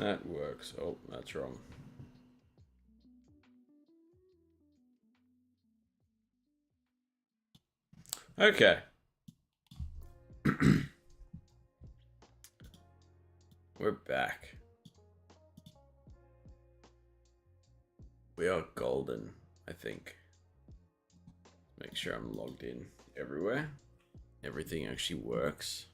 That works. Oh, that's wrong. Okay. We're back. We are golden, I think. Make sure I'm logged in everywhere. Everything actually works.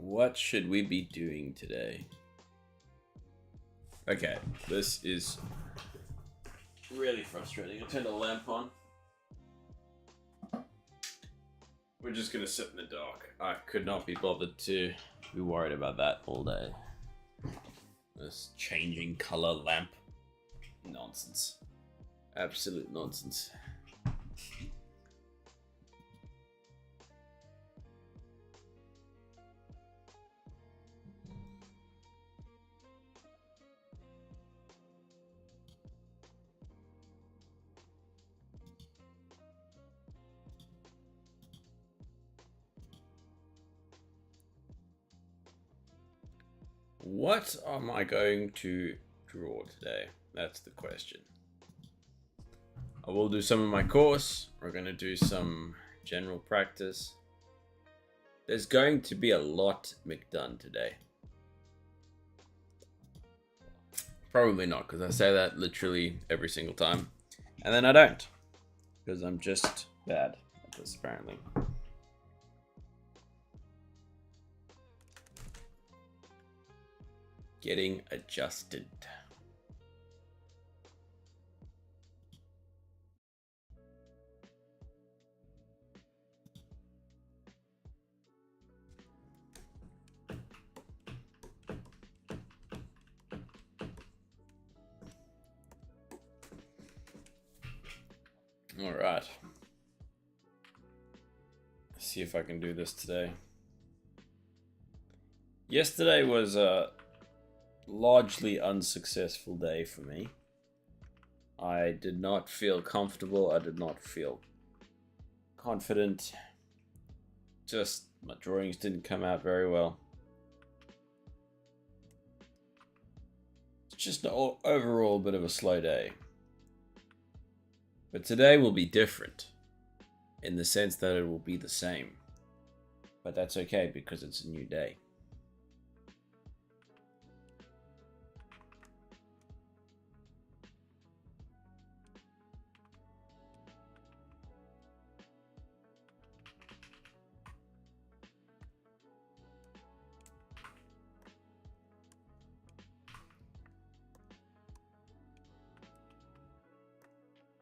What should we be doing today? Okay, this is really frustrating. I turned the lamp on. We're just gonna sit in the dark. I could not be bothered to be worried about that all day. This changing color lamp. Nonsense. Absolute nonsense. What am I going to draw today? That's the question. I will do some of my course. We're going to do some general practice. There's going to be a lot McDone today. Probably not, because I say that literally every single time. And then I don't. Because I'm just bad at this, apparently. Getting adjusted. All right. Let's see if I can do this today. Yesterday was a largely unsuccessful day for me. I did not feel comfortable. I did not feel confident. Just my drawings didn't come out very well. It's just an overall bit of a slow day. But today will be different in the sense that it will be the same. But that's okay because it's a new day.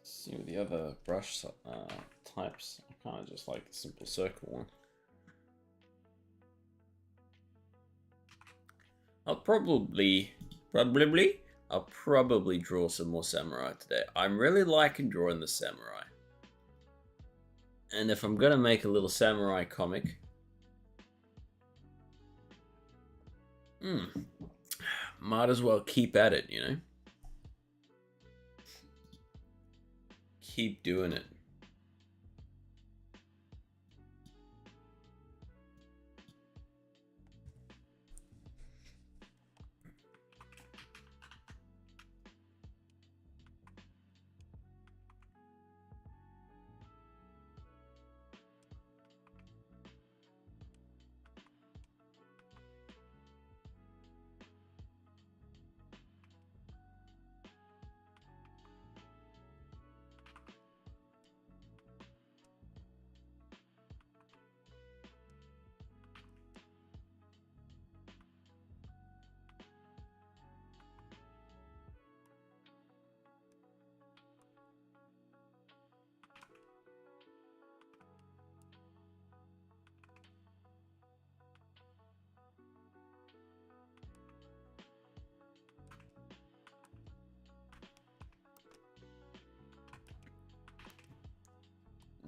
See with the other brush types, I kind of just like the simple circle one. I'll probably draw some more samurai today. I'm really liking drawing the samurai. And if I'm gonna make a little samurai comic, might as well keep at it, you know? Keep doing it.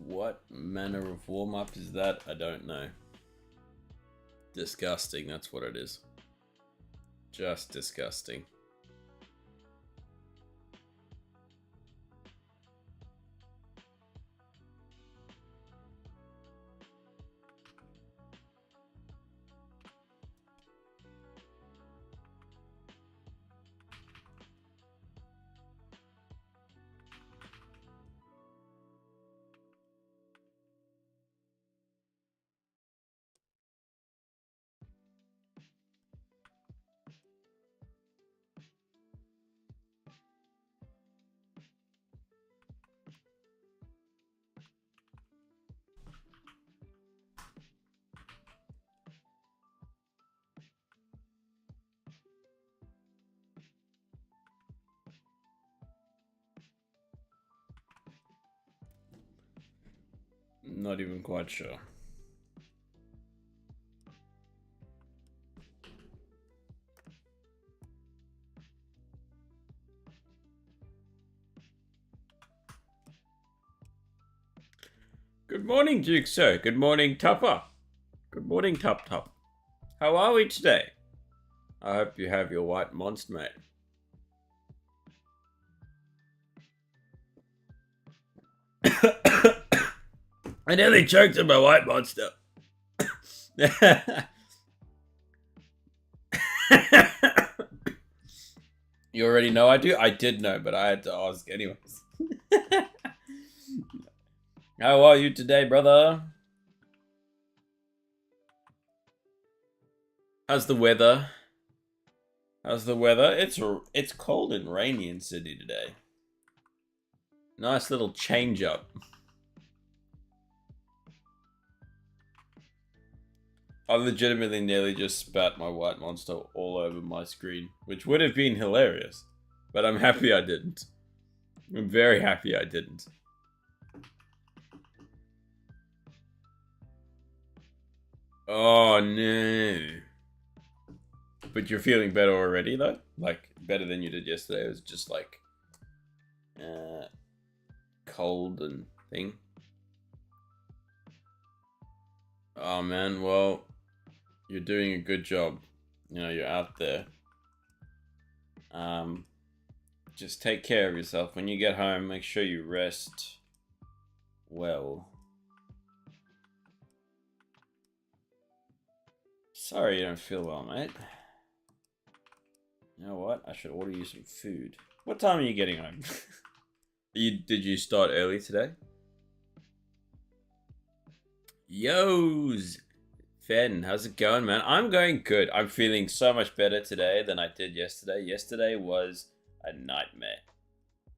What manner of warm-up is that? I don't know. Disgusting, that's what it is. Just disgusting. Not even quite sure. Good morning, Duke Sir. Good morning, Tupper. Good morning, Tup Tup. How are we today? I hope you have your white monster, mate. I nearly choked on my white monster. You already know I do? I did know, but I had to ask anyways. How are you today, brother? How's the weather? How's the weather? It's cold and rainy in Sydney today. Nice little change up. I legitimately nearly just spat my white monster all over my screen, which would have been hilarious, but I'm happy I didn't. I'm very happy I didn't. Oh no. But you're feeling better already though? Like, better than you did yesterday. It was just like, cold and thing. Oh man, well, you're doing a good job. You know, you're out there. Just take care of yourself. When you get home, make sure you rest well. Sorry you don't feel well, mate. You know what? I should order you some food. What time are you getting home? Did you start early today? Yo's! Fen, how's it going, man? I'm going good. I'm feeling so much better today than I did yesterday. Yesterday was a nightmare.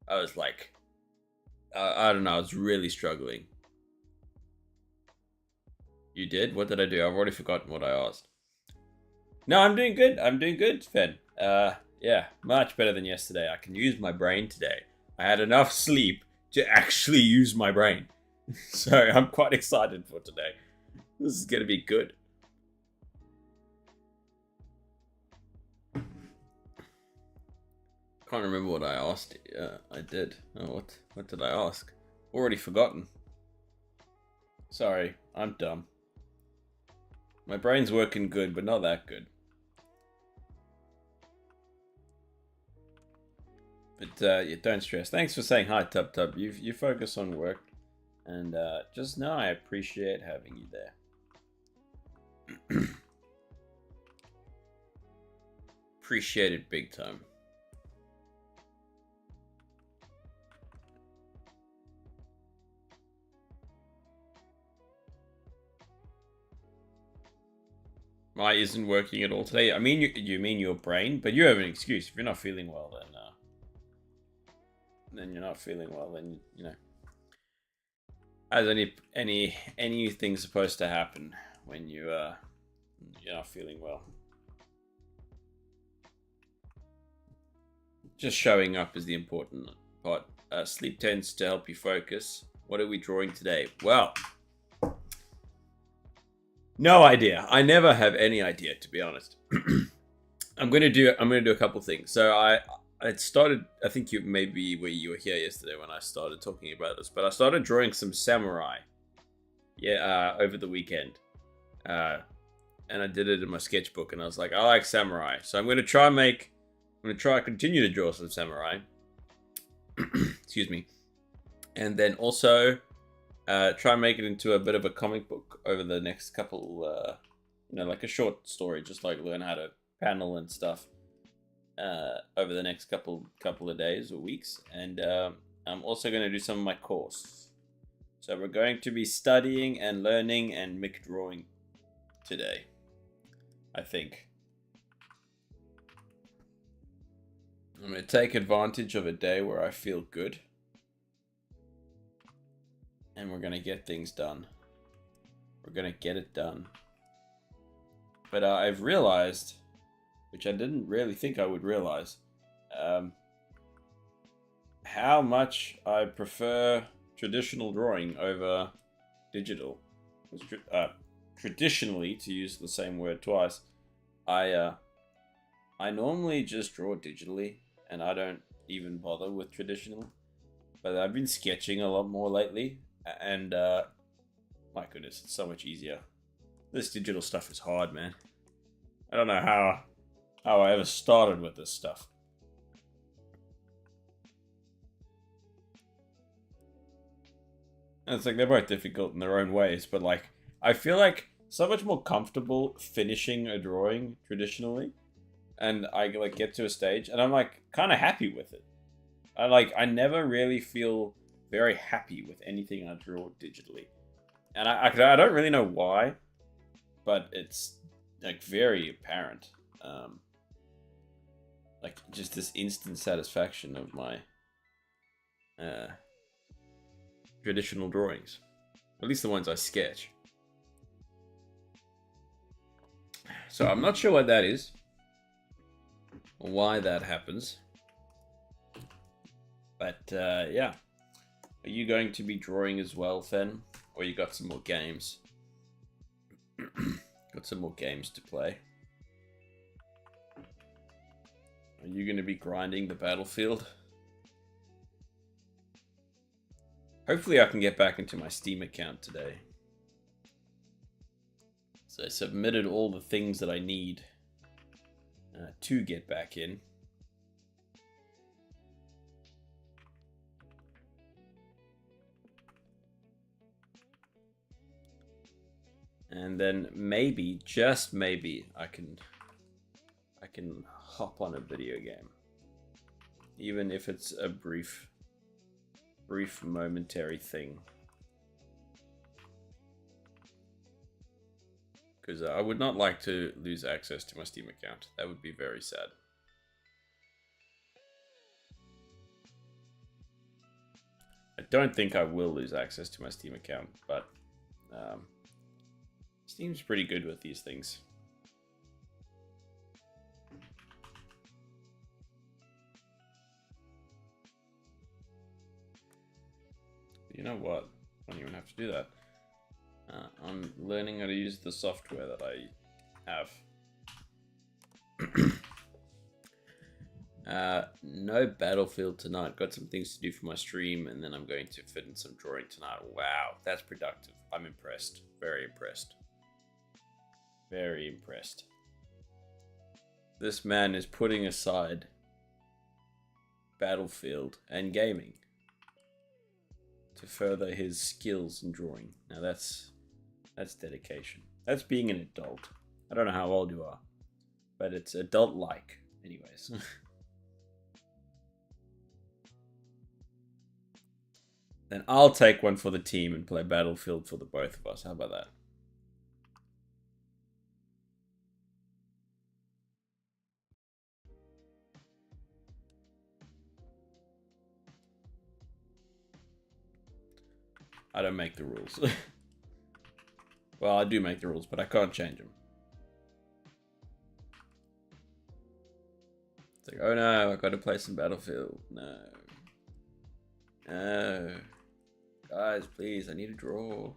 I was like, I don't know, I was really struggling. You did? What did I do? I've already forgotten what I asked. No, I'm doing good. I'm doing good, Fen. Yeah, much better than yesterday. I can use my brain today. I had enough sleep to actually use my brain. So I'm quite excited for today. This is going to be good. Can't remember what I asked. I did. Oh, what did I ask? Already forgotten. Sorry, I'm dumb. My brain's working good, but not that good. But yeah, don't stress. Thanks for saying hi, Tub Tub. You focus on work, and just know I appreciate having you there. Appreciate it big time. My isn't working at all today. I mean, you mean your brain, but you have an excuse. If you're not feeling well, then you're not feeling well. Then you know, as anything supposed to happen when you're not feeling well. Just showing up is the important part. Sleep tends to help you focus. What are we drawing today? Well, no idea. I never have any idea, to be honest. I'm gonna do a couple things. So it started, I think you maybe where you were here yesterday when I started talking about this, but I started drawing some samurai. Yeah, over the weekend. And I did it in my sketchbook, and I was like, I like samurai, so I'm gonna continue to draw some samurai. Excuse me. And then also try and make it into a bit of a comic book over the next couple, like a short story, just like learn how to panel and stuff over the next couple of days or weeks. And I'm also going to do some of my course. So we're going to be studying and learning and Mick drawing today, I think. I'm going to take advantage of a day where I feel good. And we're going to get things done. We're going to get it done. But I've realized, which I didn't really think I would realize, how much I prefer traditional drawing over digital. Traditionally, to use the same word twice, I normally just draw digitally, and I don't even bother with traditional. But I've been sketching a lot more lately, and my goodness, it's so much easier. This digital stuff is hard, man. I don't know how I ever started with this stuff. And it's like they're both difficult in their own ways, but like I feel like so much more comfortable finishing a drawing traditionally, and I like get to a stage and I'm like kind of happy with it. I never really feel very happy with anything I draw digitally, and I don't really know why, but it's like very apparent. Like just this instant satisfaction of my traditional drawings, at least the ones I sketch. So I'm not sure what that is, or why that happens. But yeah, are you going to be drawing as well, Fen? Or you got some more games? Got some more games to play. Are you going to be grinding the battlefield? Hopefully I can get back into my Steam account today. So I submitted all the things that I need to get back in. And then maybe, just maybe, I can hop on a video game. Even if it's a brief momentary thing. Because I would not like to lose access to my Steam account. That would be very sad. I don't think I will lose access to my Steam account, but Steam's pretty good with these things. You know what? I don't even have to do that. I'm learning how to use the software that I have. No Battlefield tonight. Got some things to do for my stream, and then I'm going to fit in some drawing tonight. Wow, that's productive. I'm impressed. Very impressed. Very impressed. This man is putting aside Battlefield and gaming to further his skills in drawing. Now that's dedication. That's being an adult. I don't know how old you are, but it's adult-like, anyways. Then I'll take one for the team and play Battlefield for the both of us. How about that? I don't make the rules. Well, I do make the rules, but I can't change them. It's like, oh no, I gotta play some Battlefield. No. No. Guys, please, I need to draw.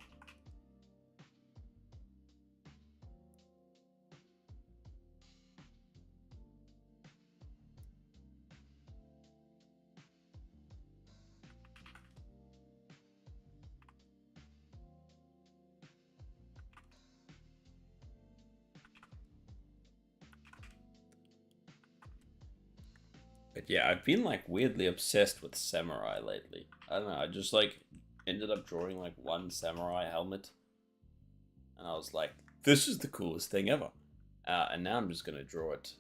But yeah, I've been like weirdly obsessed with samurai lately. I don't know, I just like ended up drawing like one samurai helmet. And I was like, this is the coolest thing ever. And now I'm just going to draw it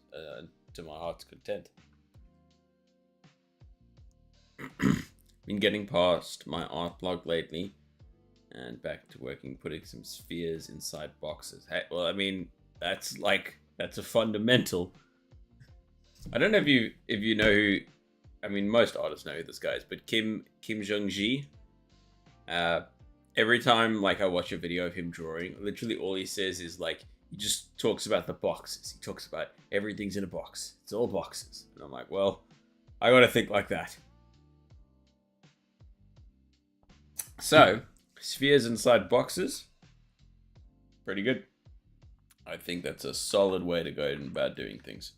to my heart's content. Been getting past my art block lately. And back to working, putting some spheres inside boxes. Hey, well, I mean, that's a fundamental. I don't know if you know who. I mean, most artists know who this guy is, but Kim Jong-gi. Every time like I watch a video of him drawing, literally all he says is like he just talks about the boxes. He talks about everything's in a box. It's all boxes, and I'm like, well, I gotta think like that. So, spheres inside boxes, pretty good. I think that's a solid way to go about doing things.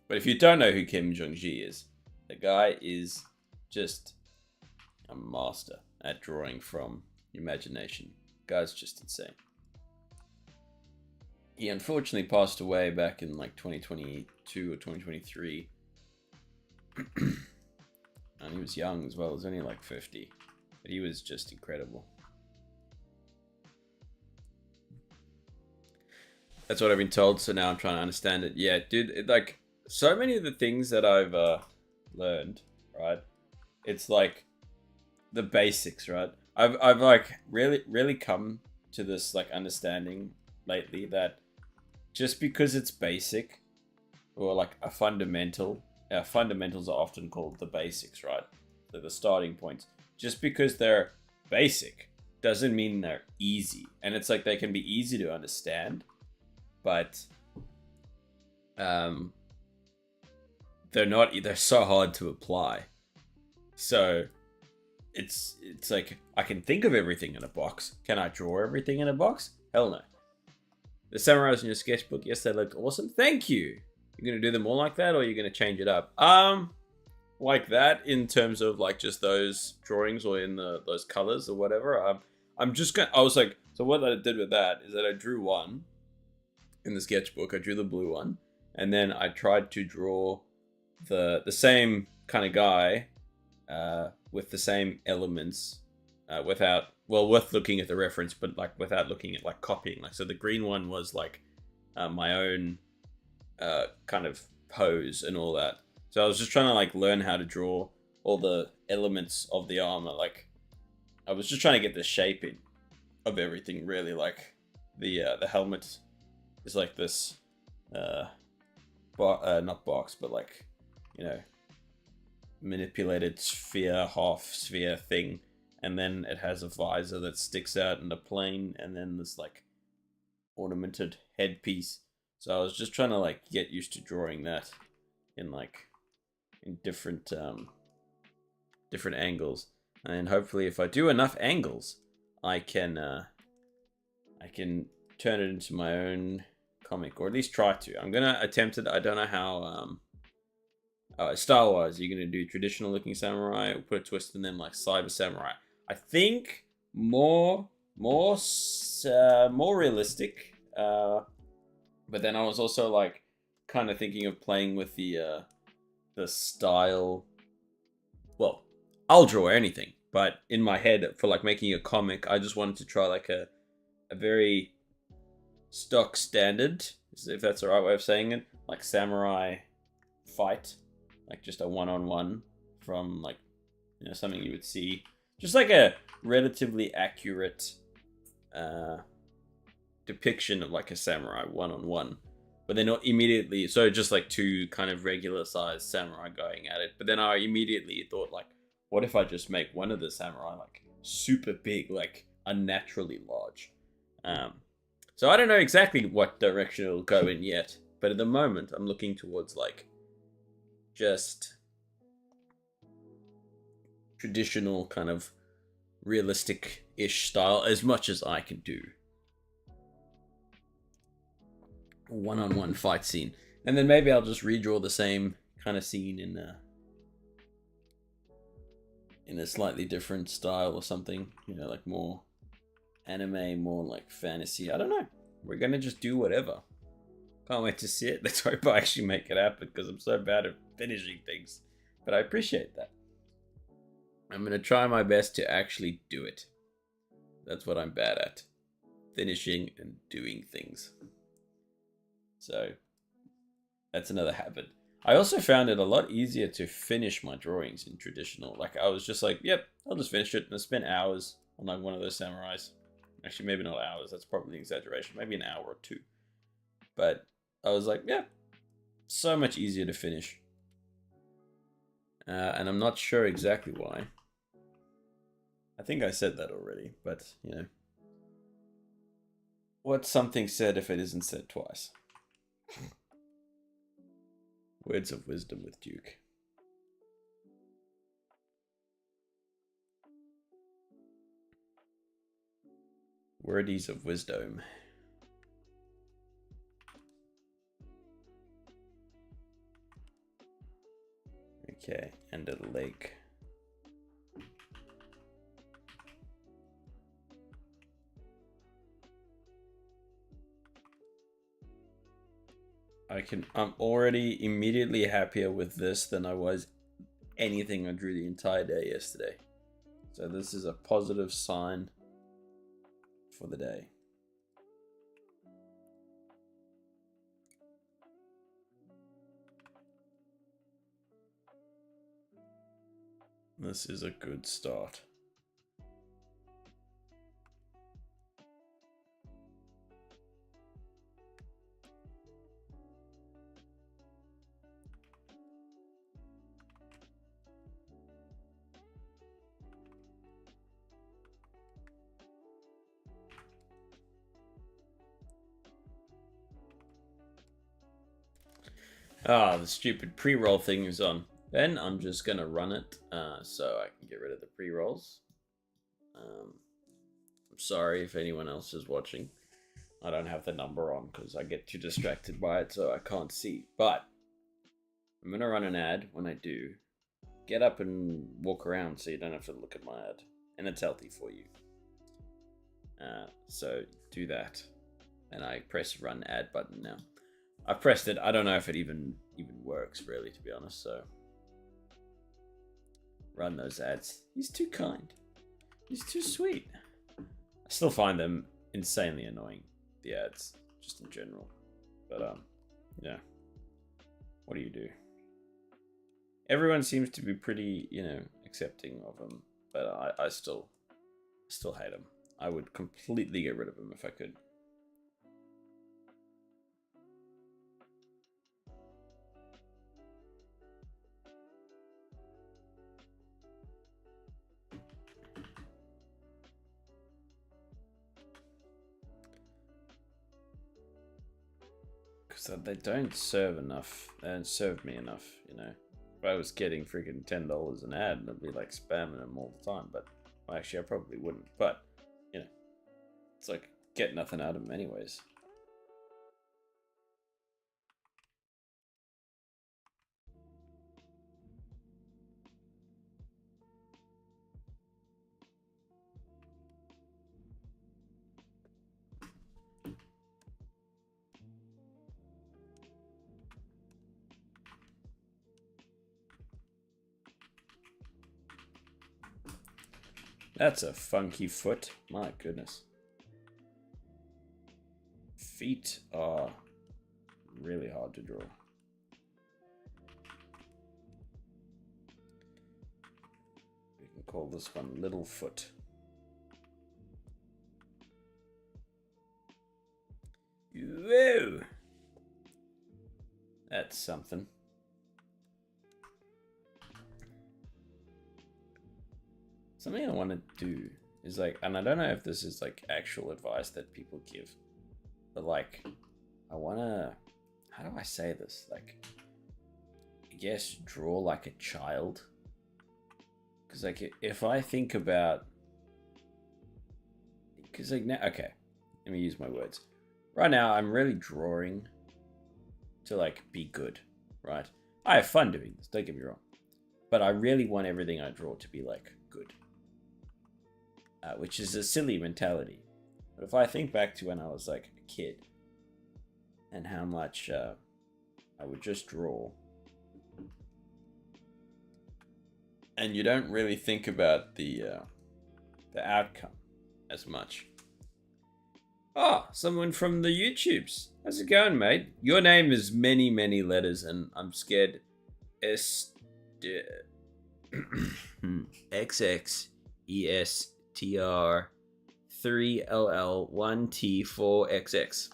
But if you don't know who Kim Jong-gi is, the guy is just a master at drawing from imagination. Guy's just insane. He unfortunately passed away back in like 2022 or 2023. And he was young as well. He was only like 50. But he was just incredible. That's what I've been told, so now I'm trying to understand it. Yeah, dude, like, so many of the things that I've learned, right? It's like the basics, right? I've like really come to this like understanding lately that just because it's basic or like a fundamental, fundamentals are often called the basics, right? They're the starting points. Just because they're basic doesn't mean they're easy. And it's like they can be easy to understand, but they're so hard to apply. So it's like I can think of everything in a box. Can I draw everything in a box? Hell no. The samurais in your sketchbook, yes, they looked awesome. Thank you. You're gonna do them all like that, or you're gonna change it up? Like that in terms of like just those drawings or in those colors or whatever. I'm just gonna. I was like, so what I did with that is that I drew one in the sketchbook. I drew the blue one, and then I tried to draw the same kind of guy with the same elements with looking at the reference, but like without looking at like copying. Like, so the green one was like my own kind of pose and all that. So I was just trying to like learn how to draw all the elements of the armor. Like I was just trying to get the shaping of everything really. Like the helmet is like this not box, but like, you know, manipulated sphere, half sphere thing, and then it has a visor that sticks out in the plane, and then this like ornamented headpiece. So I was just trying to like get used to drawing that in different different angles, and hopefully if I do enough angles, I can turn it into my own comic, or at least try to. I'm gonna attempt it. I don't know how style wise you're gonna do traditional looking samurai or put a twist in them like cyber samurai. I think more realistic, but then I was also like kind of thinking of playing with the style. Well, I'll draw anything, but in my head for like making a comic, I just wanted to try like a very stock standard, if that's the right way of saying it, like samurai fight, like just a one-on-one from like, you know, something you would see, just like a relatively accurate depiction of like a samurai one-on-one, but they're not immediately, so just like two kind of regular sized samurai going at it. But then I immediately thought like, what if I just make one of the samurai like super big, like unnaturally large? So I don't know exactly what direction it'll go in yet, but at the moment I'm looking towards like just traditional kind of realistic-ish style as much as I can do. One-on-one fight scene, and then maybe I'll just redraw the same kind of scene in a slightly different style or something, you know, like more anime, more like fantasy. I don't know. We're gonna just do whatever. Can't wait to see it. Let's hope I actually make it happen because I'm so bad at finishing things. But I appreciate that. I'm going to try my best to actually do it. That's what I'm bad at. Finishing and doing things. So, that's another habit. I also found it a lot easier to finish my drawings in traditional. Like, I was just like, yep, I'll just finish it. And I spent hours on like one of those samurais. Actually, maybe not hours. That's probably an exaggeration. Maybe an hour or two. But I was like, yeah, so much easier to finish. And I'm not sure exactly why. I think I said that already, but, you know. What's something said if it isn't said twice? Words of wisdom with Duke. Wordies of wisdom. Okay, and a lake. I'm already immediately happier with this than I was anything I drew the entire day yesterday. So this is a positive sign for the day. This is a good start. Ah, the stupid pre-roll thing is on. Then I'm just gonna run it so I can get rid of the pre-rolls. I'm sorry if anyone else is watching. I don't have the number on because I get too distracted by it, so I can't see. But I'm gonna run an ad. When I do, get up and walk around so you don't have to look at my ad, and it's healthy for you. So do that, and I press run ad button now. I pressed it. I don't know if it even works really, to be honest. So run those ads. He's too kind. He's too sweet. I still find them insanely annoying, the ads, just in general. But yeah. What do you do? Everyone seems to be pretty, you know, accepting of them, but I still hate them. I would completely get rid of them if I could. Because they don't serve enough. They don't serve me enough, you know. If I was getting freaking $10 an ad, I'd be like spamming them all the time. But well, actually, I probably wouldn't. But you know, it's like get nothing out of them anyways. That's a funky foot. My goodness. Feet are really hard to draw. We can call this one Littlefoot. Whoa! That's something. Something I want to do is like, and I don't know if this is like actual advice that people give, but like, I want to, how do I say this? Like, I guess draw like a child. Because like, if I think about, because like now, okay, let me use my words. Right now, I'm really drawing to like be good, right? I have fun doing this, don't get me wrong. But I really want everything I draw to be like good. Which is a silly mentality. But if I think back to when I was like a kid, and how much I would just draw. And you don't really think about the outcome as much. Oh, someone from the YouTubes. How's it going, mate? Your name is many, many letters, and I'm scared. XXESTR 3LL1T4XX.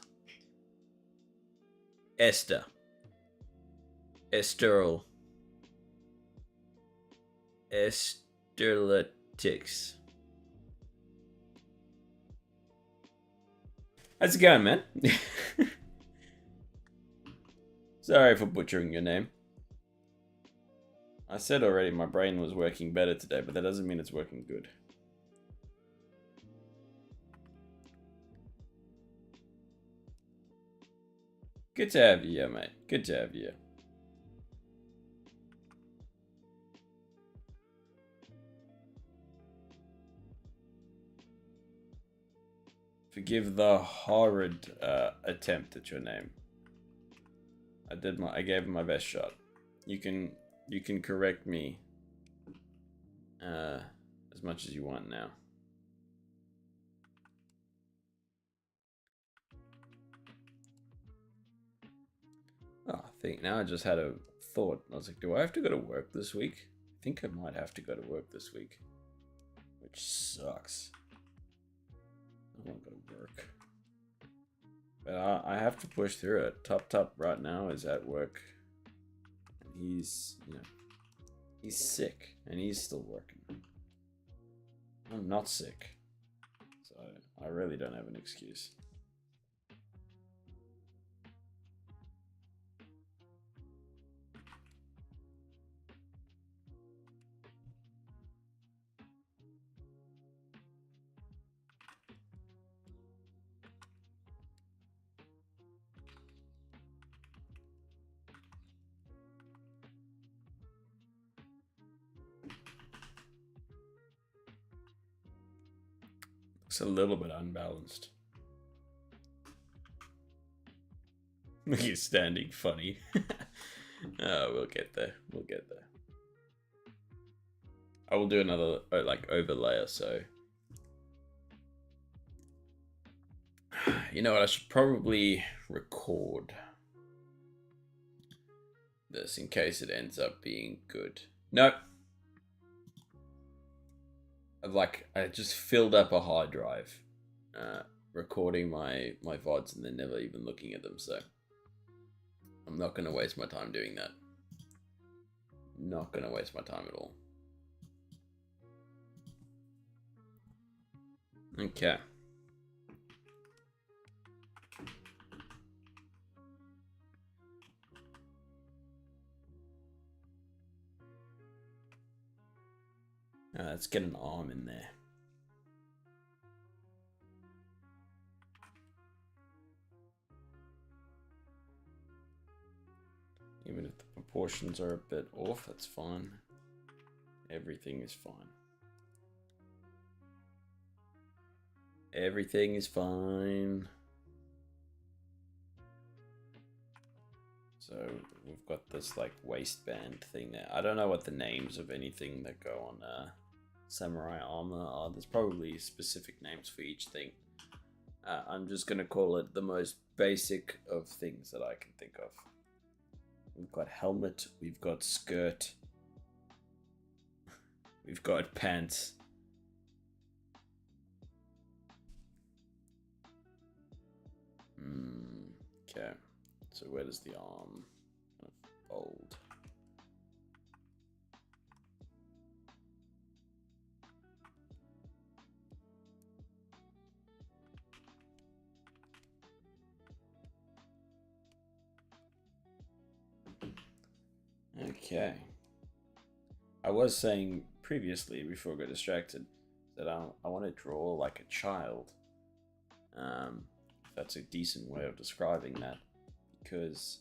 Esther. Esterl. Esterletics. How's it going, man? Sorry for butchering your name. I said already my brain was working better today, but that doesn't mean it's working good. Good to have you here, mate. Good to have you here. Forgive the horrid attempt at your name. I gave it my best shot. You can correct me as much as you want now. Oh, I think now I just had a thought. I was like, do I have to go to work this week? I think I might have to go to work this week, which sucks. I don't go to work. But I have to push through it. Top right now is at work. He's, he's sick and he's still working. I'm not sick. So I really don't have an excuse. Looks a little bit unbalanced. Look, he's standing funny. Oh, we'll get there. We'll get there. I will do another overlay or so. You know what? I should probably record this in case it ends up being good. Nope. I just filled up a hard drive, recording my VODs and then never even looking at them. So I'm not gonna waste my time doing that. Not gonna waste my time at all. Okay. Let's get an arm in there. Even if the proportions are a bit off, that's fine. Everything is fine. Everything is fine. So we've got this waistband thing there. I don't know what the names of anything that go on samurai armor are. There's probably specific names for each thing. I'm just gonna call it the most basic of things that I can think of. We've got helmet, we've got skirt, we've got pants. Okay, so where does the arm fold? Okay. I was saying previously, before I got distracted, that I want to draw like a child. If that's a decent way of describing that. Because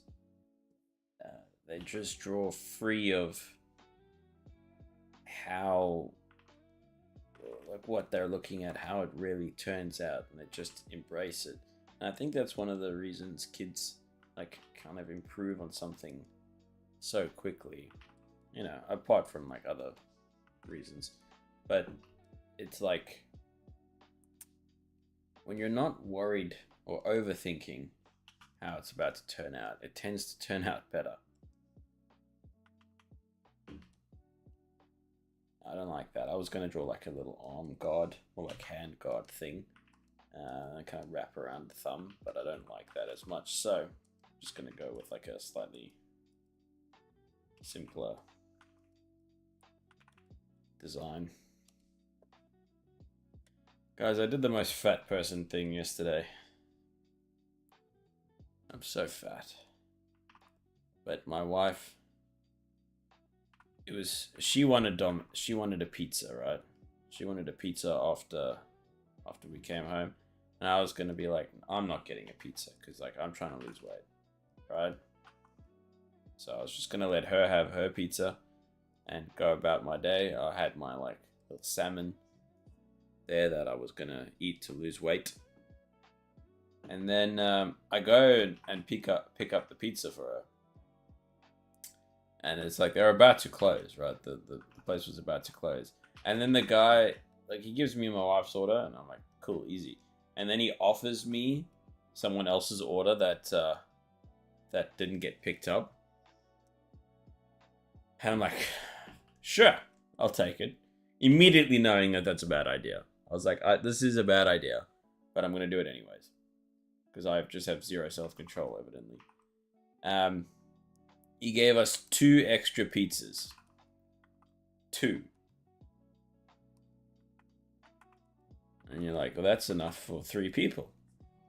they just draw free of how, what they're looking at, how it really turns out, and they just embrace it. And I think that's one of the reasons kids like kind of improve on something so quickly, you know, apart from like other reasons. But it's like when you're not worried or overthinking how it's about to turn out, it tends to turn out better. I don't like that. I was going to draw like a little arm guard or like hand guard thing, kind of wrap around the thumb, but I don't like that as much. So I'm just going to go with like a slightly simpler design. Guys, I did the most fat person thing yesterday. I'm so fat. But my wife, she wanted a pizza, right? She wanted a pizza after we came home. And I was going to be like, I'm not getting a pizza because like I'm trying to lose weight, right? So I was just going to let her have her pizza and go about my day. I had my like little salmon there that I was going to eat to lose weight. And then I go and pick up the pizza for her. And it's like they're about to close, right? The place was about to close. And then the guy, like, he gives me my wife's order, and I'm like, cool, easy. And then he offers me someone else's order that didn't get picked up. And I'm like, sure, I'll take it. Immediately knowing that that's a bad idea. I was like, this is a bad idea, but I'm going to do it anyways. Because I just have zero self-control, evidently. He gave us 2 extra pizzas. 2. And you're like, well, that's enough for 3 people.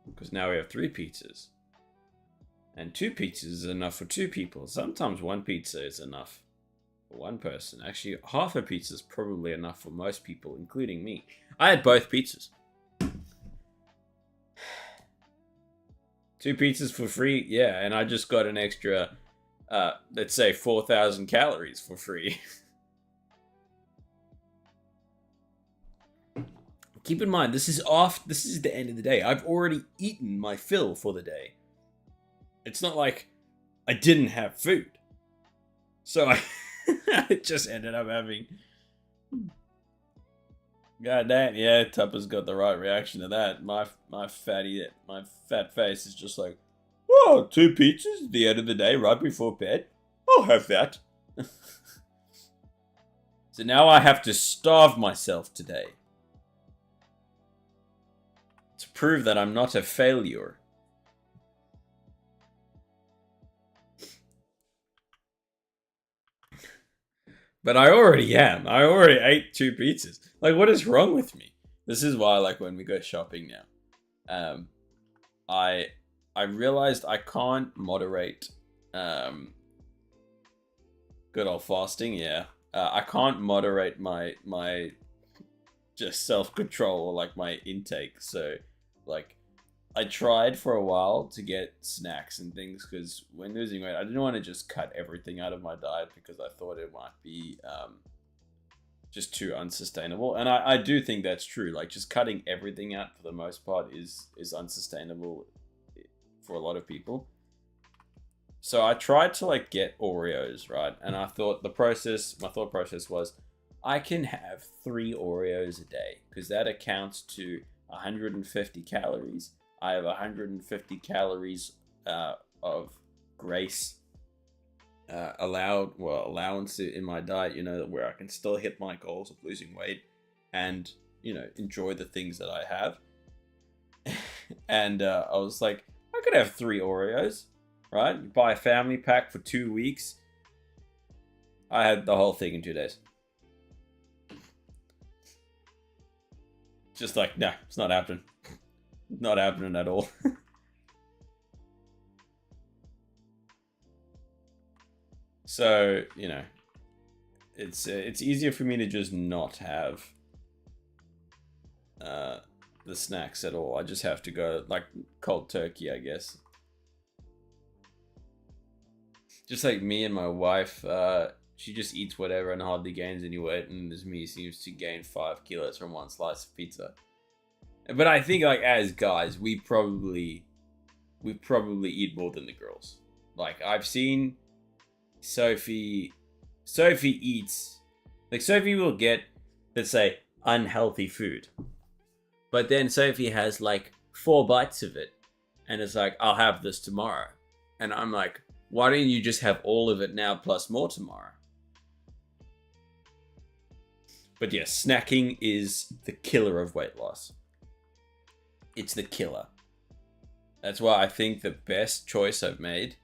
Because now we have 3 pizzas. And 2 pizzas is enough for 2 people. Sometimes 1 pizza is enough for 1 person. Actually, half a pizza is probably enough for most people, including me. I had both pizzas. 2 pizzas for free? Yeah, and I just got an extra, let's say 4,000 calories for free. Keep in mind, this is the end of the day. I've already eaten my fill for the day. It's not like I didn't have food. So I just ended up having... God damn, yeah, Tupper's got the right reaction to that. My fat face is just like, whoa, 2 pizzas at the end of the day, right before bed? I'll have that. So now I have to starve myself today. To prove that I'm not a failure. But I already am. I already ate 2 pizzas. Like, what is wrong with me? This is why, like, when we go shopping now, I realized I can't moderate good old fasting. Yeah, I can't moderate my just self-control or like my intake. So, like, I tried for a while to get snacks and things because when losing weight, I didn't want to just cut everything out of my diet because I thought it might be just too unsustainable. And I do think that's true. Like, just cutting everything out for the most part is unsustainable for a lot of people. So I tried to like get Oreos, right? And I thought my thought process was, I can have 3 Oreos a day because that accounts to 150 calories. I have 150 calories of grace allowance in my diet, you know, where I can still hit my goals of losing weight and, you know, enjoy the things that I have. And I was like, I could have 3 Oreos, right? You buy a family pack for 2 weeks. I had the whole thing in 2 days. Just like, no, it's not happening. Not happening at all. So, you know, it's easier for me to just not have the snacks at all. I just have to go like cold turkey, I guess. Just like me and my wife, she just eats whatever and hardly gains any weight, and as me seems to gain 5 kilos from 1 slice of pizza. But I think, like, as guys, we probably we probably eat more than the girls. Like I've seen Sophie eats, like Sophie will get, let's say, unhealthy food, but then Sophie has like 4 bites of it and it's like, I'll have this tomorrow. And I'm like, why don't you just have all of it now plus more tomorrow? But yes, snacking is the killer of weight loss. It's the killer. That's why I think the best choice I've made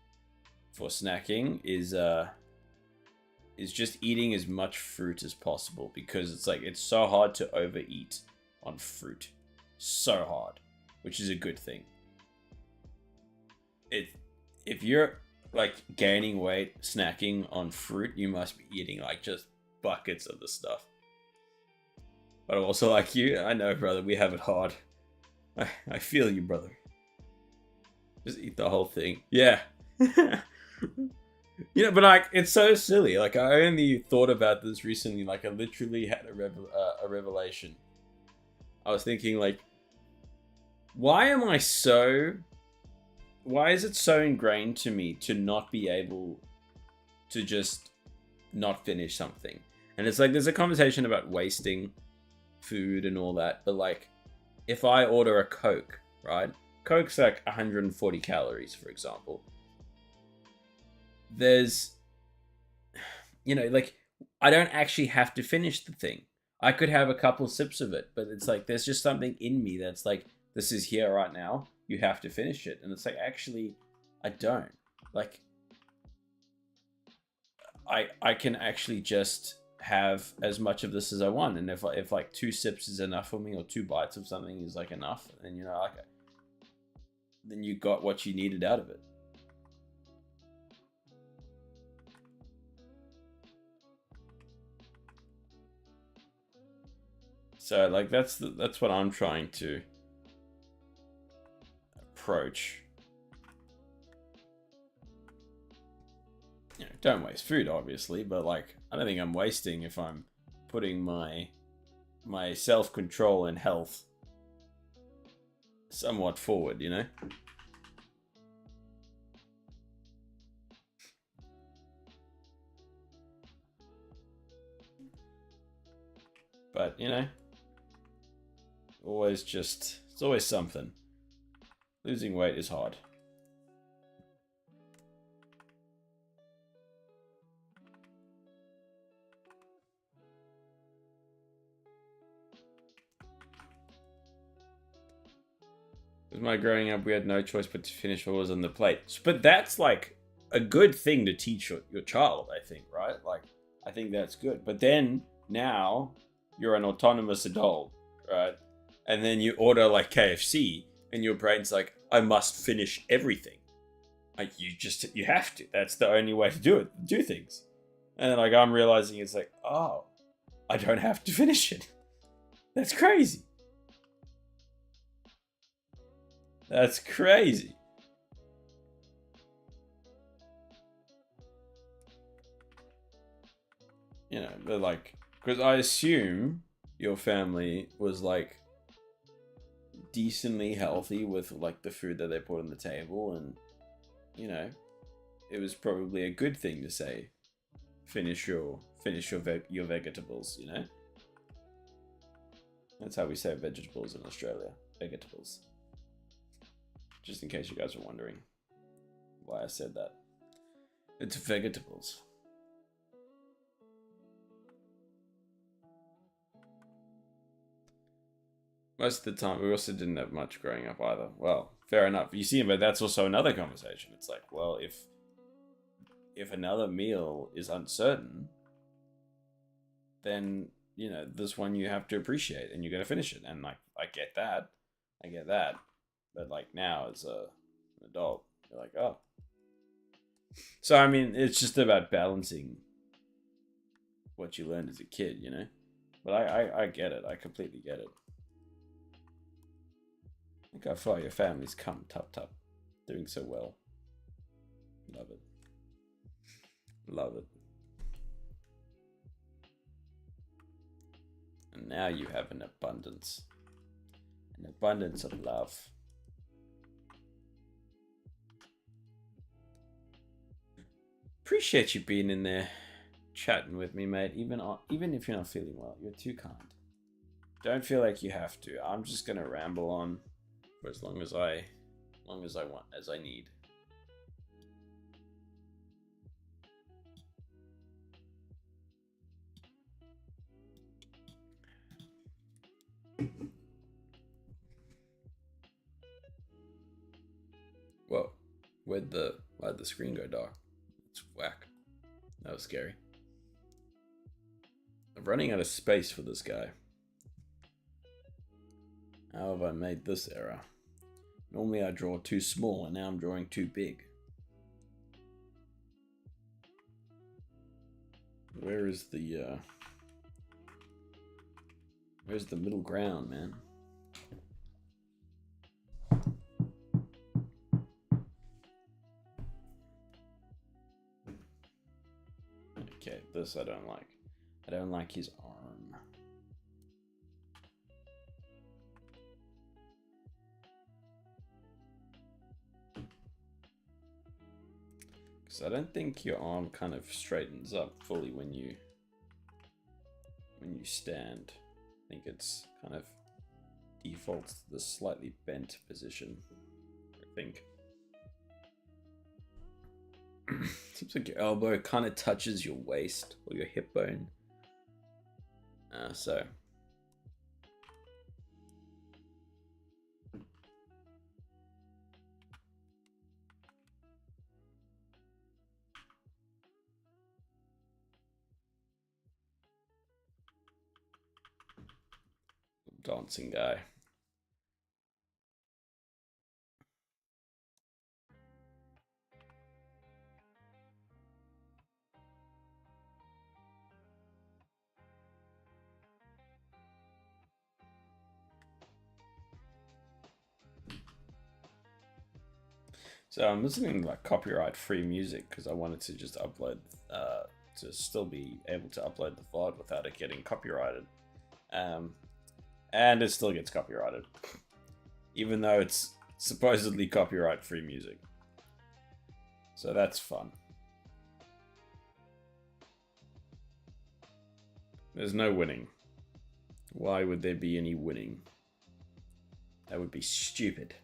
for snacking is just eating as much fruit as possible, because it's like it's so hard to overeat on fruit. So hard, which is a good thing. If you're like gaining weight snacking on fruit, you must be eating like just buckets of the stuff. But I'm also like you, I know, brother, we have it hard. I feel you, brother. Just eat the whole thing. Yeah. You know, but like, it's so silly. Like, I only thought about this recently. Like, I literally had a revelation. I was thinking, like, why is it so ingrained to me to not be able to just not finish something? And it's like, there's a conversation about wasting food and all that, but like, if I order a Coke, right? Coke's like 140 calories, for example. There's, you know, like, I don't actually have to finish the thing. I could have a couple sips of it, but it's like, there's just something in me that's like, this is here right now. You have to finish it. And it's like, actually, I don't. Like, I can actually just have as much of this as I want. And if like 2 sips is enough for me, or 2 bites of something is like enough, then, you know, like, then you got what you needed out of it. So like, that's what I'm trying to approach. You know, don't waste food, obviously, but like, I don't think I'm wasting if I'm putting my self-control and health somewhat forward, you know? But, you know, it's always something. Losing weight is hard. With my growing up, we had no choice but to finish what was on the plate. But that's like a good thing to teach your child, I think, right? Like, I think that's good. But then now you're an autonomous adult, right? And then you order like KFC, and your brain's like, I must finish everything. Like, you have to. That's the only way to do things. And then like, I'm realizing it's like, oh, I don't have to finish it. That's crazy. That's crazy. You know, but like, because I assume your family was like decently healthy with like the food that they put on the table, and you know, it was probably a good thing to say, finish your vegetables. You know, that's how we say vegetables in Australia. Vegetables. Just in case you guys were wondering why I said that. It's vegetables. Most of the time, we also didn't have much growing up either. Well, fair enough. You see, but that's also another conversation. It's like, well, if another meal is uncertain, then, you know, this one you have to appreciate and you got to finish it. And like, I get that. But like, now as an adult, you're like, oh. So I mean, it's just about balancing what you learned as a kid, you know. But I get it. I completely get it. Look how far your family's come, Tup. Doing so well. Love it. Love it. And now you have an abundance. An abundance of love. Appreciate you being in there, chatting with me, mate. Even if you're not feeling well, you're too kind. Don't feel like you have to. I'm just gonna ramble on for as long as I want, as I need. Whoa, why'd the screen go dark? It's whack. That was scary. I'm running out of space for this guy. How have I made this error? Normally I draw too small, and now I'm drawing too big. Where's the middle ground, man? Okay, this I don't like. I don't like his arm. Because I don't think your arm kind of straightens up fully when you stand. I think it's kind of defaults to the slightly bent position, I think. Seems like your elbow kind of touches your waist or your hip bone. So dancing guy. So I'm listening to like copyright-free music because I wanted to just upload, to still be able to upload the VOD without it getting copyrighted. And it still gets copyrighted, even though it's supposedly copyright-free music. So that's fun. There's no winning. Why would there be any winning? That would be stupid.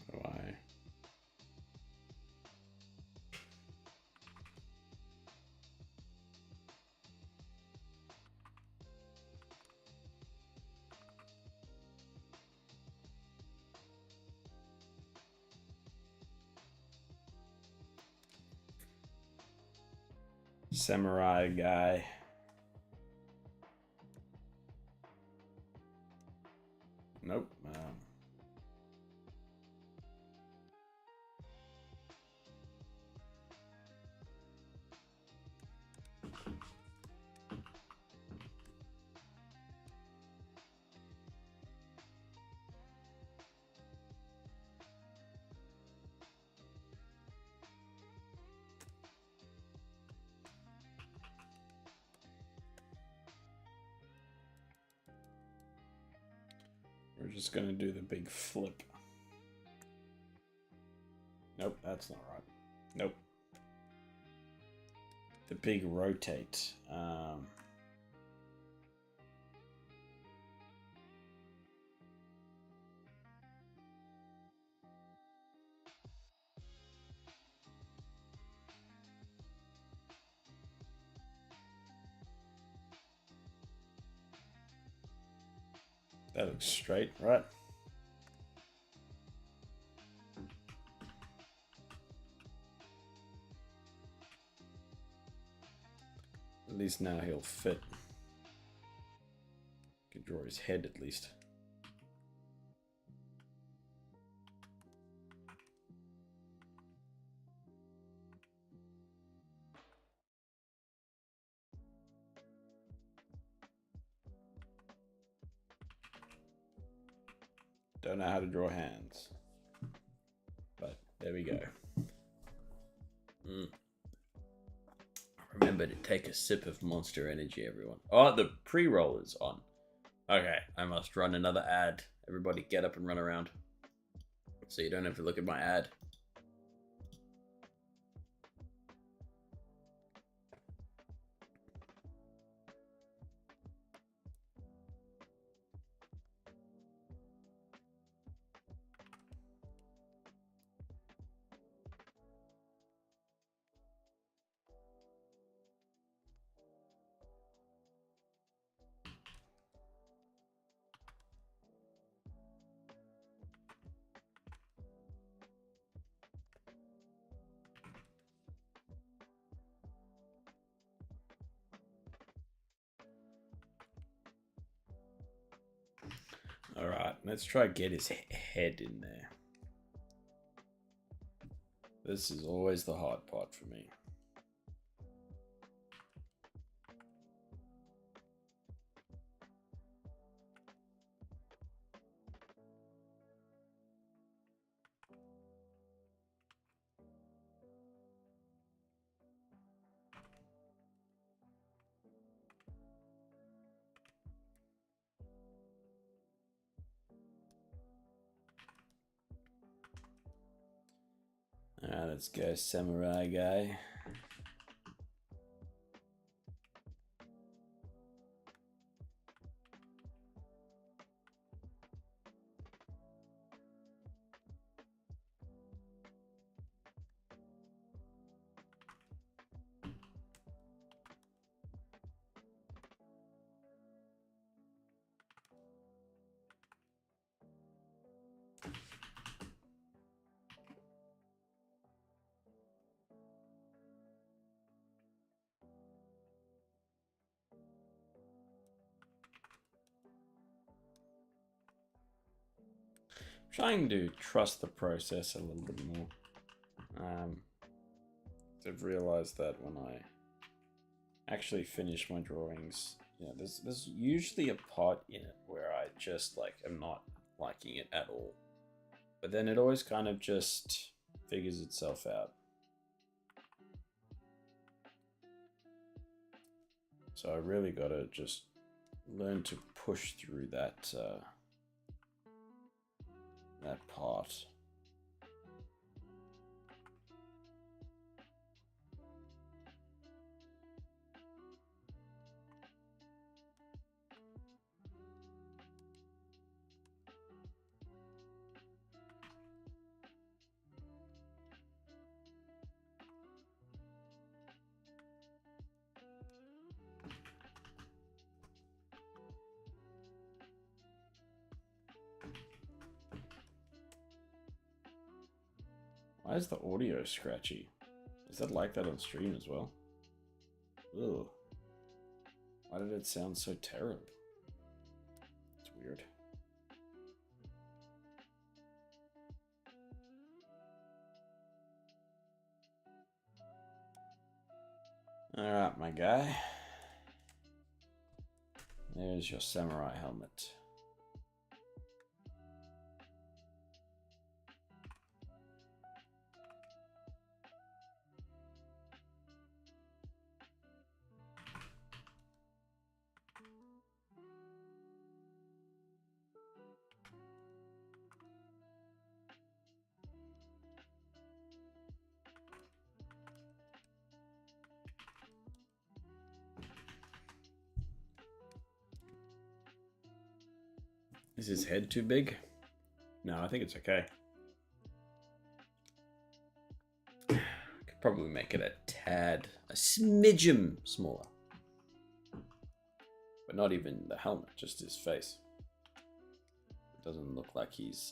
Why? Samurai guy. Nope. We're just gonna do the big flip. Nope, that's not right. Nope. The big rotate. That looks straight, right? At least now he'll fit. Could draw his head at least. Don't know how to draw hands. But there we go. Remember to take a sip of Monster Energy, everyone. Oh, the pre-roll is on. Okay, I must run another ad. Everybody get up and run around. So you don't have to look at my ad. Alright, let's try to get his head in there. This is always the hard part for me. Alright, let's go samurai guy. Trying to trust the process a little bit more. I've realized that when I actually finish my drawings, there's usually a part in it where I just am not liking it at all. But then it always kind of just figures itself out. So I really got to just learn to push through that part. Why is the audio scratchy? Is that like that on stream as well? Ugh. Why did it sound so terrible? It's weird. Alright, my guy. There's your samurai helmet. Is his head too big? No, I think it's okay. Could probably make it a smidgen smaller. But not even the helmet, just his face. It doesn't look like he's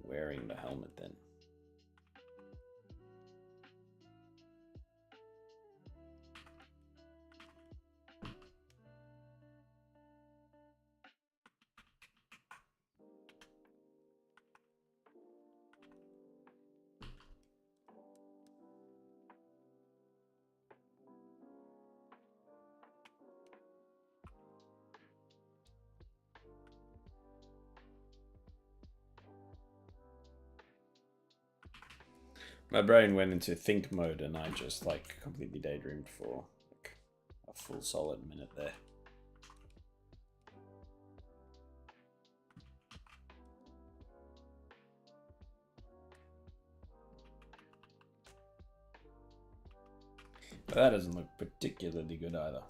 wearing the helmet then. My brain went into think mode and I just like completely daydreamed for like a full solid minute there. But that doesn't look particularly good either.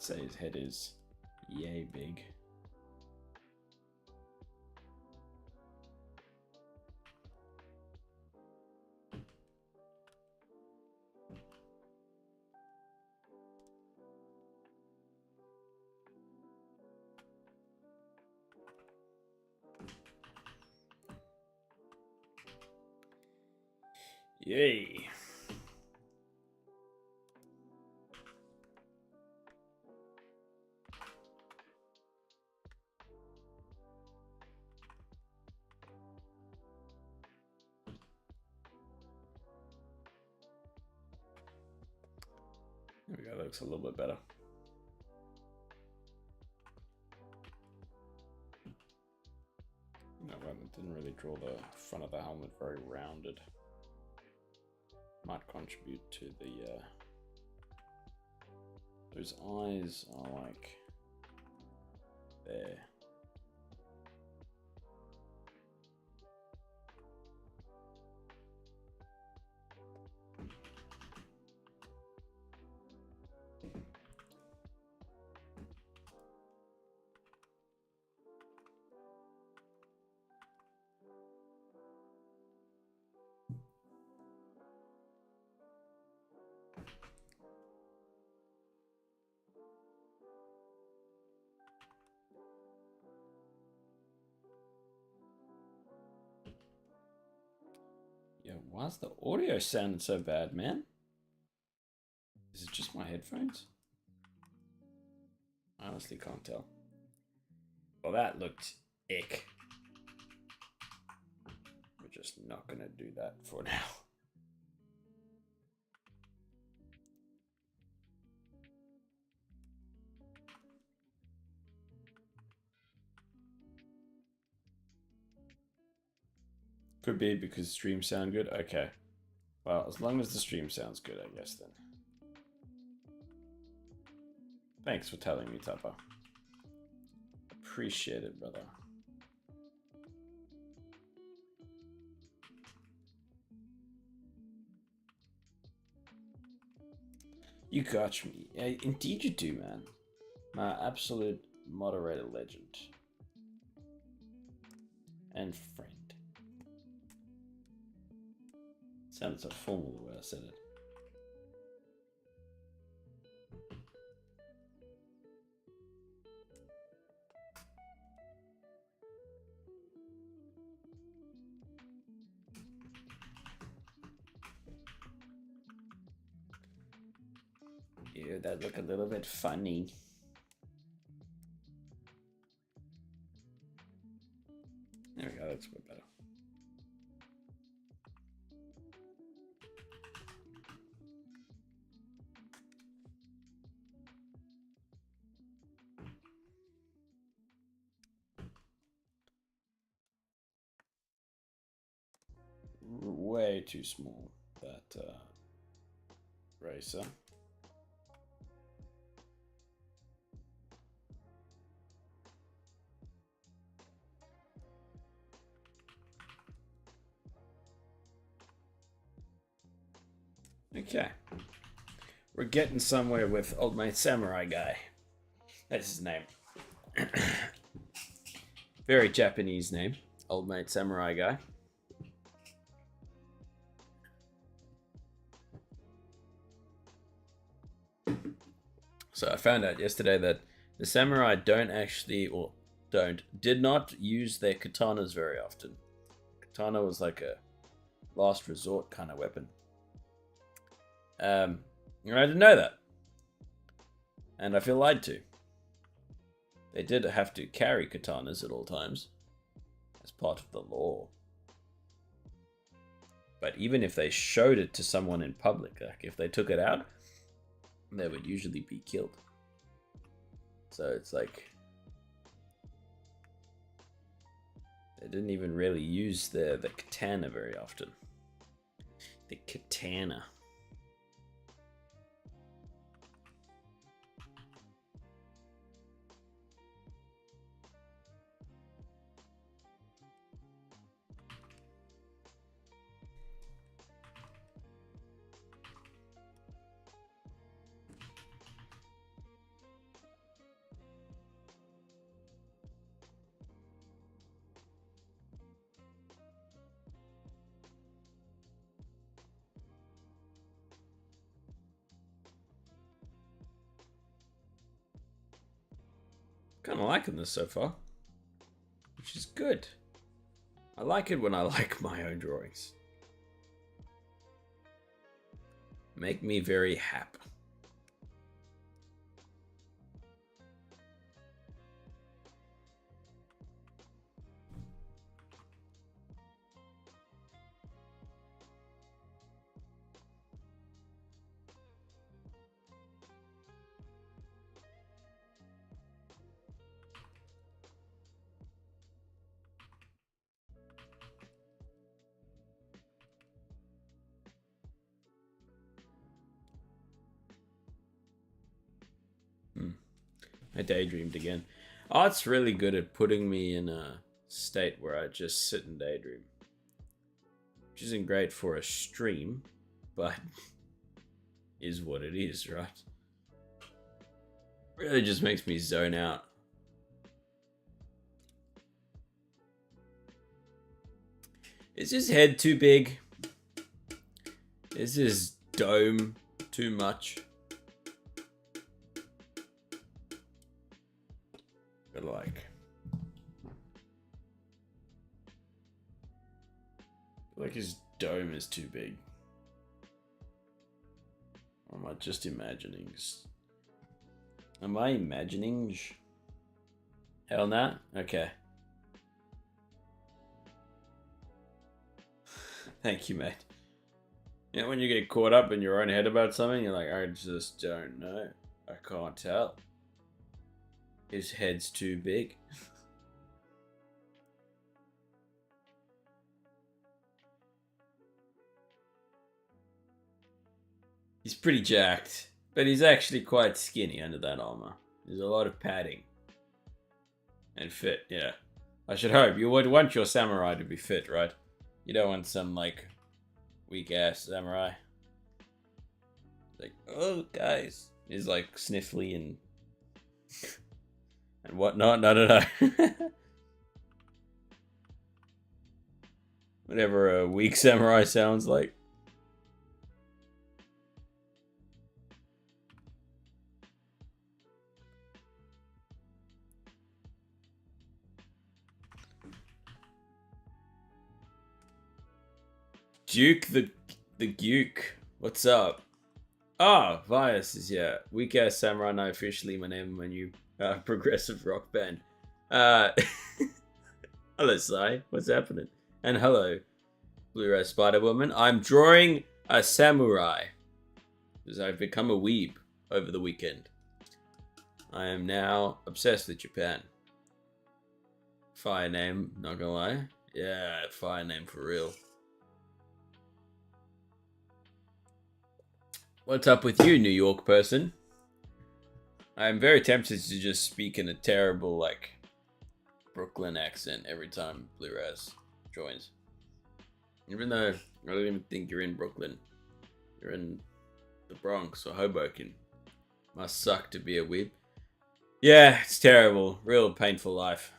Say his head is yay big. Yay. There we go, that looks a little bit better. No, well, it didn't really draw the front of the helmet very rounded. Might contribute to the those eyes are like there. Yeah, why's the audio sounding so bad, man? Is it just my headphones? I honestly can't tell. Well, that looked ick. We're just not gonna do that for now. Could be because streams sound good. Okay. Well, as long as the stream sounds good, I guess then. Thanks for telling me, Tupper. Appreciate it, brother. You got me. Yeah, indeed you do, man. My absolute moderator legend. And friend. Sounded so formal the way I said it. Yeah, that look a little bit funny. There we go, that's a bit better. Way too small, that racer. Okay. We're getting somewhere with Old Mate Samurai Guy. That's his name. Very Japanese name. Old Mate Samurai Guy. So I found out yesterday that the samurai did not use their katanas very often. Katana was like a last resort kind of weapon. And I didn't know that. And I feel lied to. They did have to carry katanas at all times as part of the law. But even if they showed it to someone in public, like if they took it out, they would usually be killed. So it's like They didn't even really use the katana very often. The katana. Kind of liking this so far, which is good. I like it when I like my own drawings. Make me very happy. I daydreamed again. Art's really good at putting me in a state where I just sit and daydream. Which isn't great for a stream, but is what it is, right? Really just makes me zone out. Is his head too big? Is his dome too much? Like his dome is too big. Or am I just imagining? Am I imagining? Hell nah? Okay. Thank you, mate. You know, when you get caught up in your own head about something, you're like, I just don't know. I can't tell. His head's too big. He's pretty jacked, but he's actually quite skinny under that armor. There's a lot of padding. And fit, yeah. I should hope. You would want your samurai to be fit, right? You don't want some, like, weak-ass samurai. Like, oh, guys. He's, like, sniffly and... and whatnot. No. Whatever a weak samurai sounds like. Duke the Duke. What's up? Ah, Vias is here. Weak ass samurai now officially my name when you progressive rock band. Hello, Sai. What's happening? And hello, Blu-ray Spider Woman. I'm drawing a samurai because I've become a weeb over the weekend. I am now obsessed with Japan. Fire name, not gonna lie. Yeah, fire name for real. What's up with you, New York person? I'm very tempted to just speak in a terrible, like, Brooklyn accent every time Blu-raz joins. Even though I don't even think you're in Brooklyn. You're in the Bronx or Hoboken. Must suck to be a weeb. Yeah, it's terrible. Real painful life.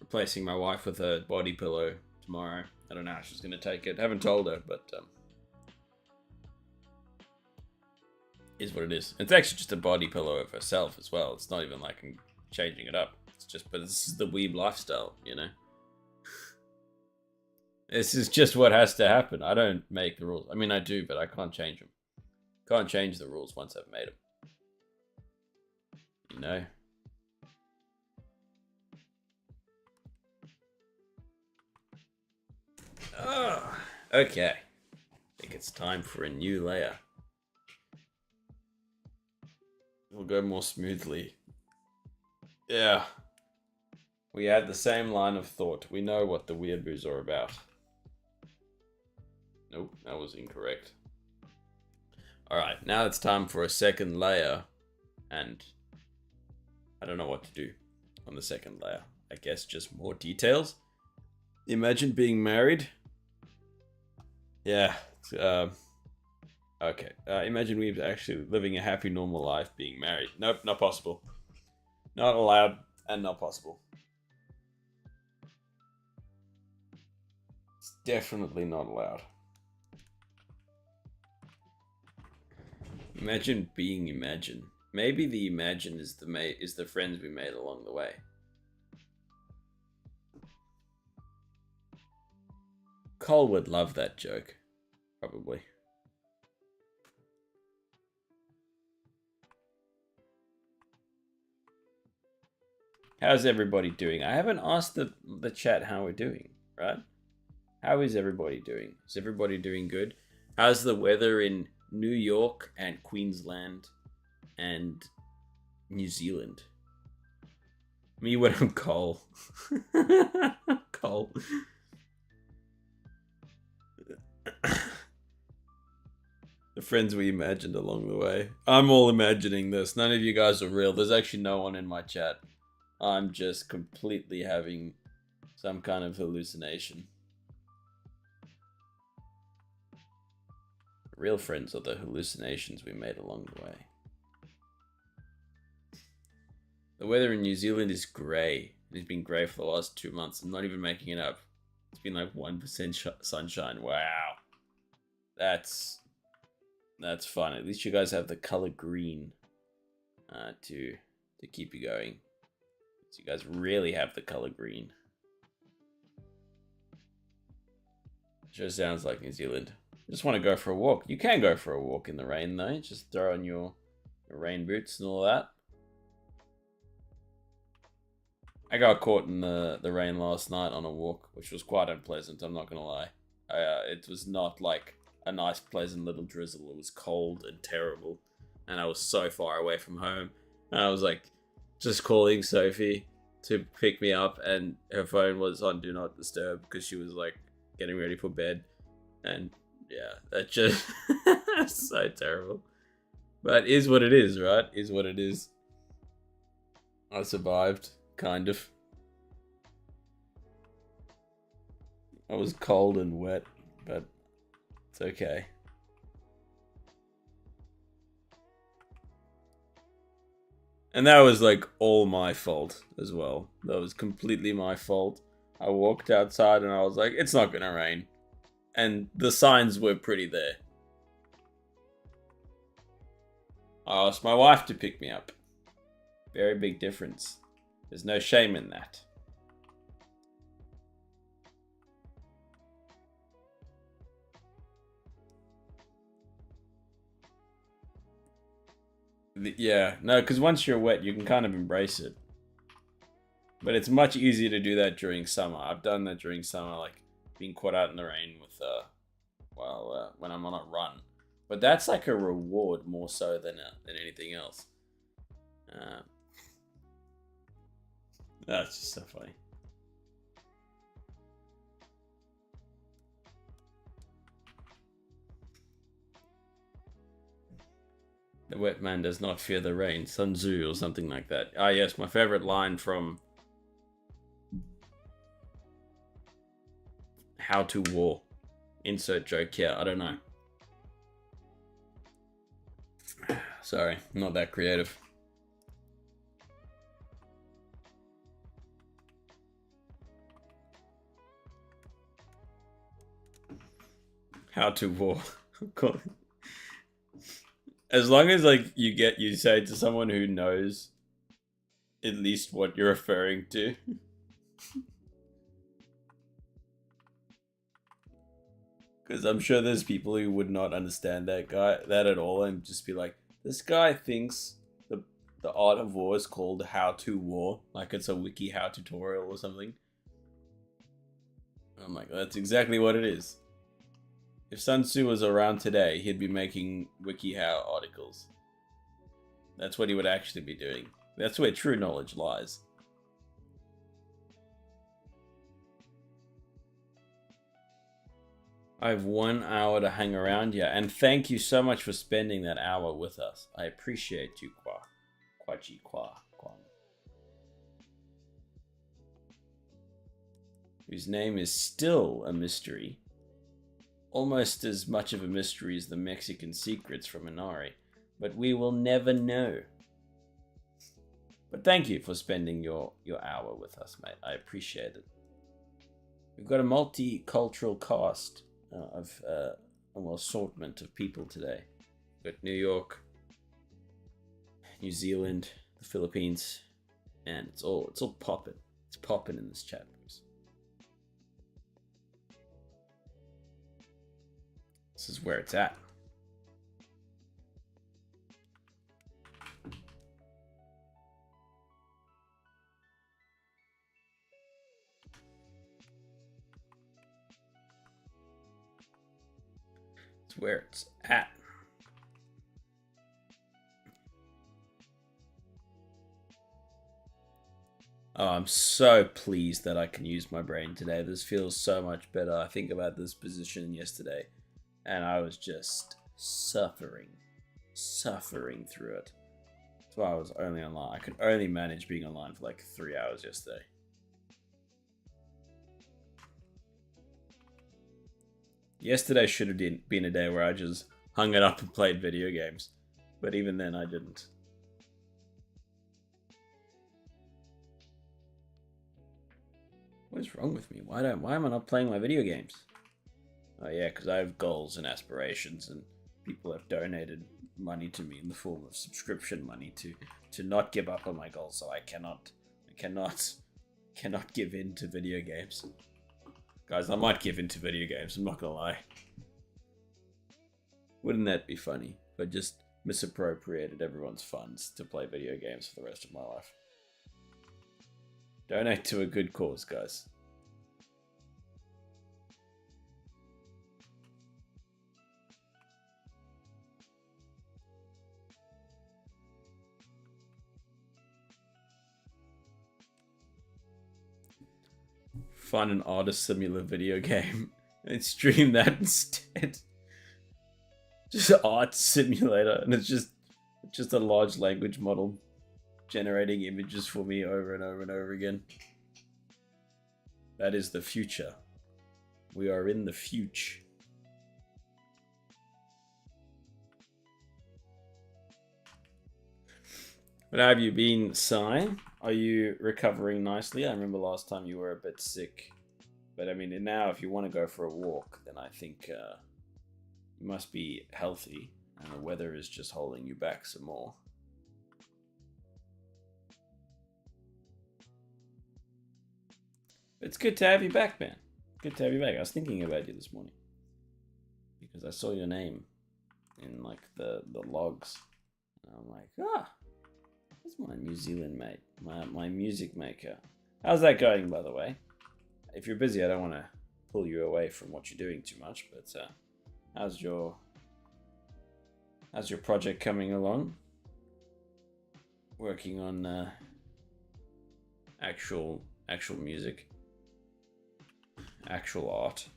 Replacing my wife with a body pillow tomorrow. I don't know how she's going to take it. Haven't told her, but... is what it is. It's actually just a body pillow of herself as well. It's not even like I'm changing it up. It's just, but this is the weeb lifestyle, you know? This is just what has to happen. I don't make the rules. I mean, I do, but I can't change them. Can't change the rules once I've made them. You know? Oh, okay. I think it's time for a new layer. It'll go more smoothly. Yeah. We had the same line of thought. We know what the weeaboos are about. Nope, that was incorrect. Alright, now it's time for a second layer. And I don't know what to do on the second layer. I guess just more details. Imagine being married. Yeah. Okay. Imagine we actually living a happy, normal life being married. Nope, not possible. Not allowed and not possible. It's definitely not allowed. Imagine being Imagine. Maybe the Imagine is the friends we made along the way. Cole would love that joke. Probably. How's everybody doing? I haven't asked the chat how we're doing, right? How is everybody doing? Is everybody doing good? How's the weather in New York and Queensland and New Zealand? Me when I'm Cole. Cole. The friends we imagined along the way. I'm all imagining this. None of you guys are real. There's actually no one in my chat. I'm just completely having some kind of hallucination. Real friends are the hallucinations we made along the way. The weather in New Zealand is grey. It's been grey for the last 2 months. I'm not even making it up. It's been like 1% sunshine. Wow. That's fun. At least you guys have the color green to keep you going. So you guys really have the color green. Sure sounds like New Zealand. Just want to go for a walk. You can go for a walk in the rain though. Just throw on your rain boots and all that. I got caught in the rain last night on a walk, which was quite unpleasant, I'm not gonna lie. It was not like a nice pleasant little drizzle. It was cold and terrible. And I was so far away from home. And I was like just calling Sophie to pick me up, and her phone was on Do Not Disturb because she was like getting ready for bed. And yeah, that just so terrible. But is what it is, right? Is what it is. I survived, kind of. I was cold and wet, but it's okay. And that was like all my fault as well. That was completely my fault. I walked outside and I was like, it's not gonna rain. And the signs were pretty there. I asked my wife to pick me up. Very big difference. There's no shame in that. Yeah, no, because once you're wet, you can kind of embrace it. But it's much easier to do that during summer. I've done that during summer, like being caught out in the rain with, when I'm on a run. But that's like a reward more so than anything else. That's just so funny. The wet man does not fear the rain. Sun Tzu or something like that. Ah, yes, my favorite line from How to War. Insert joke here. I don't know. Sorry, not that creative. How to War. As long as like you say to someone who knows at least what you're referring to. Because I'm sure there's people who would not understand that at all and just be like, this guy thinks the art of war is called How to War, like it's a wiki how tutorial or something. I'm like, that's exactly what it is. If Sun Tzu was around today, he'd be making WikiHow articles. That's what he would actually be doing. That's where true knowledge lies. I have 1 hour to hang around here, and thank you so much for spending that hour with us. I appreciate you, Kwaji Kwa. Whose name is still a mystery. Almost as much of a mystery as the Mexican secrets from Inari. But we will never know. But thank you for spending your hour with us, mate. I appreciate it. We've got a multicultural cast of assortment of people today. We've got New York, New Zealand, the Philippines, and it's all popping. It's popping in this chat, boys. This is where it's at. It's where it's at. Oh, I'm so pleased that I can use my brain today. This feels so much better. I think about this position yesterday, and I was just suffering through it. That's why I was only online. I could only manage being online for like 3 hours yesterday. Yesterday should have been a day where I just hung it up and played video games, but even then I didn't. What is wrong with me? Why am I not playing my video games? Oh yeah, because I have goals and aspirations, and people have donated money to me in the form of subscription money to not give up on my goals. So I cannot give in to video games. Guys, I might give in to video games. I'm not gonna lie. Wouldn't that be funny if I just misappropriated everyone's funds to play video games for the rest of my life? Donate to a good cause, guys. Find an artist similar video game and stream that instead. Just art simulator, and it's just a large language model generating images for me over and over and over again. That is the future. We are in the future. But how have you been, Sai? Are you recovering nicely? I remember last time you were a bit sick. But I mean, now if you want to go for a walk, then I think you must be healthy. And the weather is just holding you back some more. It's good to have you back, man. Good to have you back. I was thinking about you this morning. Because I saw your name in like the logs. And I'm like, that's my New Zealand mate. My music maker. How's that going, by the way? If you're busy, I don't want to pull you away from what you're doing too much, but how's your project coming along? Working on actual music. Actual art.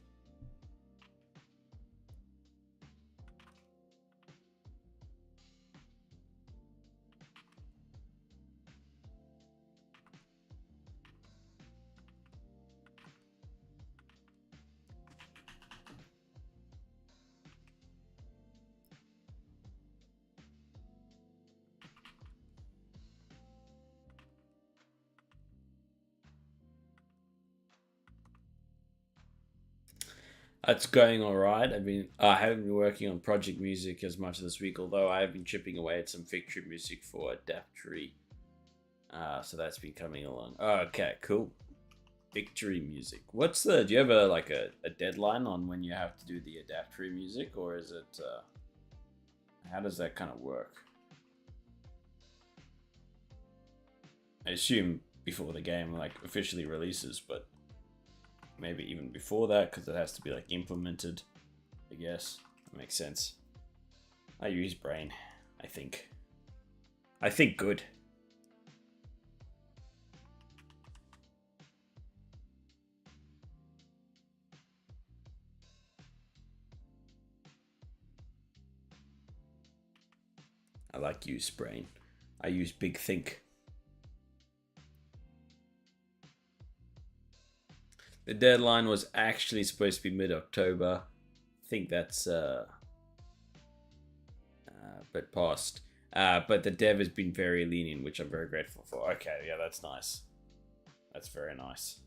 It's going all right. I haven't been working on project music as much this week, although I have been chipping away at some victory music for Adaptory. So that's been coming along. Okay, cool. Victory music. Do you have a deadline on when you have to do the Adaptory music, or is it, how does that kind of work? I assume before the game officially releases, but maybe even before that, because it has to be implemented. I guess that makes sense. I use brain. I think good. like use brain. I use big think. The deadline was actually supposed to be mid-October. I think that's but passed. But the dev has been very lenient, which I'm very grateful for. Okay, yeah, that's nice. That's very nice.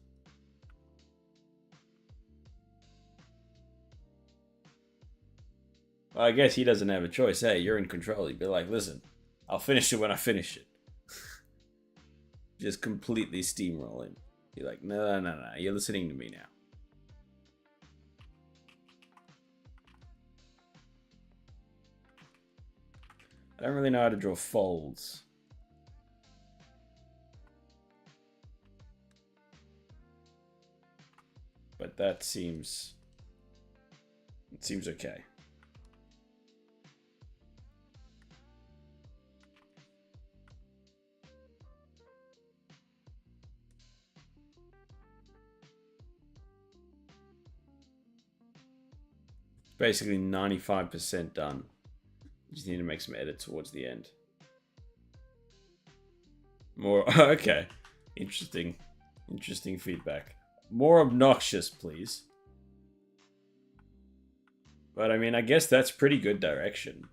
Well, I guess he doesn't have a choice. Hey, you're in control. He'd be like, listen, I'll finish it when I finish it. Just completely steamroll him. You're like, no. You're listening to me now. I don't really know how to draw folds. But that seems... It seems okay. Basically 95% done. Just need to make some edits towards the end. More... Okay. Interesting. Interesting feedback. More obnoxious, please. But I mean, I guess that's pretty good direction.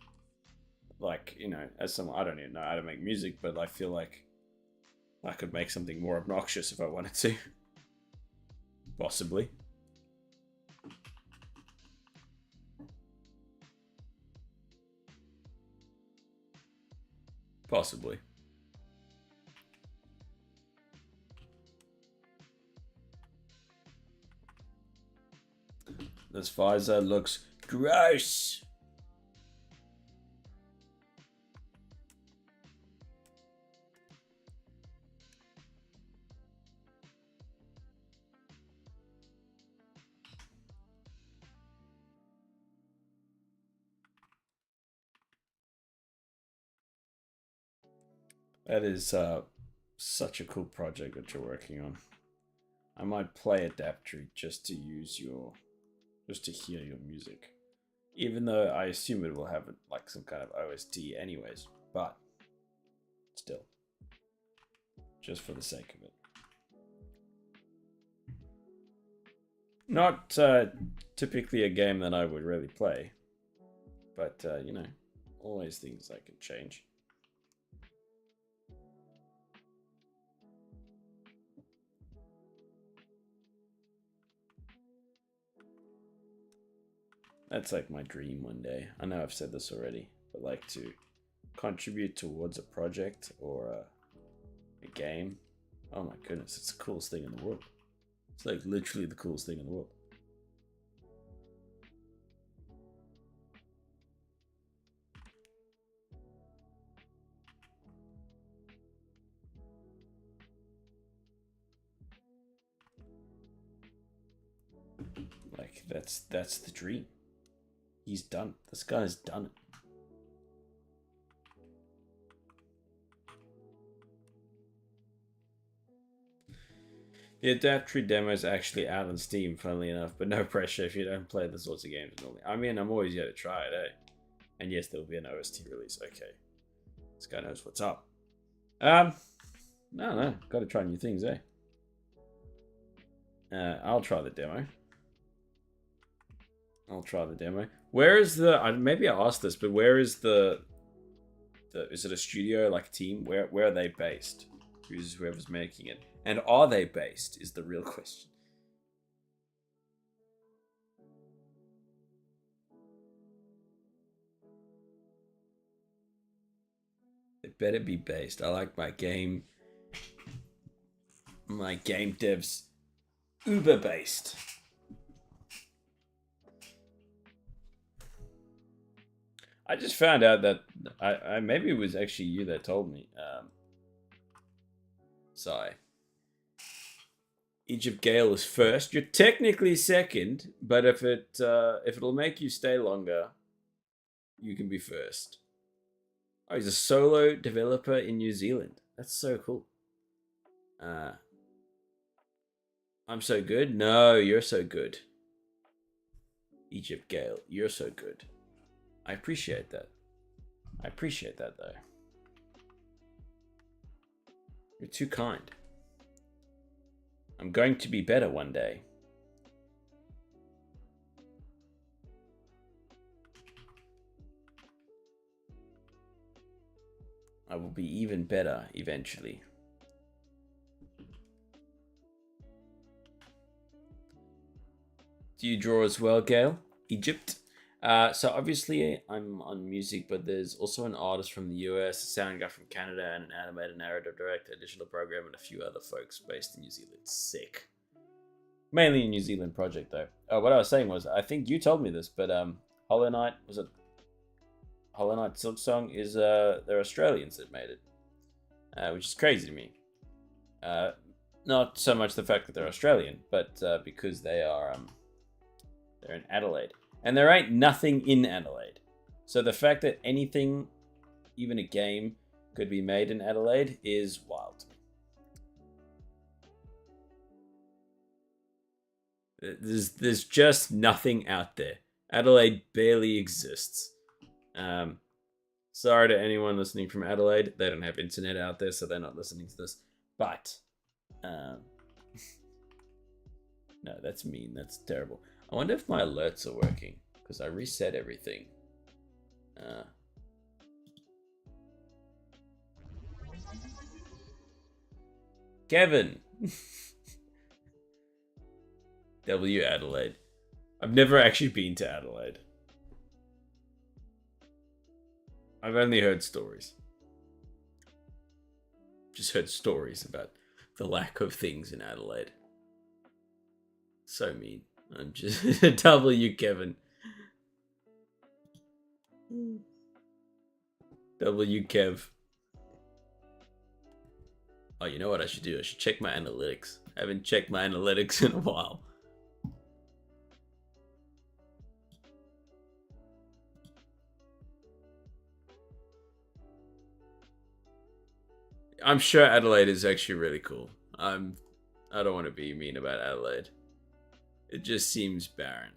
Like, you know, as someone, I don't even know how to make music, but I feel like I could make something more obnoxious if I wanted to. Possibly. Possibly. This visor looks gross. That is such a cool project that you're working on. I might play Adaptree just to use your, just to hear your music. Even though I assume it will have like some kind of OST anyways, but still, just for the sake of it. Not typically a game that I would really play, but you know, always things I can change. That's like my dream one day. I know I've said this already, but like to contribute towards a project or a game. Oh my goodness, it's the coolest thing in the world. It's like literally the coolest thing in the world. Like that's the dream. He's done. This guy's done it. The Adaptree demo is actually out on Steam, funnily enough, but no pressure if you don't play the sorts of games normally. I mean, I'm always here to try it, eh? And yes, there'll be an OST release. Okay. This guy knows what's up. No, gotta try new things, eh? I'll try the demo. Where is the... maybe I asked this, but where is the... Is it a studio, like a team? Where are they based? Whoever's making it? And are they based, is the real question. They better be based. I like my game devs uber based. I just found out that I maybe it was actually you that told me. Sorry. Egypt Gale is first. You're technically second, but if it'll make you stay longer, you can be first. Oh, he's a solo developer in New Zealand. That's so cool. I'm so good? No, you're so good. Egypt Gale, you're so good. I appreciate that. I appreciate that, though. You're too kind. I'm going to be better one day. I will be even better eventually. Do you draw as well, Gail? Egypt? So obviously I'm on music, but there's also an artist from the US, a sound guy from Canada, and an animator, narrative director, digital programmer, and a few other folks based in New Zealand. Sick. Mainly a New Zealand project, though. What I was saying was, I think you told me this, but Hollow Knight, was it Hollow Knight Silksong is they're Australians that made it, which is crazy to me. Not so much the fact that they're Australian, but because they're in Adelaide, and there ain't nothing in Adelaide. So the fact that anything, even a game, could be made in Adelaide is wild to me. There's just nothing out there. Adelaide barely exists. Sorry to anyone listening from Adelaide. They don't have internet out there, so they're not listening to this. But, no, that's mean. That's terrible. I wonder if my alerts are working, because I reset everything. Kevin! W Adelaide. I've never actually been to Adelaide. I've only heard stories. Just heard stories about the lack of things in Adelaide. So mean. I'm just W Kevin. W Kev. Oh, you know what I should do? I should check my analytics. I haven't checked my analytics in a while. I'm sure Adelaide is actually really cool. I don't want to be mean about Adelaide. It just seems barren.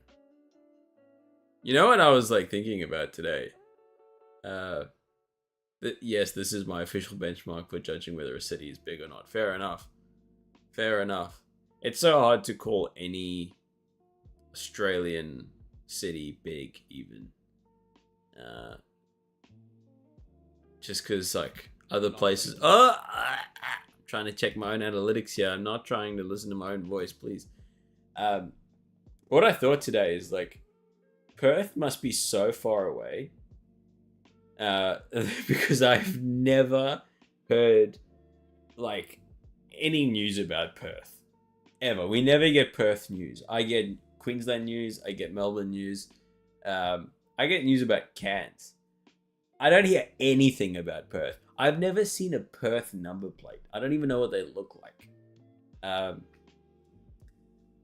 You know what I was like thinking about today? Yes, this is my official benchmark for judging whether a city is big or not. Fair enough. Fair enough. It's so hard to call any Australian city big, even. Just because, like, other places... I'm trying to check my own analytics here. I'm not trying to listen to my own voice, please. What I thought today is, like, Perth must be so far away. Because I've never heard, like, any news about Perth. Ever. We never get Perth news. I get Queensland news. I get Melbourne news. I get news about Cairns. I don't hear anything about Perth. I've never seen a Perth number plate. I don't even know what they look like.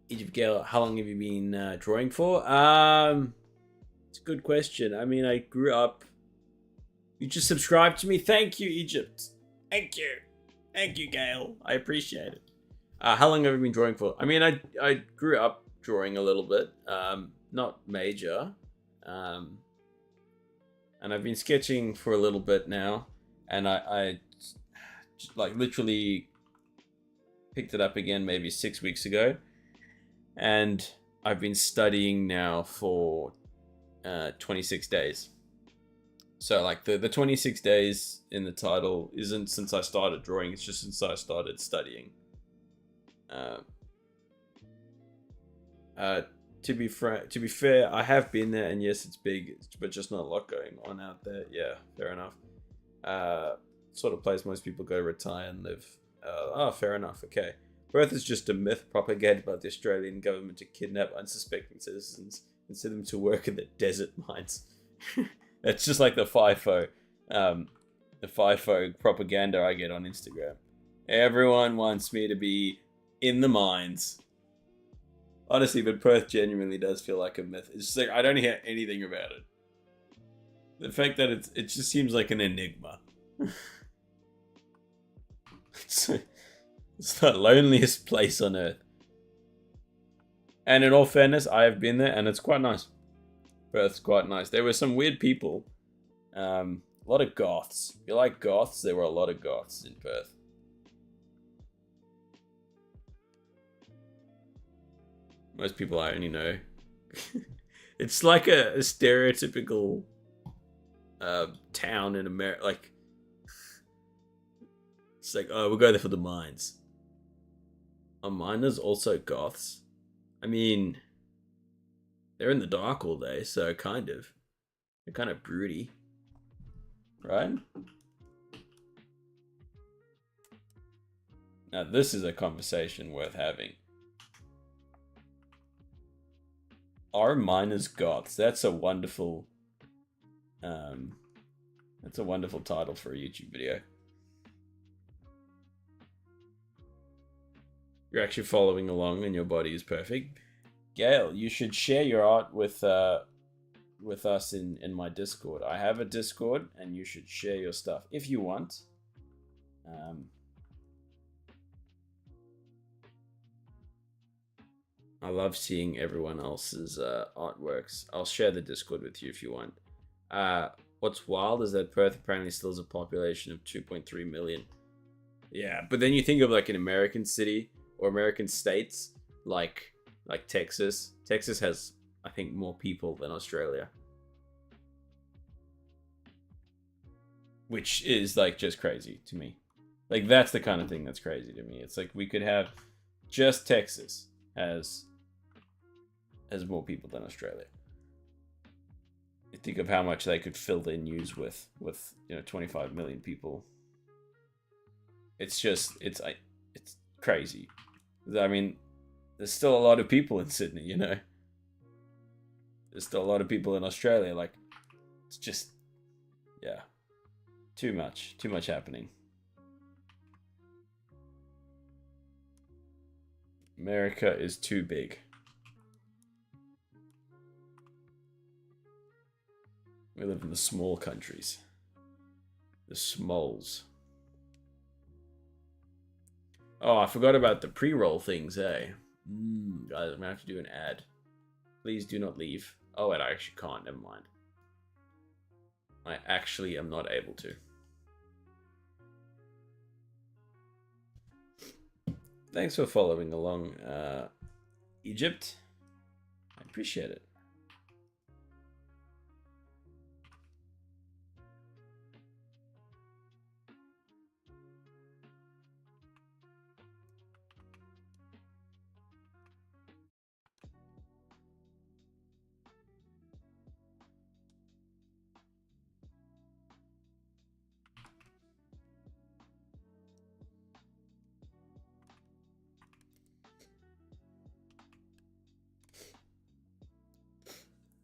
Egypt Gale, how long have you been drawing for? It's a good question. I mean, I grew up... You just subscribed to me? Thank you, Egypt. Thank you. Thank you, Gail. I appreciate it. How long have you been drawing for? I mean, I grew up drawing a little bit. Not major. And I've been sketching for a little bit now. And I like literally picked it up again maybe 6 weeks ago. And I've been studying now for 26 days. So like the 26 days in the title isn't since I started drawing, it's just since I started studying. To be fair, I have been there, and yes, it's big, but just not a lot going on out there. Yeah, fair enough. Sort of place most people go to retire and live. Fair enough. Okay. Perth is just a myth propagated by the Australian government to kidnap unsuspecting citizens and send them to work in the desert mines. That's just like the FIFO propaganda I get on Instagram. Everyone wants me to be in the mines. Honestly, but Perth genuinely does feel like a myth. It's just like, I don't hear anything about it. The fact that it just seems like an enigma. It's the loneliest place on earth. And in all fairness, I have been there and it's quite nice. Perth's quite nice. There were some weird people A lot of goths. If you like goths, there were a lot of goths in Perth. Most people I only know. It's like a stereotypical town in America. Like, it's like, oh, we'll go there for the mines. Are miners also goths? I mean, they're in the dark all day, so kind of. They're kind of broody. Right? Now, this is a conversation worth having. Are miners goths? That's a wonderful title for a YouTube video. You're actually following along and your body is perfect. Gail, you should share your art with us in my Discord. I have a Discord and you should share your stuff if you want. I love seeing everyone else's artworks. I'll share the Discord with you if you want. What's wild is that Perth apparently still has a population of 2.3 million. Yeah, but then you think of like an American city or American states like Texas. Texas has, I think, more people than Australia. Which is like just crazy to me. Like that's the kind of thing that's crazy to me. It's like we could have just Texas as more people than Australia. You think of how much they could fill their news with 25 million people. It's crazy. I mean, there's still a lot of people in Sydney, you know. There's still a lot of people in Australia. Like, it's just, yeah, too much happening. America is too big. We live in the small countries. The smalls. Oh, I forgot about the pre-roll things, eh? Guys, I'm gonna have to do an ad. Please do not leave. Oh, wait, I actually can't. Never mind. I actually am not able to. Thanks for following along, Egypt. I appreciate it.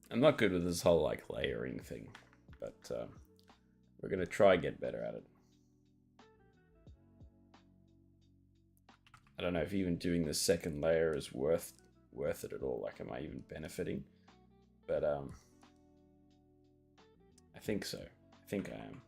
I'm not good with this whole like layering thing, but we're gonna try and get better at it. I don't know if even doing the second layer is worth it at all. Like, am I even benefiting? But I think so. I think I am.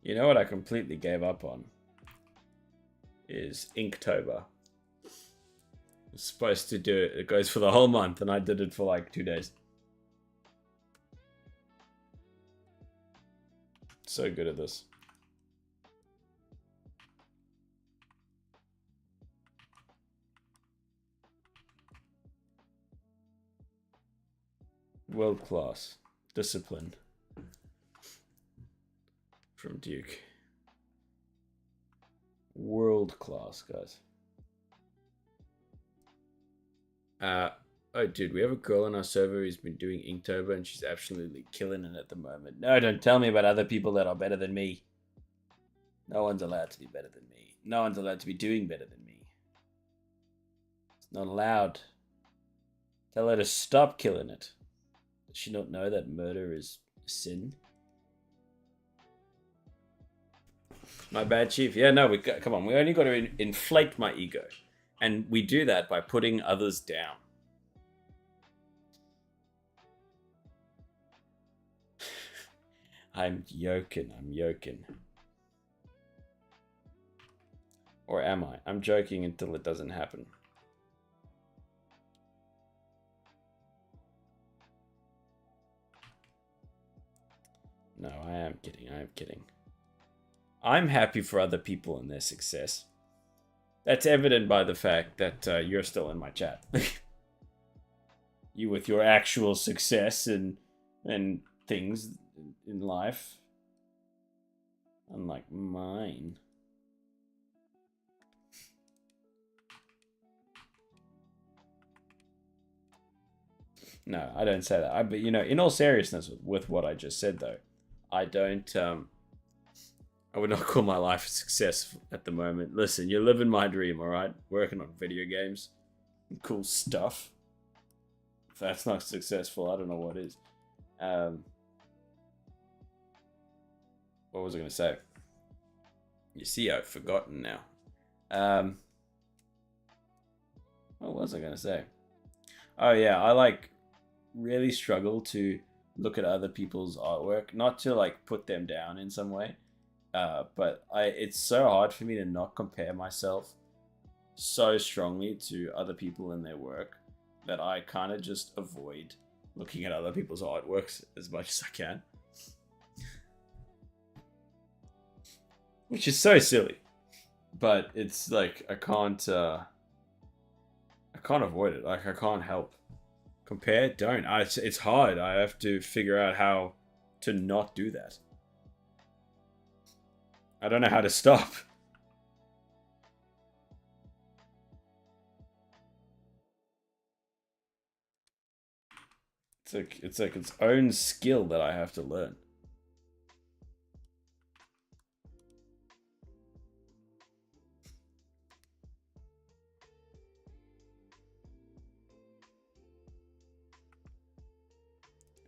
You know what I completely gave up on? Is Inktober. I was supposed to do it. It goes for the whole month, and I did it for like 2 days. So good at this. World class. Discipline. From Duke. World class, guys. Oh, dude, we have a girl on our server who's been doing Inktober and she's absolutely killing it at the moment. No, don't tell me about other people that are better than me. No one's allowed to be better than me. No one's allowed to be doing better than me. It's not allowed. Tell her to stop killing it. Does she not know that murder is a sin? My bad, Chief. Yeah, no, come on. We only got to inflate my ego. And we do that by putting others down. I'm joking. Or am I? I'm joking until it doesn't happen. No, I am kidding. I'm happy for other people and their success. That's evident by the fact that you're still in my chat. You with your actual success and things in life. Unlike mine. No, I don't say that. But in all seriousness, with what I just said, though, I don't. I would not call my life a success at the moment. Listen, you're living my dream, all right? Working on video games, cool stuff. If that's not successful, I don't know what is. What was I going to say? You see, I've forgotten now. What was I going to say? Oh yeah, I really struggle to look at other people's artwork, not to put them down in some way, but it's so hard for me to not compare myself so strongly to other people and their work that I kind of just avoid looking at other people's artworks as much as I can, which is so silly, but it's I can't avoid it. I can't help. Compare? Don't. It's hard. I have to figure out how to not do that. I don't know how to stop. It's its own skill that I have to learn.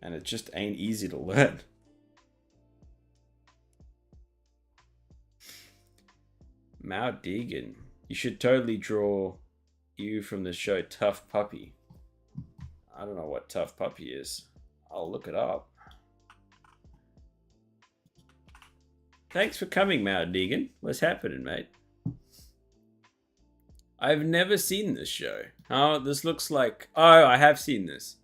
And it just ain't easy to learn. Mao Deegan. You should totally draw you from the show Tough Puppy. I don't know what Tough Puppy is. I'll look it up. Thanks for coming, Mao Deegan. What's happening, mate? I've never seen this show. Oh, this looks like... Oh, I have seen this.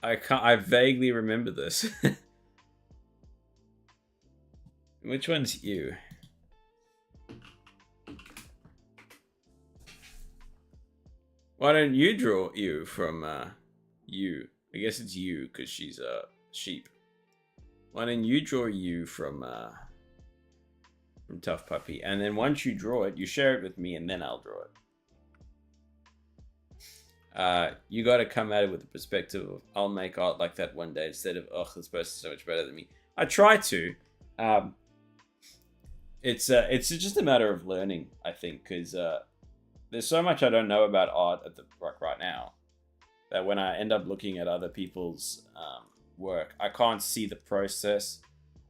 I vaguely remember this. Which one's you? Why don't you draw you from you? I guess it's you because she's a sheep. Why don't you draw you from Tough Puppy, and then once you draw it, you share it with me, and then I'll draw it. You got to come at it with the perspective of I'll make art like that one day instead of this person's so much better than me. I try to. It's just a matter of learning, I think, because there's so much I don't know about art at the right now that when I end up looking at other people's work, I can't see the process.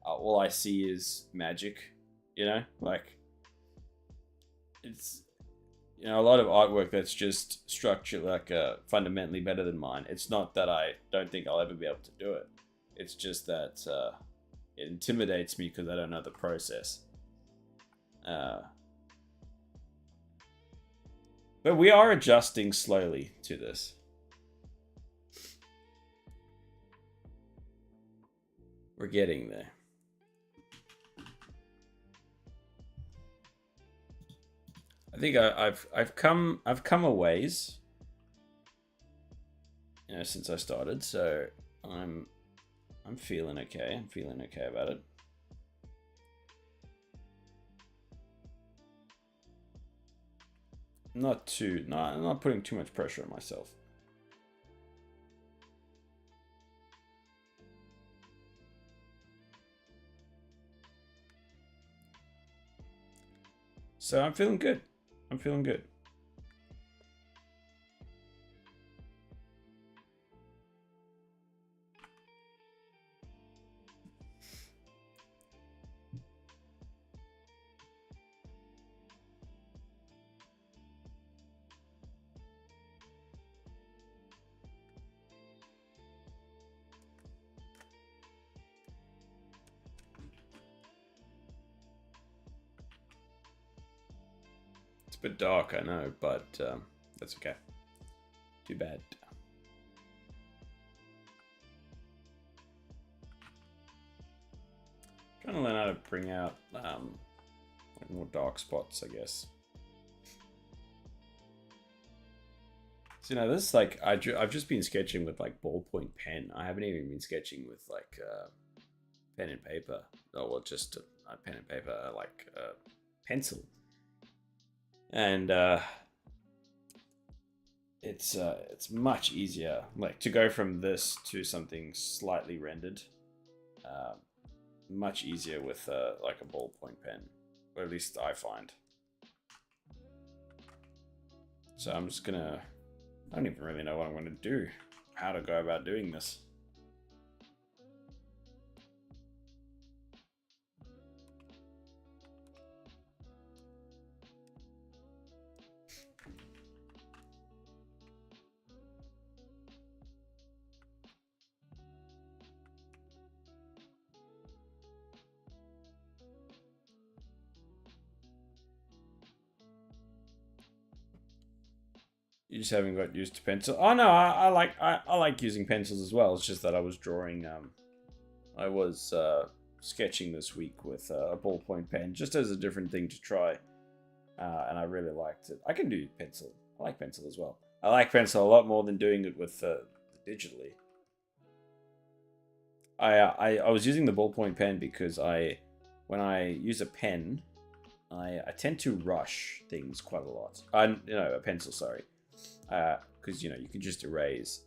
All I see is magic, it's a lot of artwork that's just structured fundamentally better than mine. It's not that I don't think I'll ever be able to do it. It's just that it intimidates me because I don't know the process. But we are adjusting slowly to this. We're getting there. I think I've come a ways, since I started. So I'm feeling okay. I'm feeling okay about it. I'm not putting too much pressure on myself. So I'm feeling good. I'm feeling good. a bit dark, I know, but that's okay. Too bad. Trying to learn how to bring out like more dark spots, I guess. So, you know, this is like, I've just been sketching with like ballpoint pen. I haven't even been sketching with like pen and paper. Oh, well, just pen and paper, like pencil. And it's much easier, like to go from this to something slightly rendered. Much easier with like a ballpoint pen, or at least I find. So I'm just gonna, I don't even really know what I'm gonna do, how to go about doing this. You just haven't got used to pencil. Oh no, I like using pencils as well. It's just that I was drawing. I was sketching this week with a ballpoint pen, just as a different thing to try, and I really liked it. I can do pencil. I like pencil as well. I like pencil a lot more than doing it with digitally. I was using the ballpoint pen because when I use a pen, I tend to rush things quite a lot. A pencil, sorry. Because you can just erase,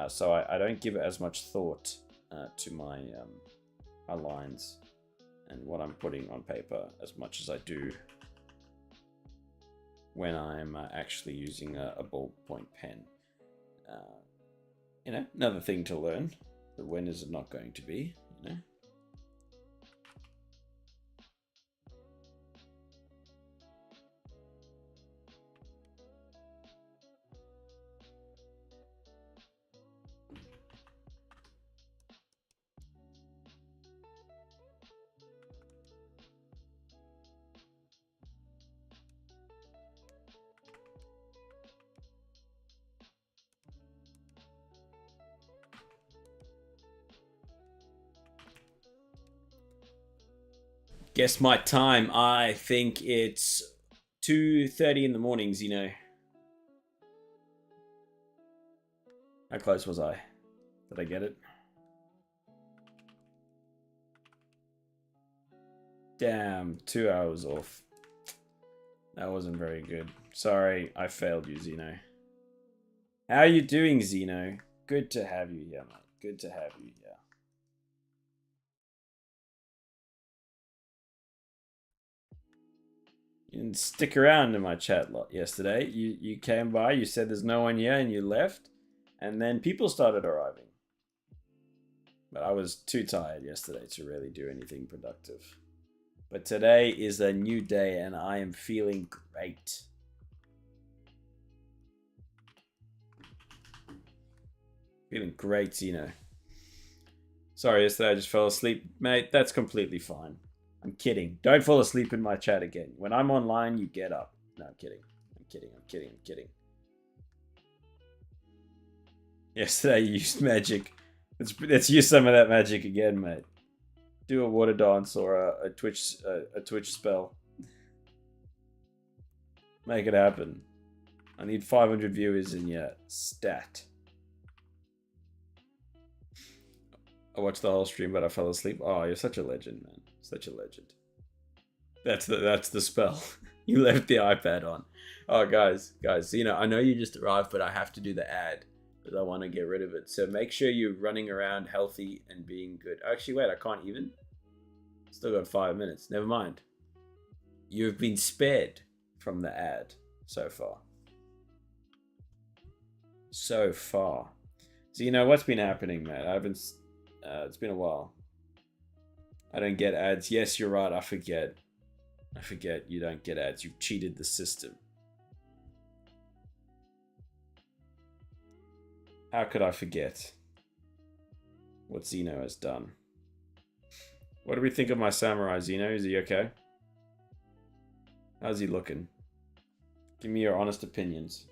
so I don't give it as much thought to my my lines and what I'm putting on paper as much as I do when I'm actually using a ballpoint pen. Another thing to learn, but when is it not going to be? Guess my time. I think it's 2:30 in the morning, Zeno. How close was I? Did I get it? Damn, 2 hours off. That wasn't very good. Sorry, I failed you, Zeno. How are you doing, Zeno? Good to have you here, mate. Good to have you here. You didn't stick around in my chat lot yesterday. You came by, you said there's no one here, and you left. And then people started arriving. But I was too tired yesterday to really do anything productive. But today is a new day, and I am feeling great. Feeling great, Zeno. Sorry, yesterday I just fell asleep. Mate, that's completely fine. I'm kidding. Don't fall asleep in my chat again. When I'm online, you get up. No, I'm kidding. I'm kidding. Yesterday you used magic. Let's use some of that magic again, mate. Do a water dance or a Twitch spell. Make it happen. I need 500 viewers in your stat. I watched the whole stream, but I fell asleep. Oh, you're such a legend, man. Such a legend. That's the spell. You left the iPad on. Oh, guys, I know you just arrived, but I have to do the ad because I want to get rid of it. So make sure you're running around healthy and being good. Actually, wait, I can't even. Still got 5 minutes. Never mind. You've been spared from the ad so far. So what's been happening, man? I haven't. It's been a while. I don't get ads. Yes, you're right. I forget. You don't get ads. You've cheated the system. How could I forget what Zeno has done? What do we think of my samurai, Zeno? Is he okay? How's he looking? Give me your honest opinions.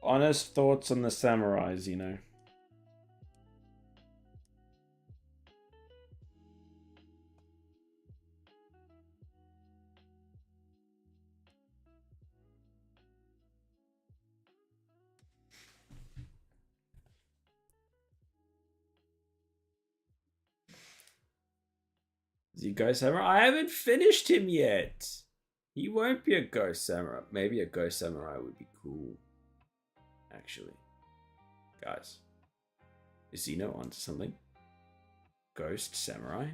Honest thoughts on the samurais, you know. Is he Ghost Samurai? I haven't finished him yet. He won't be a Ghost Samurai. Maybe a Ghost Samurai would be cool. Actually. Guys. Is Xeno onto something? Ghost Samurai?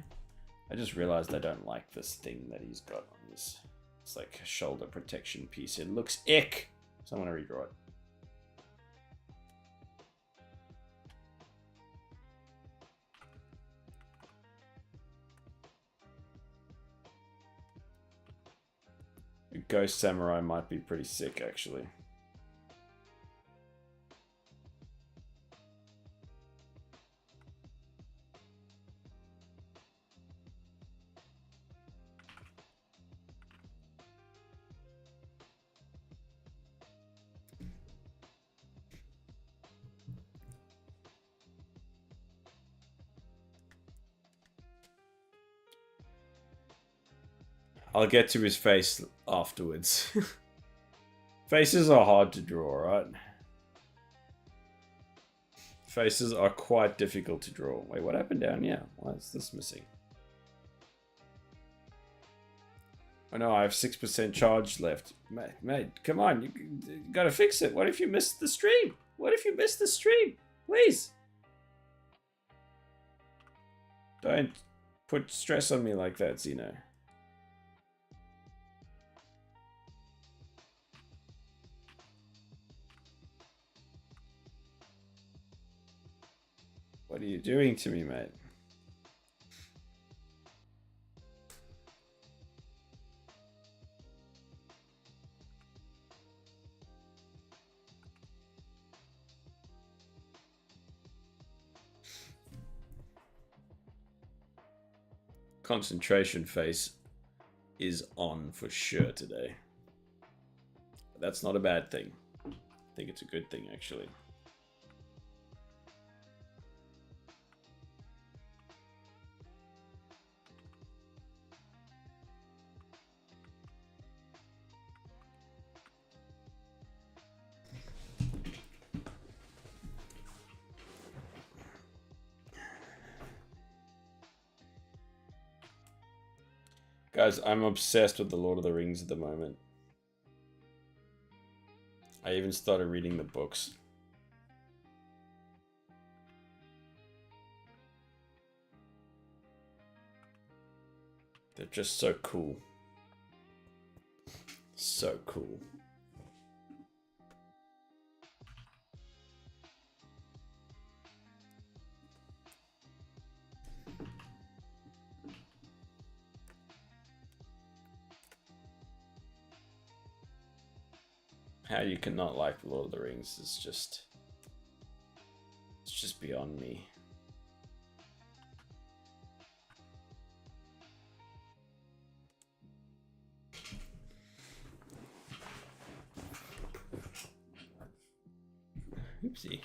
I just realized I don't like this thing that he's got on his... It's like a shoulder protection piece. It looks ick. So I want to redraw it. A Ghost Samurai might be pretty sick, actually. I'll get to his face afterwards. Faces are hard to draw, right? Faces are quite difficult to draw. Wait, what happened down here? Why is this missing? Oh no, I have 6% charge left. Mate, come on, you gotta fix it. What if you missed the stream? What if you missed the stream? Please. Don't put stress on me like that, Xeno. What are you doing to me, mate? Concentration face is on for sure today. But that's not a bad thing. I think it's a good thing, actually. Guys, I'm obsessed with the Lord of the Rings at the moment. I even started reading the books. They're just so cool. So cool. How you cannot like the Lord of the Rings is just... It's just beyond me. Oopsie.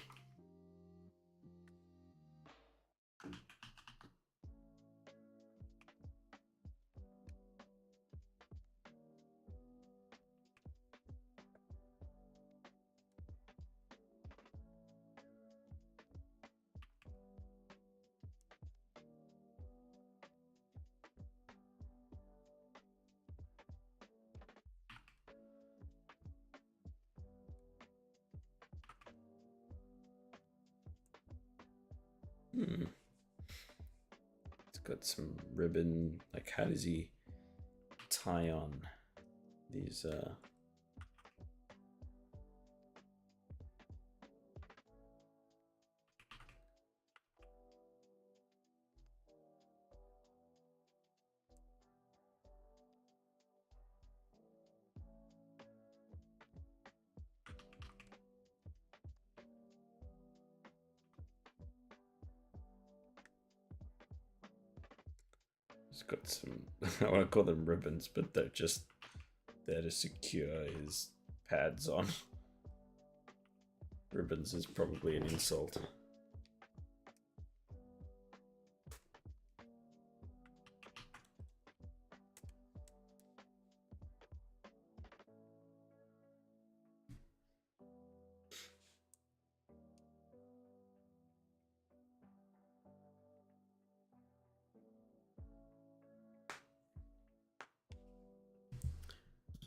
It's got some ribbon. Like, how does he tie on these He's got some, I want to call them ribbons, but they're just there to secure his pads on. Ribbons is probably an insult.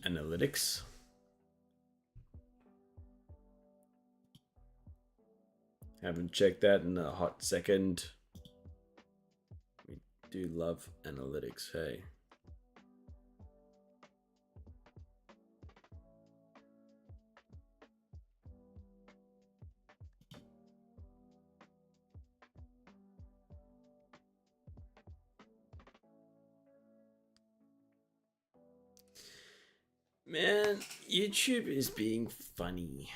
Analytics. Haven't checked that in a hot second. We do love analytics, hey. Man, YouTube is being funny.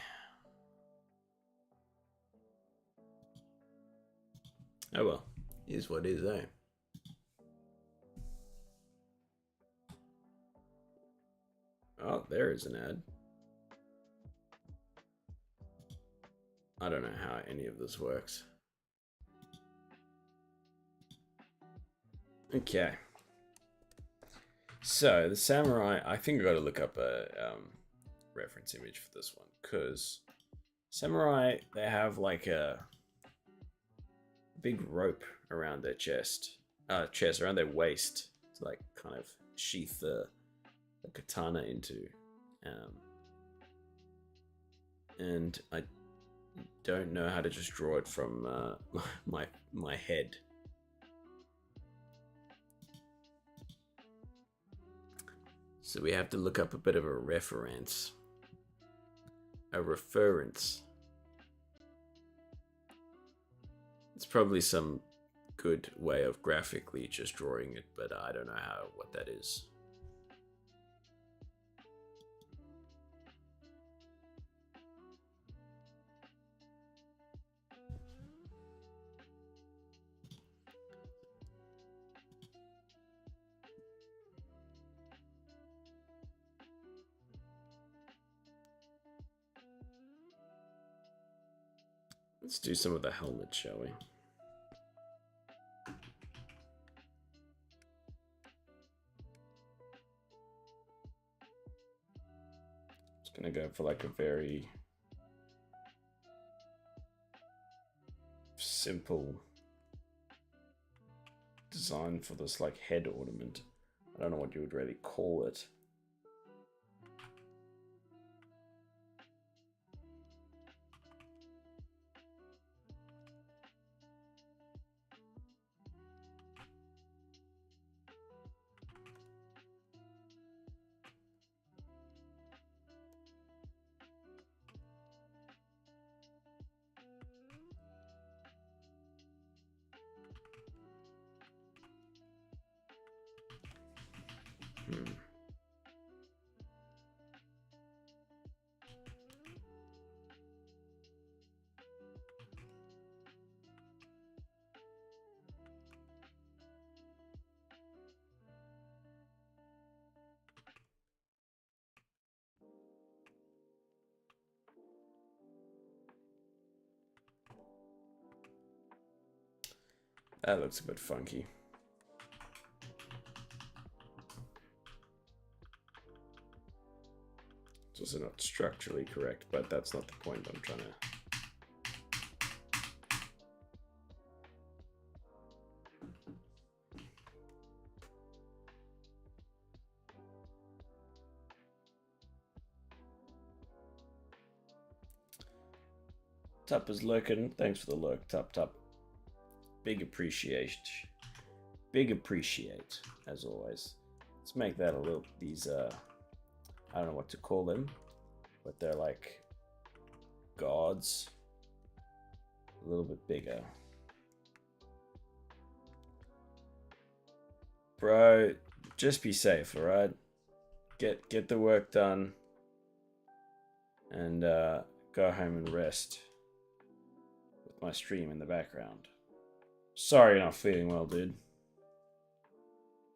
Oh well, is what is, eh? Oh, there is an ad. I don't know how any of this works. Okay. So, the samurai, I think I gotta look up a reference image for this one, because samurai, they have like a big rope around their chest, around their waist, to like kind of sheath the katana into. And I don't know how to just draw it from my head. So we have to look up a bit of a reference. A reference. It's probably some good way of graphically just drawing it, but I don't know what that is. Let's do some of the helmet, shall we? Just gonna go for like a very simple design for this like head ornament. I don't know what you would really call it. That looks a bit funky. It's also not structurally correct, but that's not the point I'm trying to... Tup is lurking. Thanks for the lurk, Tup. Big appreciate, as always. Let's make that a little, these, I don't know what to call them, but they're like gods. A little bit bigger. Bro, just be safe, alright? Get the work done. And go home and rest. With my stream in the background. Sorry you're not feeling well, dude.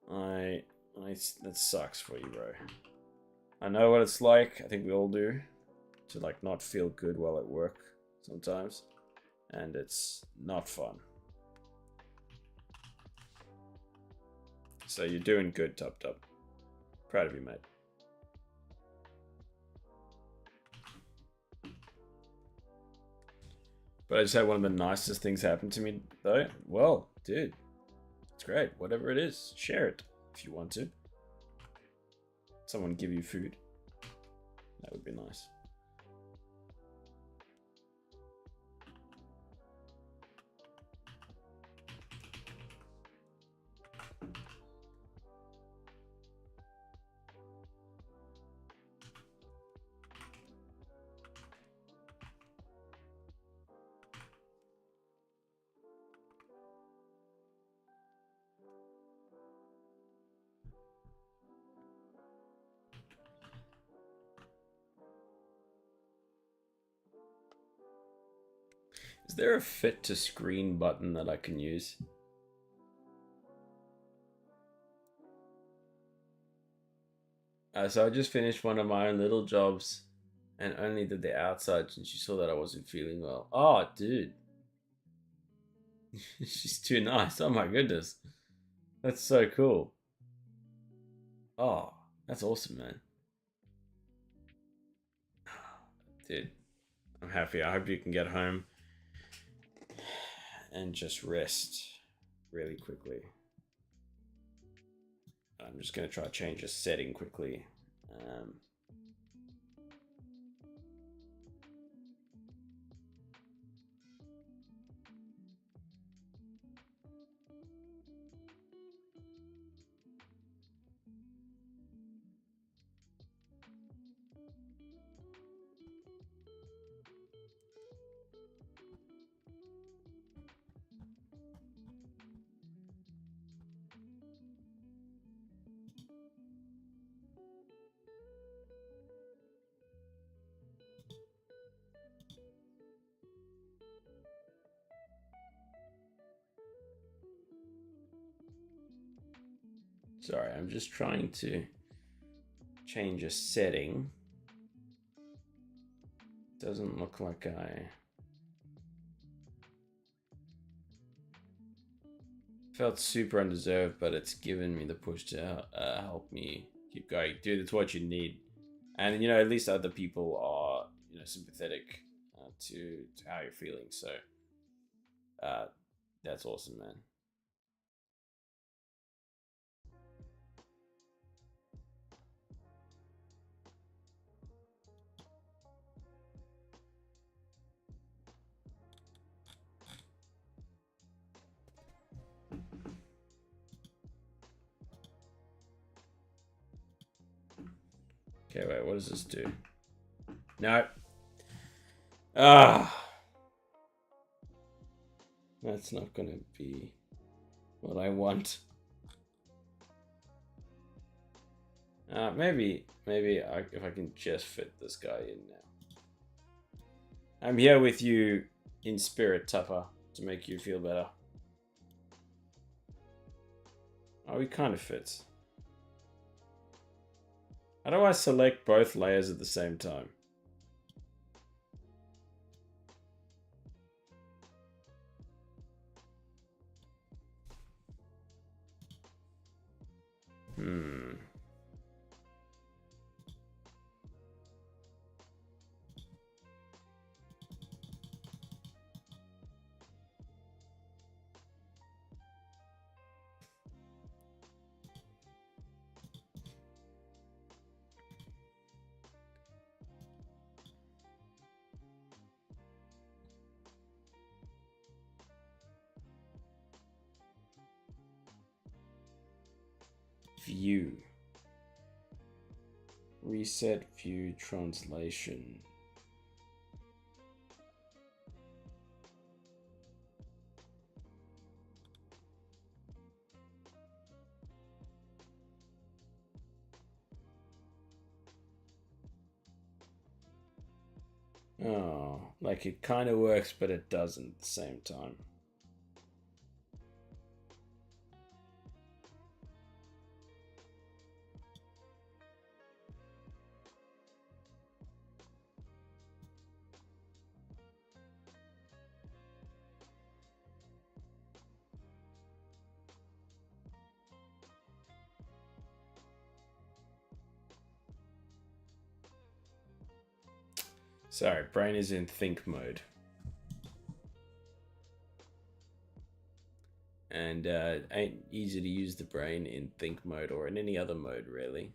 That sucks for you, bro. I know what it's like. I think we all do. To like not feel good while at work sometimes. And it's not fun. So you're doing good, Tub Tub. Proud of you, mate. But I just had one of the nicest things happen to me, though. Well, dude, it's great. Whatever it is, share it if you want to. Someone give you food. That would be nice. Is there a fit to screen button that I can use? So I just finished one of my own little jobs and only did the outside and she saw that I wasn't feeling well. Oh, dude. She's too nice. Oh my goodness. That's so cool. Oh, that's awesome, man. Dude, I'm happy. I hope you can get home and just rest really quickly. I'm just going to try to change a setting quickly. Sorry, I'm just trying to change a setting. Doesn't look like I felt super undeserved, but it's given me the push to help me keep going. Dude, it's what you need. And, you know, at least other people are, you know, sympathetic to how you're feeling. So that's awesome, man. Okay, wait, what does this do? No. Ah. That's not gonna be what I want. Maybe if I can just fit this guy in now. I'm here with you in spirit, Tupper, to make you feel better. Oh, he kind of fits. How do I select both layers at the same time? View. Reset view translation. Oh, like it kind of works, but it doesn't at the same time. Sorry, brain is in think mode. And ain't easy to use the brain in think mode or in any other mode, really.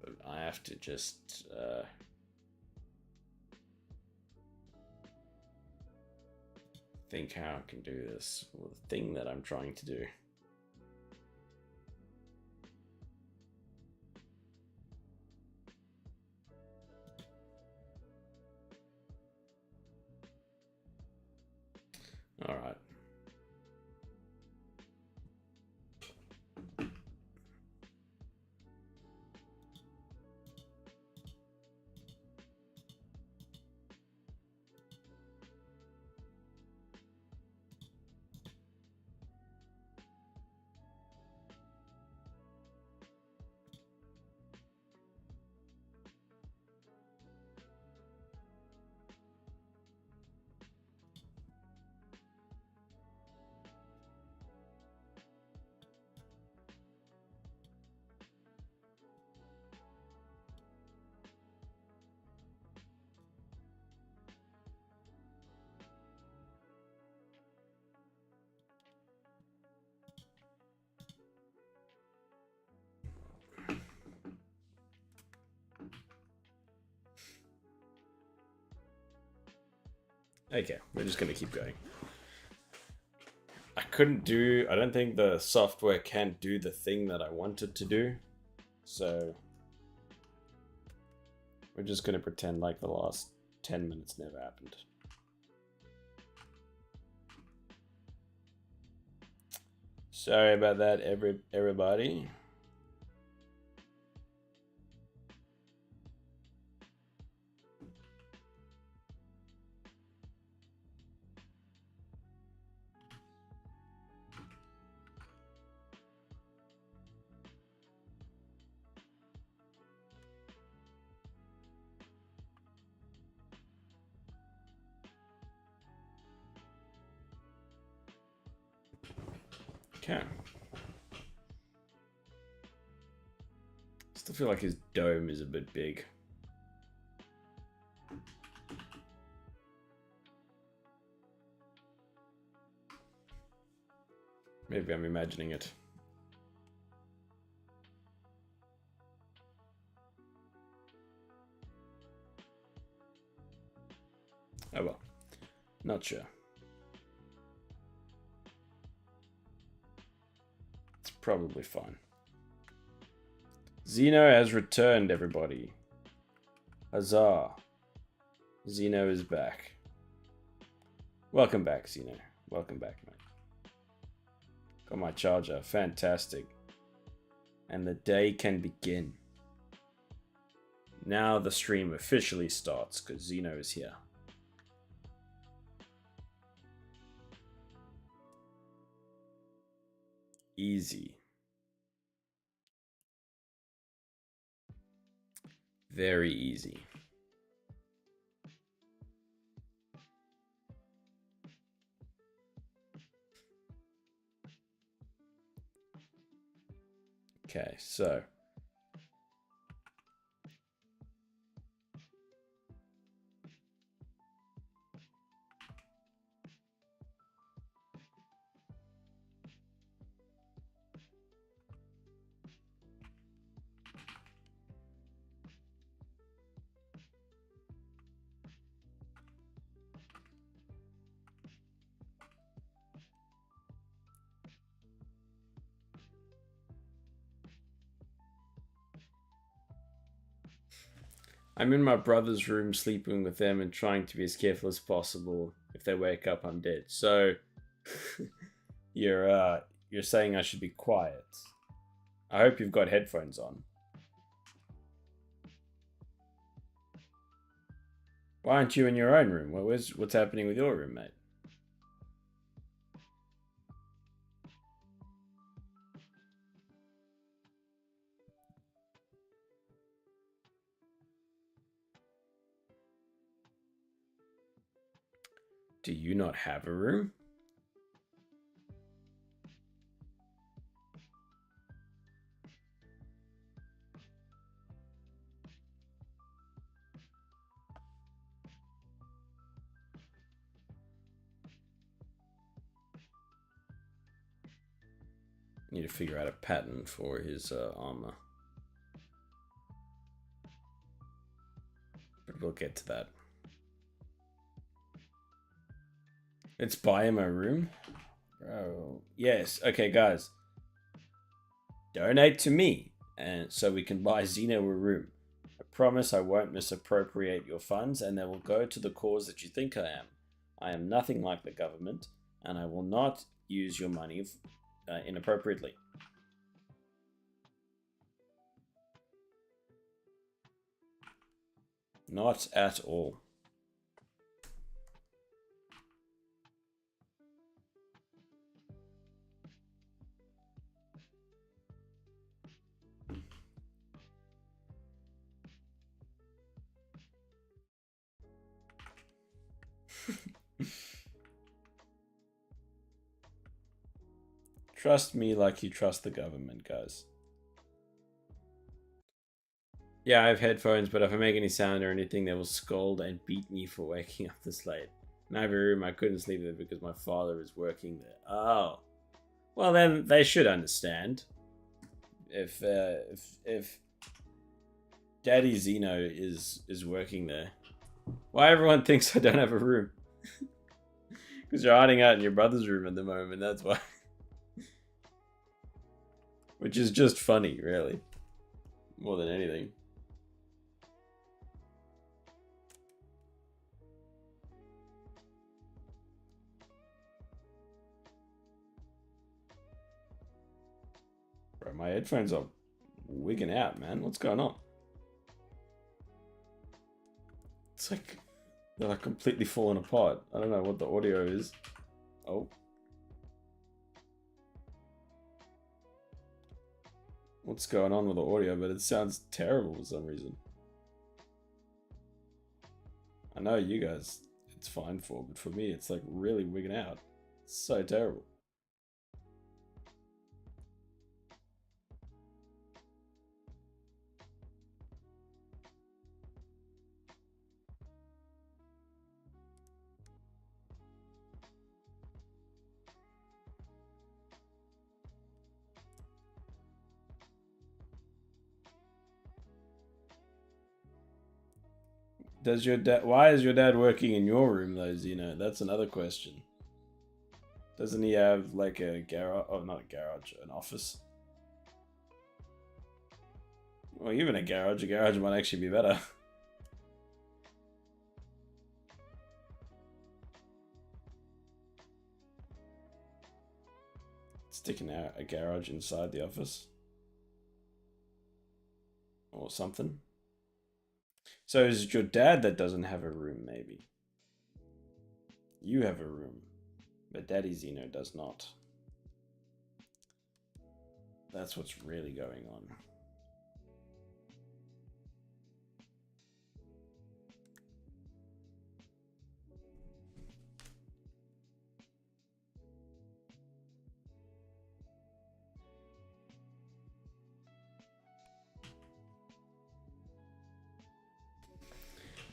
But I have to just think how I can do this with the thing that I'm trying to do. All right. Okay, we're just gonna keep going. I don't think the software can do the thing that I wanted to do. So we're just gonna pretend like the last 10 minutes never happened. Sorry about that, everybody. Okay. Still feel like his dome is a bit big. Maybe I'm imagining it. Oh well. Not sure. It's probably fine. Xeno has returned, everybody. Huzzah. Xeno is back. Welcome back, Xeno. Welcome back, mate. Got my charger. Fantastic. And the day can begin. Now the stream officially starts because Xeno is here. Easy. Very easy. Okay, so I'm in my brother's room sleeping with them and trying to be as careful as possible. If they wake up, I'm dead. So you're saying I should be quiet. I hope you've got headphones on. Why aren't you in your own room? What's happening with your room, mate? Do you not have a room? Need to figure out a pattern for his armor. But we'll get to that. Let's buy him a room. Oh, yes. Okay, guys. Donate to me, and so we can buy Xeno a room. I promise I won't misappropriate your funds, and they will go to the cause that you think I am. I am nothing like the government, and I will not use your money inappropriately. Not at all. Trust me like you trust the government, guys. Yeah, I have headphones, but if I make any sound or anything, they will scold and beat me for waking up this late. And I have a room I couldn't sleep there because my father is working there. Oh. Well, then they should understand. If Daddy Xeno is working there. Why everyone thinks I don't have a room? Because you're hiding out in your brother's room at the moment, that's why. Which is just funny, really. More than anything. Bro, my headphones are wigging out, man. What's going on? It's like they're like completely falling apart. I don't know what the audio is. Oh. What's going on with the audio, but it sounds terrible for some reason. I know you guys it's fine for, but for me it's like really wigging out. It's so terrible. Does your dad? Why is your dad working in your room though, Xeno? That's another question. Doesn't he have like a garage? Oh, not a garage, an office. Well, even a garage might actually be better. Sticking out a garage inside the office. Or something. So is it your dad that doesn't have a room, maybe? You have a room, but Daddy Xeno does not. That's what's really going on.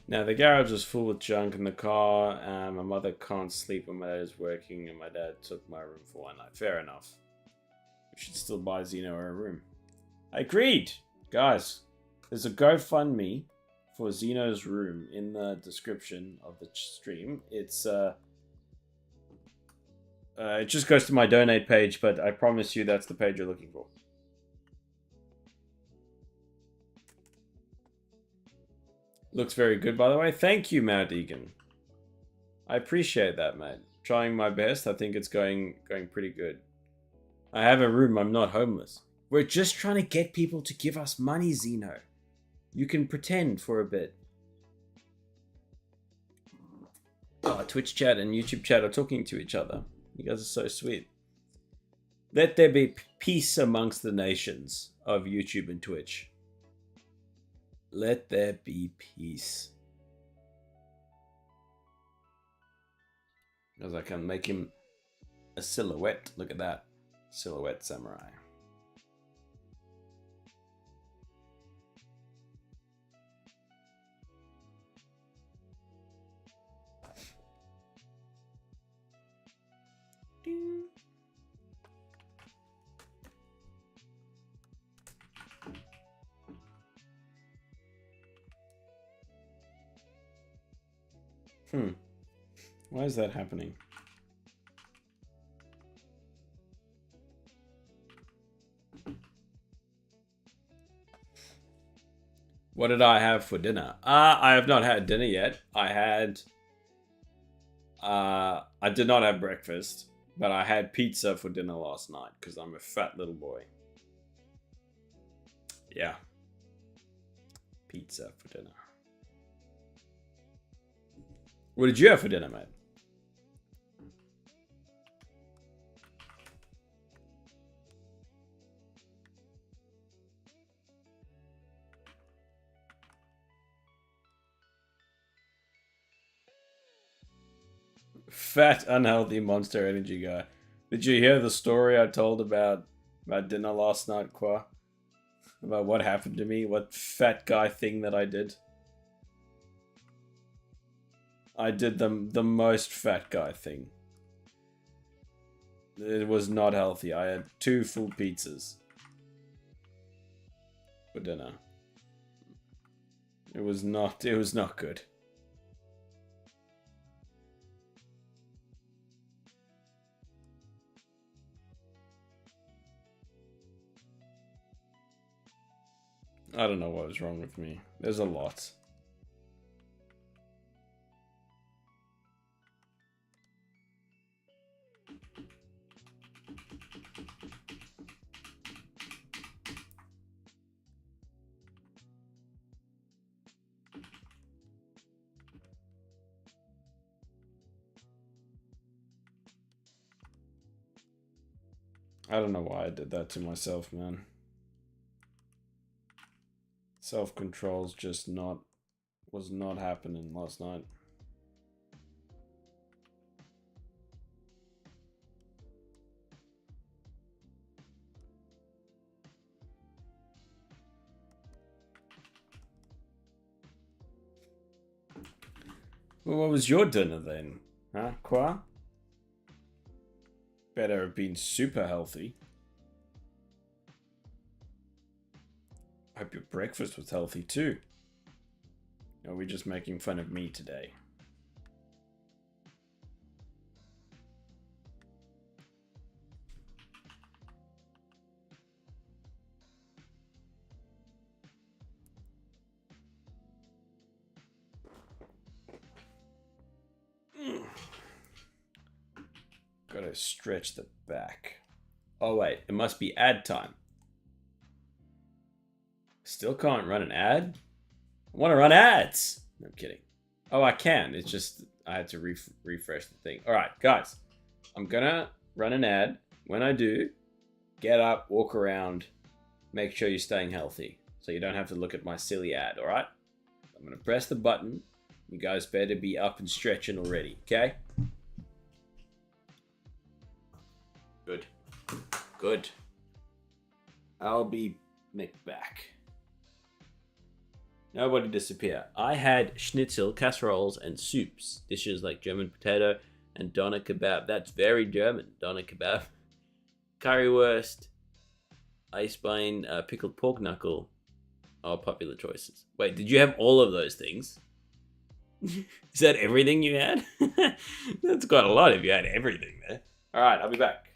Now the garage is full with junk in the car. My mother can't sleep when my dad is working, and my dad took my room for one night. Fair enough. We should still buy Xeno a room. Agreed, guys. There's a GoFundMe for Xeno's room in the description of the stream. It's it just goes to my donate page, but I promise you that's the page you're looking for. Looks very good, by the way. Thank you, Mount Egan. I appreciate that, mate. Trying my best. I think it's going pretty good. I have a room. I'm not homeless. We're just trying to get people to give us money, Xeno. You can pretend for a bit. Oh, Twitch chat and YouTube chat are talking to each other. You guys are so sweet. Let there be peace amongst the nations of YouTube and Twitch. Let there be peace. Because I can make him a silhouette. Look at that. Silhouette samurai. Ding. Why is that happening? What did I have for dinner? I have not had dinner yet. I did not have breakfast, but I had pizza for dinner last night because I'm a fat little boy. Yeah. Pizza for dinner. What did you have for dinner, mate? Fat, unhealthy Monster Energy guy. Did you hear the story I told about dinner last night, Qua? About what happened to me? What fat guy thing that I did? I did the most fat guy thing. It was not healthy. I had 2 full pizzas for dinner. It was not good. I don't know what was wrong with me. There's a lot. I don't know why I did that to myself, man. Self-control's just was not happening last night. Well, what was your dinner then? Huh, Qua? Better have been super healthy. Hope your breakfast was healthy too. Or are we just making fun of me today? Gotta stretch the back. Oh wait, it must be ad time. Still can't run an ad? I want to run ads. No, I'm kidding. Oh, I can. It's just I had to refresh the thing. All right, guys. I'm gonna run an ad. When I do, get up, walk around, make sure you're staying healthy, so you don't have to look at my silly ad. All right. I'm gonna press the button. You guys better be up and stretching already. Okay. Good. Good. I'll be back. Nobody disappear. I had schnitzel, casseroles, and soups. Dishes like German potato and doner kebab. That's very German. Doner kebab. Currywurst. Eisbein, pickled pork knuckle. Are popular choices. Wait, did you have all of those things? Is that everything you had? That's quite a lot if you had everything there. Alright, I'll be back.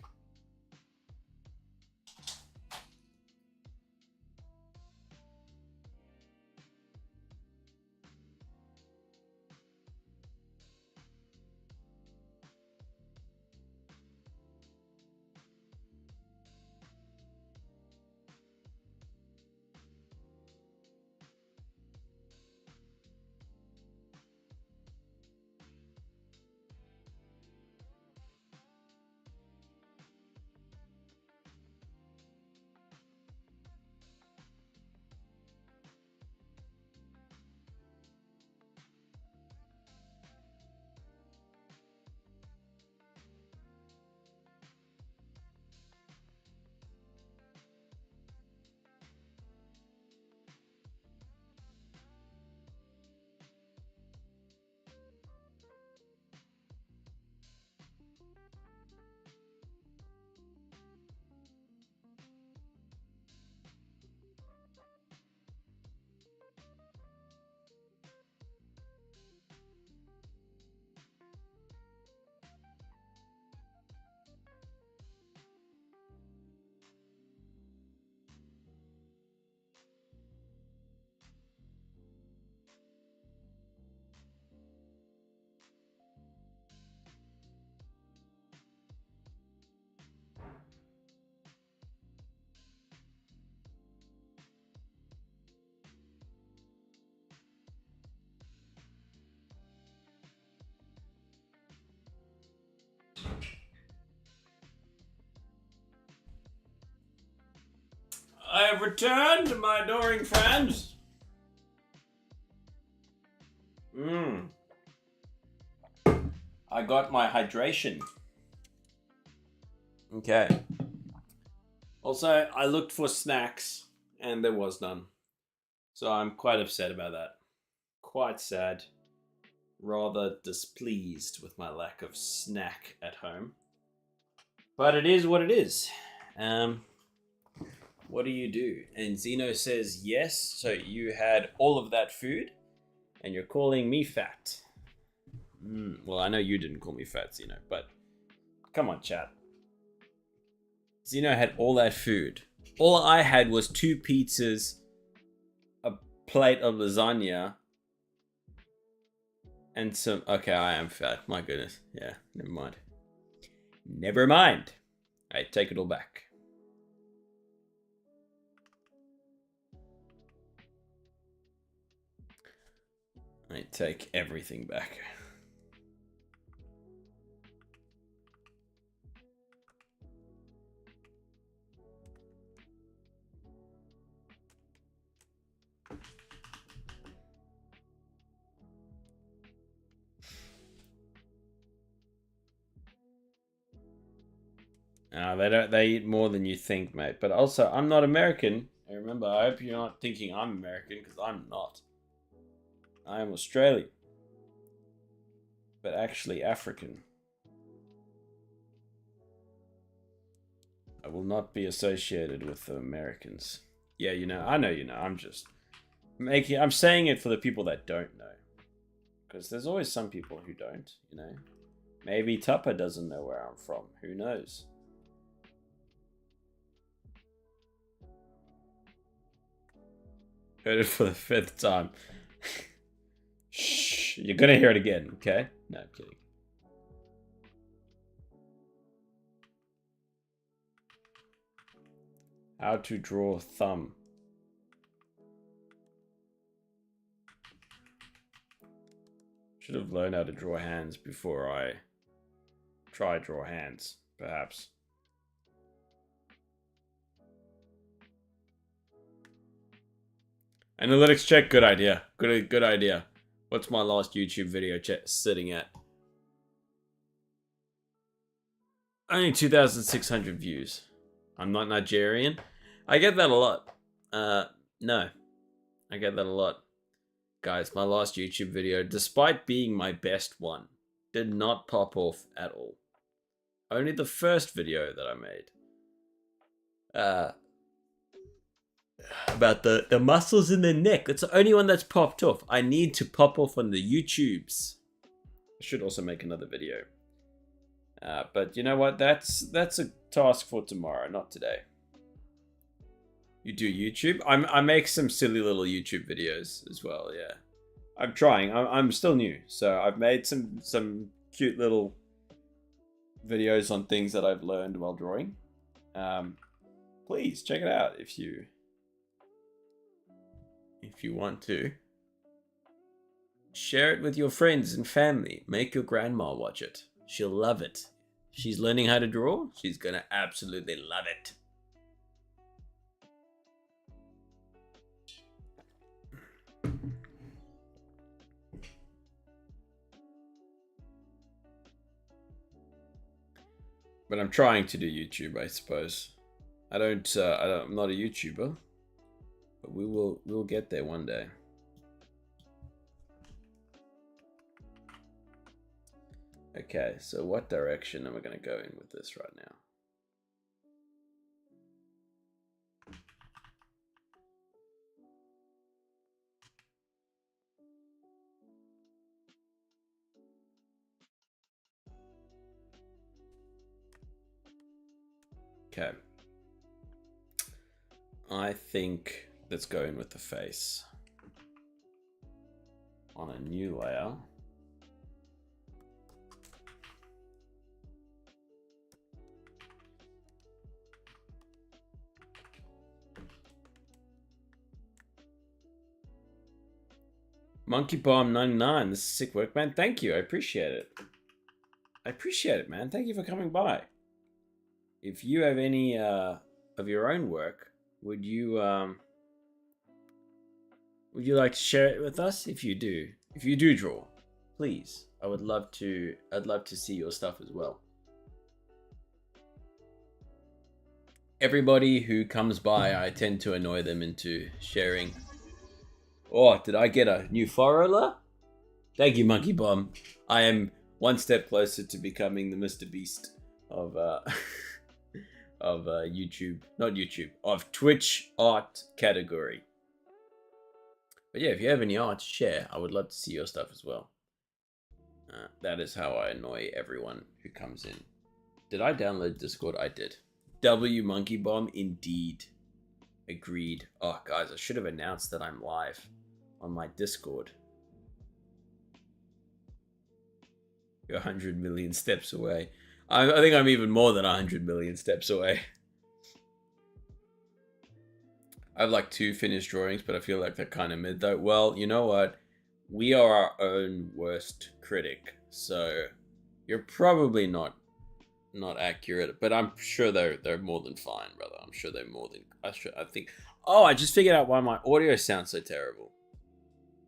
I have returned, my adoring friends. I got my hydration. Okay. Also, I looked for snacks and there was none. So I'm quite upset about that. Quite sad. Rather displeased with my lack of snack at home. But it is what it is. What do you do? And Zeno says yes, so you had all of that food and you're calling me fat. Well, I know you didn't call me fat, Zeno, but come on, chat. Zeno had all that food. All I had was 2 pizzas, a plate of lasagna, and some... Okay, I am fat. My goodness. Yeah, never mind. Never mind. I take it all back. I take everything back. They eat more than you think, mate. But also, I'm not American. And remember, I hope you're not thinking I'm American, because I'm not. I am Australian. But actually African. I will not be associated with the Americans. Yeah, you know, I know you know. I'm just I'm saying it for the people that don't know. Because there's always some people who don't, you know. Maybe Tupper doesn't know where I'm from. Who knows? Heard it for the 5th time. Shh, you're gonna hear it again, okay? No, I'm kidding. How to draw thumb. Should have learned how to draw hands before I try draw hands, perhaps. Analytics check, good idea. Good idea. What's my last YouTube video sitting at? Only 2,600 views. I'm not Nigerian. I get that a lot. No. I get that a lot. Guys, my last YouTube video, despite being my best one, did not pop off at all. Only the first video that I made. About the muscles in the neck. That's the only one that's popped off. I need to pop off on the YouTubes. I should also make another video. But you know what? That's a task for tomorrow, not today. You do YouTube? I make some silly little YouTube videos as well, yeah. I'm trying. I'm still new. So I've made some cute little videos on things that I've learned while drawing. Please check it out if you want to. Share it with your friends and family. Make your grandma watch it. She'll love it. She's learning how to draw. She's gonna absolutely love it. But I'm trying to do YouTube, I suppose. I'm not a YouTuber, but we'll get there one day. Okay, so what direction am I going to go in with this right now? Okay. I think let's go in with the face on a new layer. Monkey Bomb 99, this is sick work, man. Thank you, I appreciate it. I appreciate it, man. Thank you for coming by. If you have any of your own work would you like to share it with us? If you do draw, please. I'd love to see your stuff as well. Everybody who comes by, I tend to annoy them into sharing. Oh, did I get a new follower? Thank you, Monkey Bomb. I am one step closer to becoming the Mr. Beast of of YouTube, not YouTube, of Twitch art category. But yeah, if you have any art to share, I would love to see your stuff as well. That is how I annoy everyone who comes in. Did I download Discord? I did. W Monkey Bomb, indeed. Agreed. Oh, guys, I should have announced that I'm live on my Discord. You're 100 million steps away. I think I'm even more than 100 million steps away. I have like 2 finished drawings, but I feel like they're kind of mid though. Well, you know what? We are our own worst critic, so you're probably not accurate, but I'm sure they're more than fine, brother. I'm sure they're more than I think. Oh, I just figured out why my audio sounds so terrible.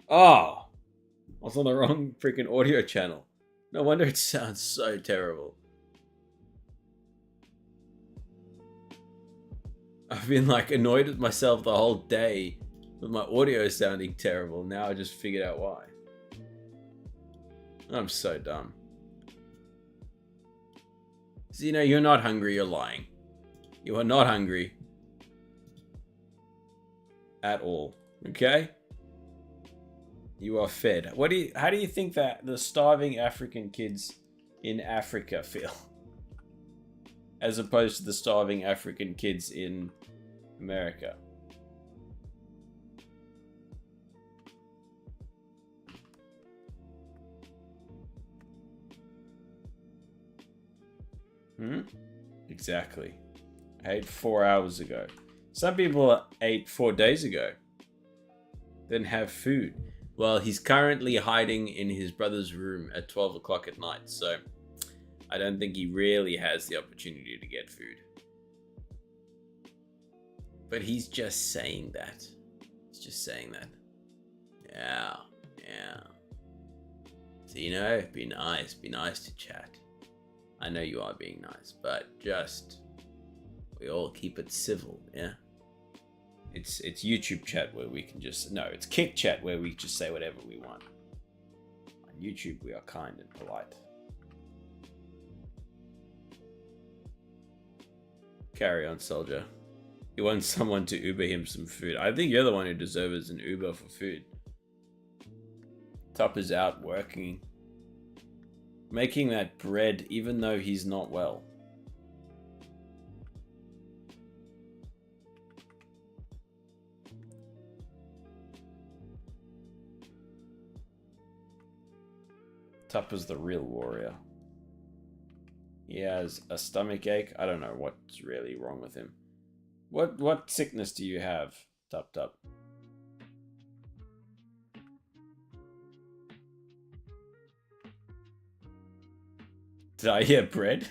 Oh, I was on the wrong freaking audio channel. No wonder it sounds so terrible. I've been like annoyed with myself the whole day with my audio sounding terrible. Now I just figured out why. I'm so dumb. So, you know, you're not hungry, you're lying. You are not hungry. At all. Okay? You are fed. How do you think that the starving African kids in Africa feel? As opposed to the starving African kids in America. Exactly. I ate 4 hours ago. Some people ate 4 days ago. Didn't have food. Well, he's currently hiding in his brother's room at 12 o'clock at night, so I don't think he really has the opportunity to get food. But he's just saying that. He's just saying that. Yeah. So, you know, be nice to chat. I know you are being nice, but just, we all keep it civil, yeah? It's YouTube chat where we can just, no, it's Kick chat where we just say whatever we want. On YouTube, we are kind and polite. Carry on, soldier. He wants someone to Uber him some food. I think you're the one who deserves an Uber for food. Top is out working. Making that bread even though he's not well. Tupper's the real warrior. He has a stomach ache. I don't know what's really wrong with him. What sickness do you have, Tup? Did I hear bread?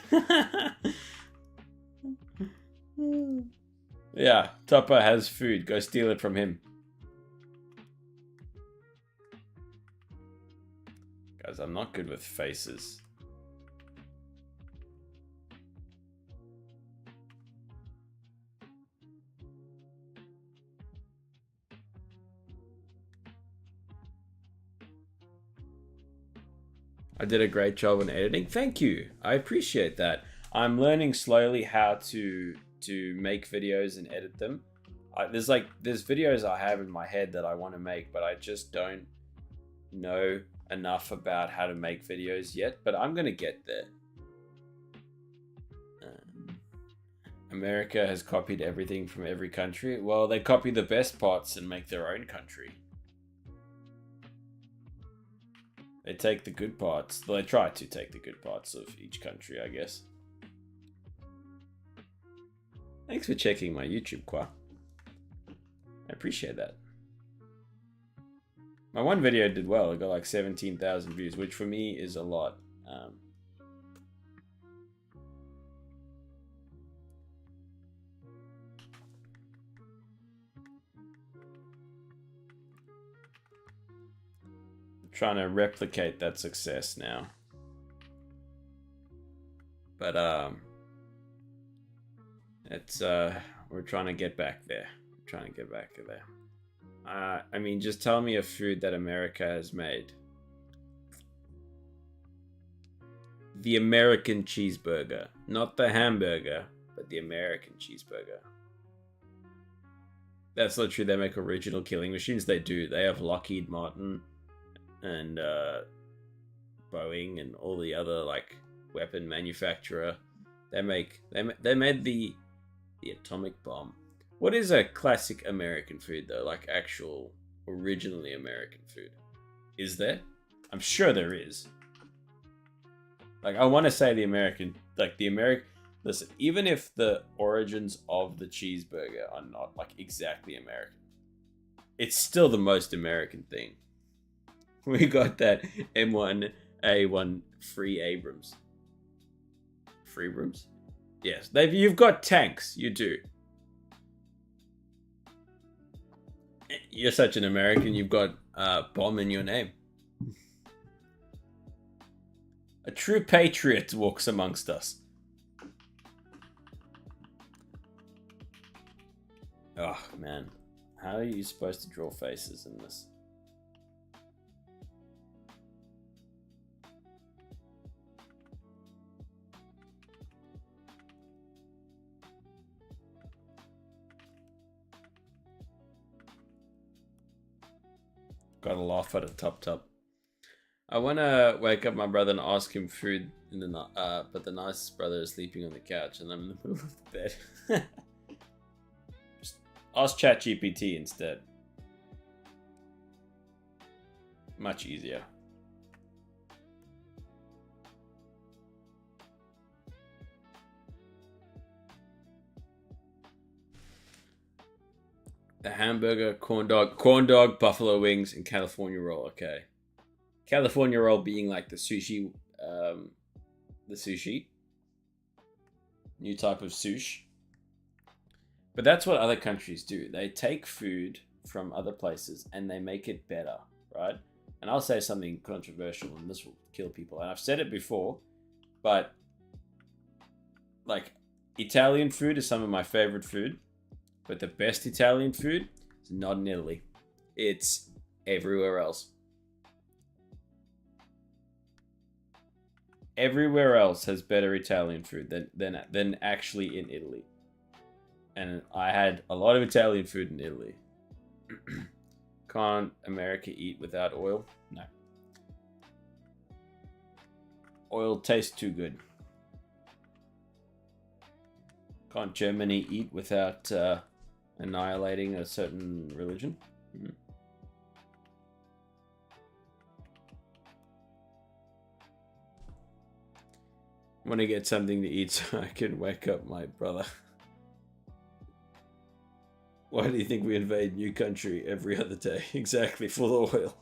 Yeah, Tupper has food. Go steal it from him. Guys, I'm not good with faces. I did a great job on editing. Thank you. I appreciate that. I'm learning slowly how to make videos and edit them. There's videos I have in my head that I want to make, but I just don't know enough about how to make videos yet, but I'm gonna get there. America has copied everything from every country. Well, they copy the best parts and make their own country. They take the good parts. Well, they try to take the good parts of each country, I guess. Thanks for checking my YouTube, Qua. I appreciate that. My one video did well. It got like 17,000 views, which for me is a lot. trying to replicate that success now. But it's we're trying to get back there. I mean, just tell me a food that America has made. The American cheeseburger, not the hamburger, but the American cheeseburger. That's literally, they make original killing machines. They do. They have Lockheed Martin and Boeing and all the other like weapon manufacturer. They made the atomic bomb. What is a classic American food though? Like actual originally American food? Is there? I'm sure there is. Like I want to say listen, even if the origins of the cheeseburger are not like exactly American, it's still the most American thing. We got that M1A1 free Abrams. Free Abrams? Yes, you've got tanks. You do. You're such an American. You've got bomb in your name. A true patriot walks amongst us. Oh, man. How are you supposed to draw faces in this? Gotta laugh at a top. I want to wake up my brother and ask him food in the night, but the nicest brother is sleeping on the couch and I'm in the middle of the bed. Just ask ChatGPT instead. Much easier. The hamburger, corn dog, buffalo wings, and California roll. Okay. California roll being like the sushi, new type of sushi. But that's what other countries do. They take food from other places and they make it better, right? And I'll say something controversial and this will kill people. And I've said it before, but like Italian food is some of my favorite food. But the best Italian food is not in Italy. It's everywhere else. Everywhere else has better Italian food than actually in Italy. And I had a lot of Italian food in Italy. Can't America eat without oil? No. Oil tastes too good. Can't Germany eat without annihilating a certain religion? Mm-hmm. I want to get something to eat so I can wake up my brother. Why do you think we invade new country every other day? Exactly, full of oil.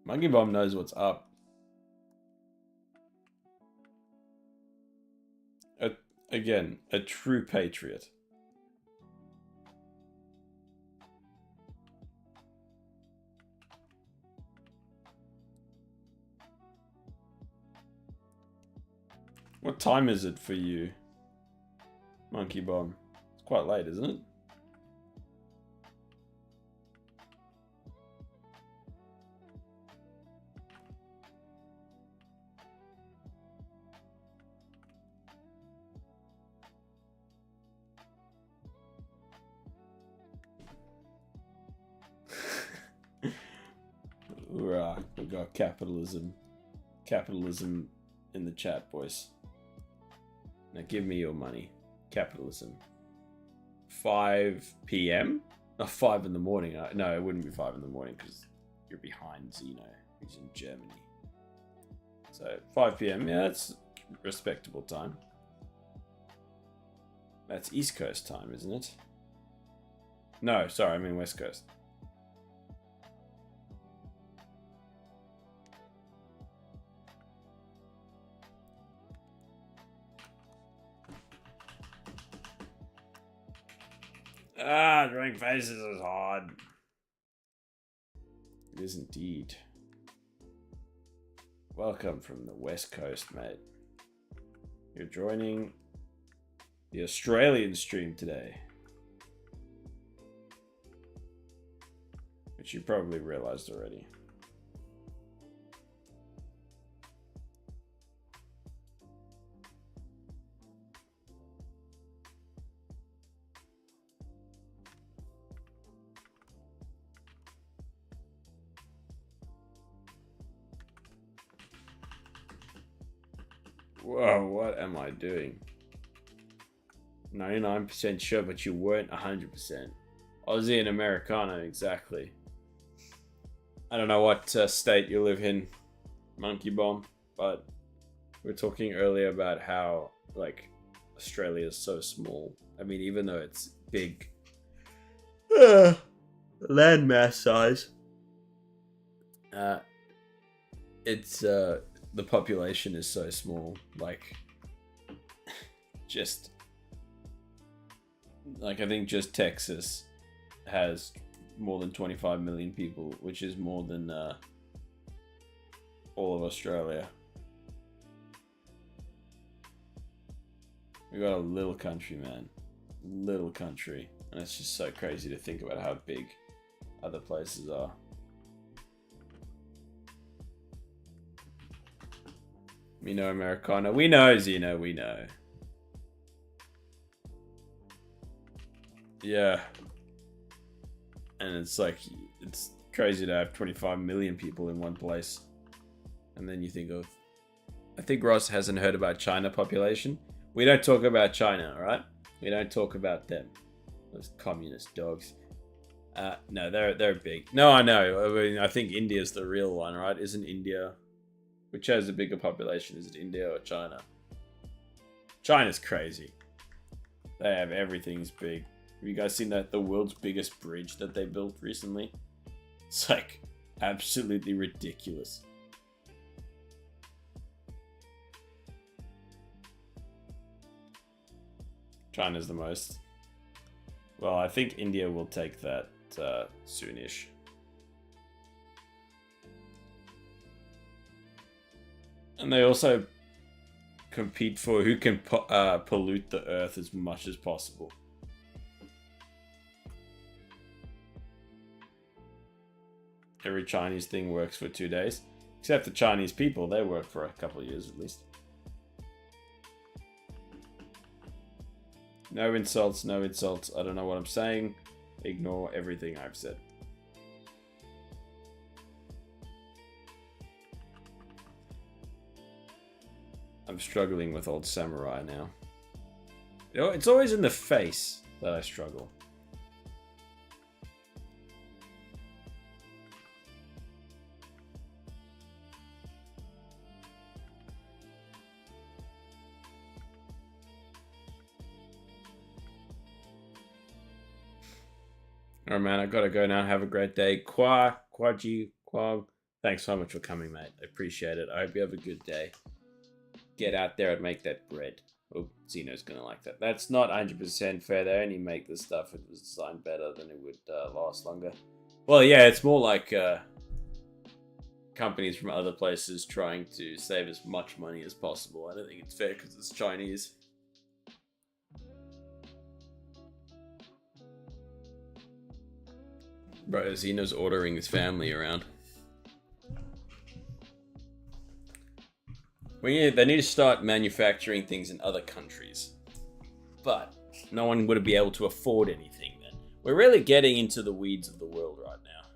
Monkey Bomb knows what's up. Again, a true patriot. What time is it for you, Monkey Bomb? It's quite late, isn't it? Right, we got capitalism in the chat, boys. Now give me your money. Capitalism. 5 p.m? Not 5 in the morning. No, it wouldn't be 5 in the morning because you're behind Zeno, who's in Germany. So 5 p.m, yeah, that's respectable time. That's East Coast time, isn't it? No, sorry, I mean West Coast. Drawing faces is hard. It is indeed. Welcome from the West Coast, mate. You're joining the Australian stream today. Which you probably realized already. Whoa, what am I doing? 99% sure, but you weren't 100%. Aussie and Americano, exactly. I don't know what state you live in, Monkey Bomb, but we were talking earlier about how, like, Australia is so small. I mean, even though it's big, landmass size, it's the population is so small. Like, I think just Texas has more than 25 million people, which is more than all of Australia. We got a little country, man. Little country. And it's just so crazy to think about how big other places are. We know Americana. We know Xeno. We know. Yeah. And it's like, it's crazy to have 25 million people in one place. And then you think of... I think Ross hasn't heard about China population. We don't talk about China, alright? We don't talk about them. Those communist dogs. No, they're big. No, I know. I mean, I think India's the real one, right? Isn't India... Which has a bigger population? Is it India or China? China's crazy. They have everything's big. Have you guys seen that the world's biggest bridge that they built recently? It's like absolutely ridiculous. China's the most. Well, I think India will take that soonish. And they also compete for who can pollute the earth as much as possible. Every Chinese thing works for 2 days. Except the Chinese people, they work for a couple of years at least. No insults, no insults. I don't know what I'm saying. Ignore everything I've said. I'm struggling with Old Samurai now. You know, it's always in the face that I struggle. Alright, man, I gotta go now. Have a great day. Kwaji, thanks so much for coming, mate. I appreciate it. I hope you have a good day. Get out there and make that bread. Oh, Xeno's gonna like that. That's not 100% fair. They only make the stuff if it was designed better, than it would last longer. Well, yeah, it's more like companies from other places trying to save as much money as possible. I don't think it's fair because it's Chinese. Bro, Xeno's ordering his family around. They need to start manufacturing things in other countries. But no one would be able to afford anything then. We're really getting into the weeds of the world right now.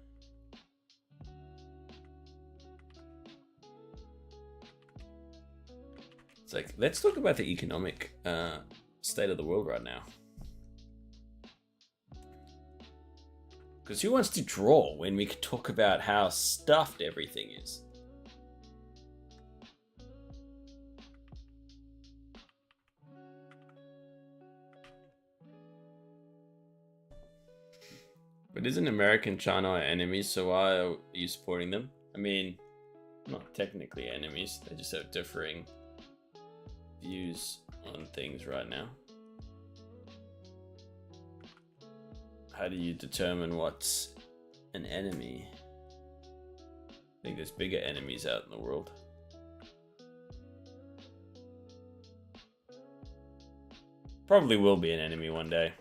It's like, let's talk about the economic state of the world right now. Because who wants to draw when we can talk about how stuffed everything is? But isn't America and China our enemies, so why are you supporting them? I mean, not technically enemies, they just have differing views on things right now. How do you determine what's an enemy? I think there's bigger enemies out in the world. Probably will be an enemy one day.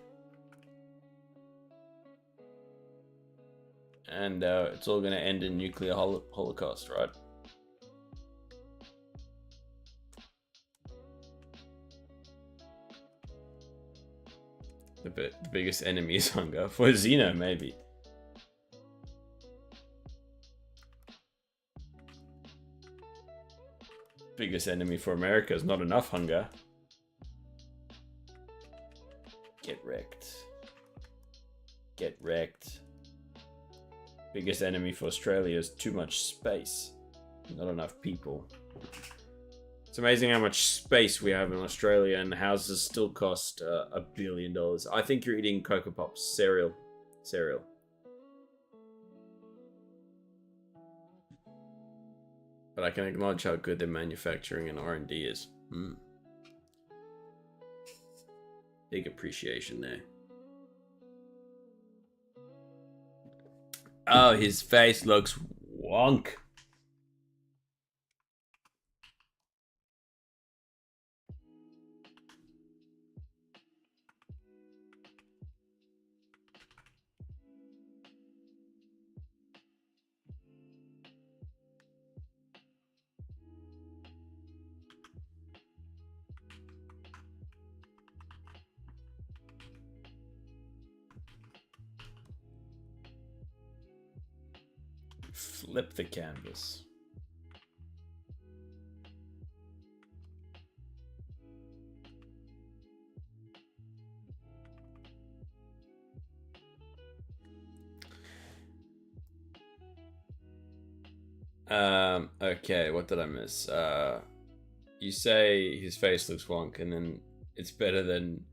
And it's all going to end in nuclear holocaust, right? The biggest enemy is hunger. For Xeno, maybe. Biggest enemy for America is not enough hunger. Get wrecked. Get wrecked. Biggest enemy for Australia is too much space. Not enough people. It's amazing how much space we have in Australia, and houses still cost $1 billion. I think you're eating Cocoa Pops. Cereal. Cereal. But I can acknowledge how good their manufacturing and R&D is. Big appreciation there. Oh, his face looks wonk. Flip the canvas. Okay, what did I miss? You say his face looks wonk, and then it's better than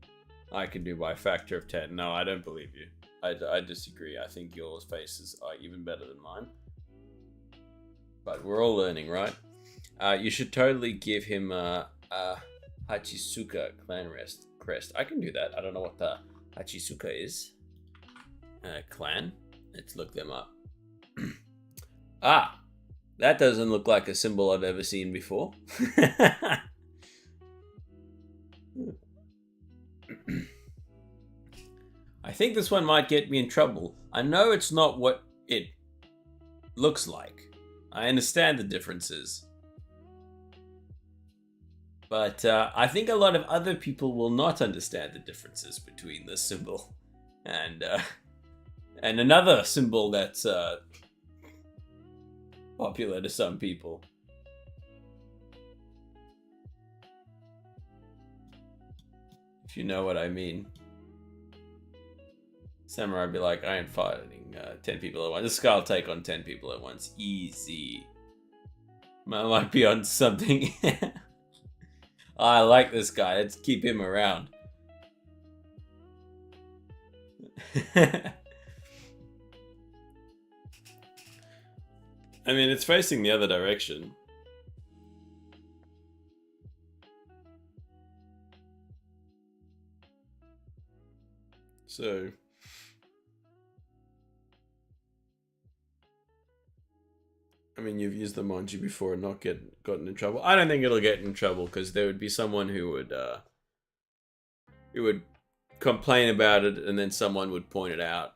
I can do by a factor of 10. No, I don't believe you. I disagree. I think your faces are even better than mine. But we're all learning, right? You should totally give him a Hachisuka clan crest. I can do that. I don't know what the Hachisuka is. Clan. Let's look them up. Ah, that doesn't look like a symbol I've ever seen before. I think this one might get me in trouble. I know it's not what it looks like. I understand the differences. But I think a lot of other people will not understand the differences between this symbol and another symbol that's popular to some people. If you know what I mean. Samurai would be like, I ain't fighting 10 people at once. This guy will take on 10 people at once. Easy. Might be on something. I like this guy. Let's keep him around. I mean, it's facing the other direction. So... I mean, you've used the Manji before and not gotten in trouble. I don't think it'll get in trouble because there would be someone who would complain about it, and then someone would point it out.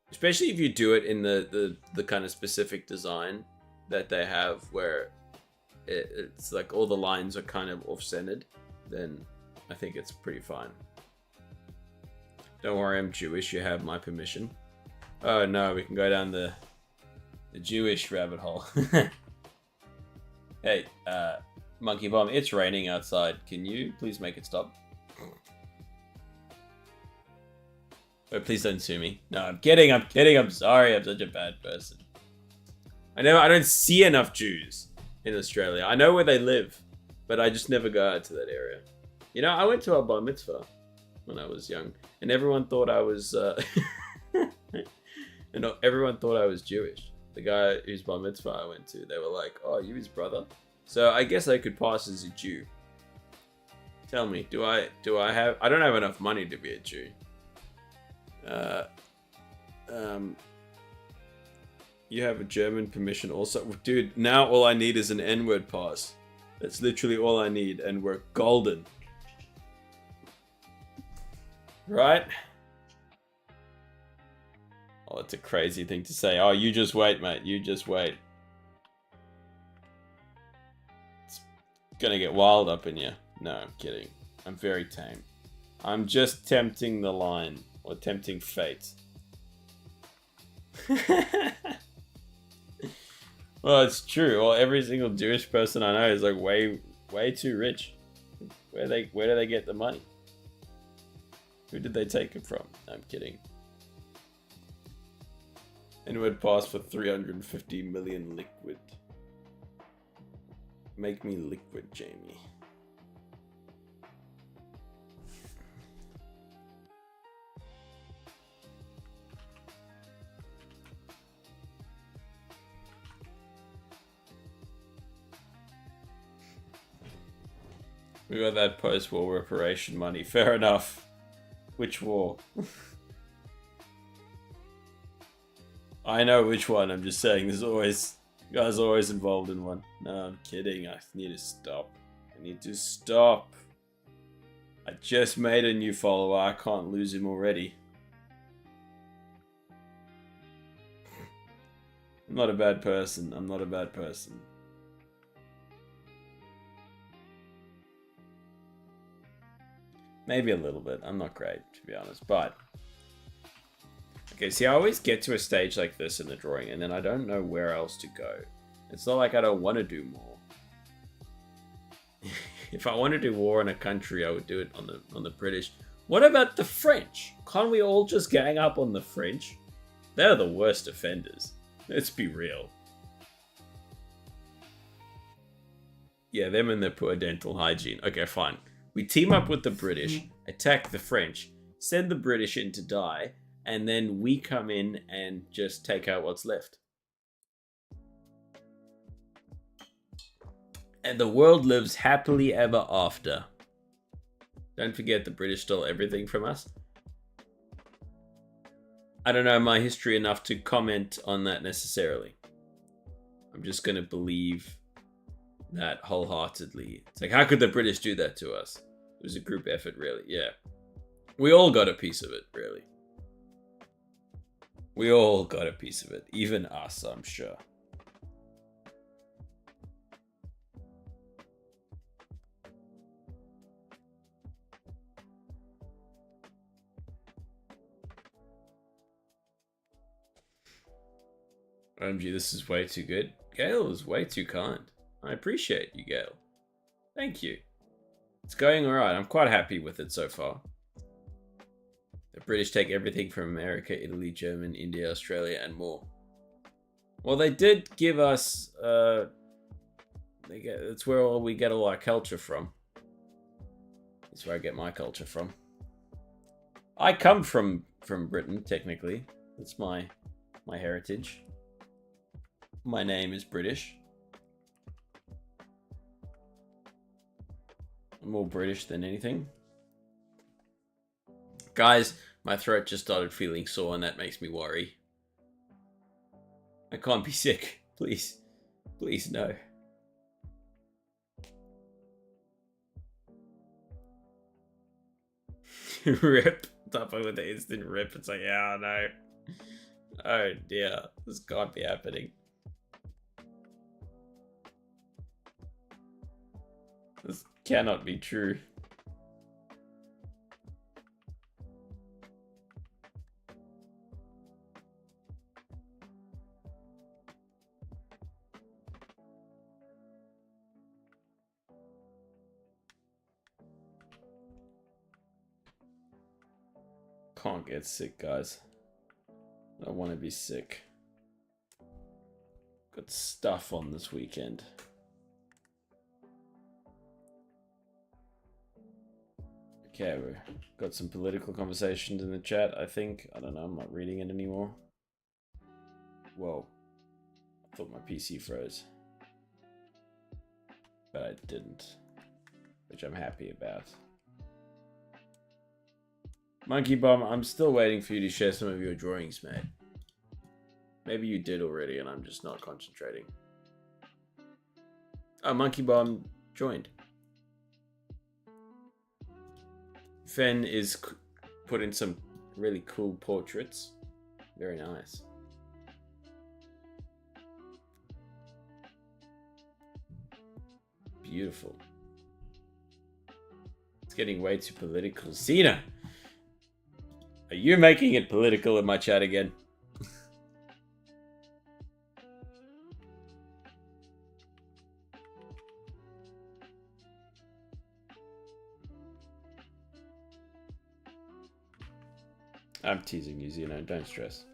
Especially if you do it in the kind of specific design that they have, where it's like all the lines are kind of off-centered, then I think it's pretty fine. Don't worry, I'm Jewish. You have my permission. Oh no, we can go down the Jewish rabbit hole. Hey, Monkey Bomb, it's raining outside. Can you please make it stop? Oh, please don't sue me. No, I'm kidding, I'm sorry, I'm such a bad person. I don't see enough Jews in Australia. I know where they live, but I just never go out to that area. You know, I went to a bar mitzvah when I was young, and everyone thought I was... And everyone thought I was Jewish. The guy whose bar mitzvah I went to, they were like, oh, you his brother? So I guess I could pass as a Jew. Tell me, do I have? I don't have enough money to be a Jew. You have a German permission also, dude. Now all I need is an N-word pass. That's literally all I need, and we're golden. Right? Oh, it's a crazy thing to say. Oh, you just wait, mate. You just wait. It's gonna get wild up in you. No, I'm kidding. I'm very tame. I'm just tempting the line, or tempting fate. Well, it's true. Well, every single Jewish person I know is like way too rich. Where do they get the money? Who did they take it from? No, I'm kidding. N-word pass for 350 million liquid. Make me liquid, Jamie. We got that post-war reparation money. Fair enough. Which war? I know which one. I'm just saying there's always... You guys are always involved in one. No, I'm kidding. I need to stop. I need to stop. I just made a new follower. I can't lose him already. I'm not a bad person. I'm not a bad person. Maybe a little bit. I'm not great, to be honest, but... Okay, see, I always get to a stage like this in the drawing, and then I don't know where else to go. It's not like I don't want to do more. If I want to do war in a country, I would do it on the British. What about the French? Can't we all just gang up on the French? They're the worst offenders. Let's be real. Yeah, them and their poor dental hygiene. Okay, fine. We team up with the British, attack the French, send the British in to die, and then we come in and just take out what's left. And the world lives happily ever after. Don't forget the British stole everything from us. I don't know my history enough to comment on that necessarily. I'm just going to believe that wholeheartedly. It's like, how could the British do that to us? It was a group effort, really. Yeah. We all got a piece of it, really. We all got a piece of it. Even us, I'm sure. OMG, this is way too good. Gail is way too kind. I appreciate you, Gail. Thank you. It's going alright. I'm quite happy with it so far. The British take everything from America, Italy, Germany, India, Australia, and more. Well, they did give us... that's where we get all our culture from. That's where I get my culture from. I come from Britain, technically. That's my heritage. My name is British. I'm more British than anything. Guys, my throat just started feeling sore and that makes me worry. I can't be sick. Please. Please, no. Rip. Top up with the instant rip. It's like, yeah, no. Oh dear. This can't be happening. This cannot be true. Can't get sick, guys. I don't want to be sick. Got stuff on this weekend. Okay, we've got some political conversations in the chat, I think. I don't know, I'm not reading it anymore. Whoa. I thought my PC froze. But I didn't. which I'm happy about. Monkey Bomb, I'm still waiting for you to share some of your drawings, mate. Maybe you did already and I'm just not concentrating. Oh, Monkey Bomb joined. Fen is put in some really cool portraits. Very nice. Beautiful. It's getting way too political. Cena! Are you making it political in my chat again? I'm teasing you, Xeno. Don't stress.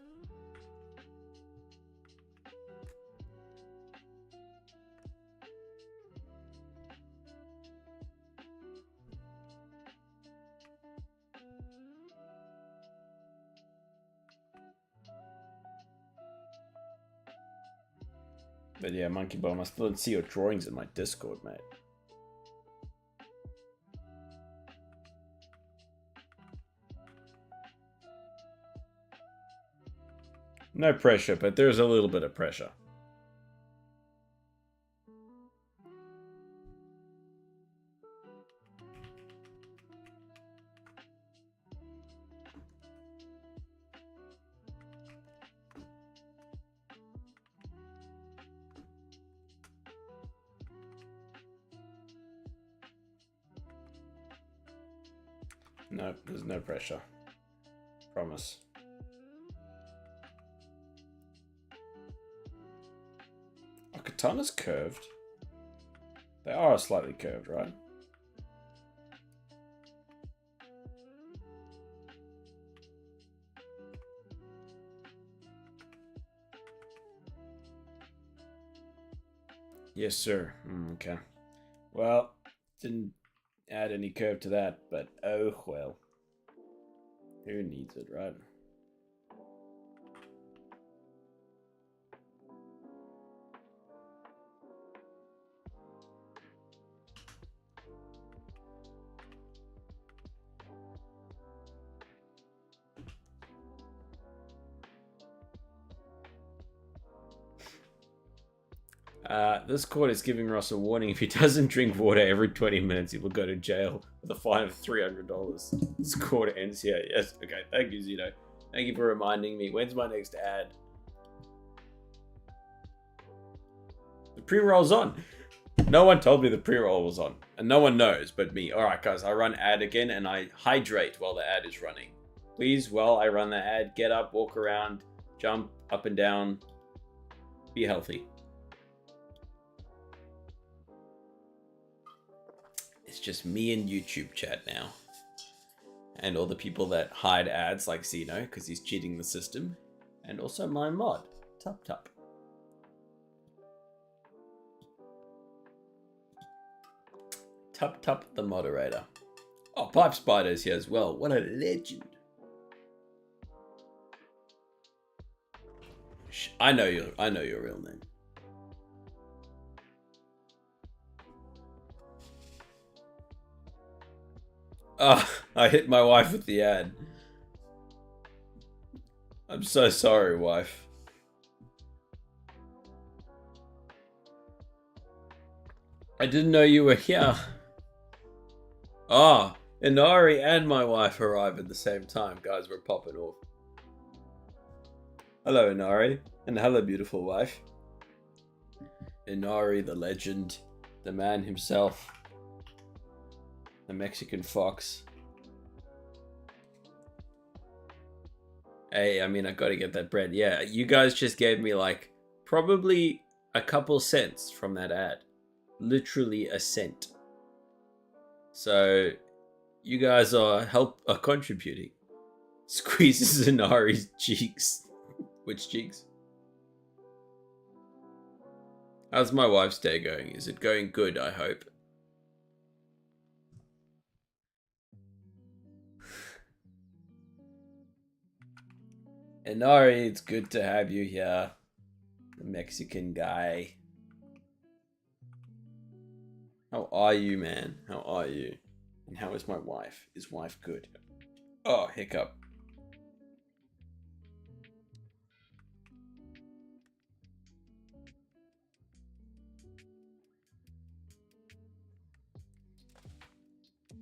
But yeah, Monkey Bomb, I still don't see your drawings in my Discord, mate. No pressure, but there's a little bit of pressure. No, there's no pressure. Promise. Oh, Katana's curved. They are slightly curved, right? Yes, sir. Okay. Well, didn't add any curve to that, but oh well. Who needs it, right? This court is giving Ross a warning. If he doesn't drink water every 20 minutes, he will go to jail with a fine of $300. This court ends here. Yes, okay. Thank you, Zito. Thank you for reminding me. When's my next ad? The pre-roll's on. No one told me the pre-roll was on. And no one knows but me. Alright, guys. I run ad again and I hydrate while the ad is running. Please, while I run the ad, get up, walk around, jump up and down. Be healthy. It's just me and YouTube chat now. And all the people that hide ads like Zeno, because he's cheating the system. And also my mod, Tup Tup. Tup Tup the moderator. Oh, Pipe Spider's here as well. What a legend. I know your real name. Oh, I hit my wife with the ad. I'm so sorry, wife. I didn't know you were here. Ah, Inari and my wife arrive at the same time. Guys, we're popping off. Hello, Inari. And hello, beautiful wife. Inari, the legend. The man himself. The Mexican fox. Hey, I mean, I gotta get that bread. Yeah, you guys just gave me like probably a couple cents from that ad. Literally a cent. So you guys are contributing. Squeezes Inari's cheeks. Which cheeks? How's my wife's day going? Is it going good, I hope? Inari, it's good to have you here. The Mexican guy. How are you, man? How are you? And how is my wife? Is wife good? Oh, hiccup.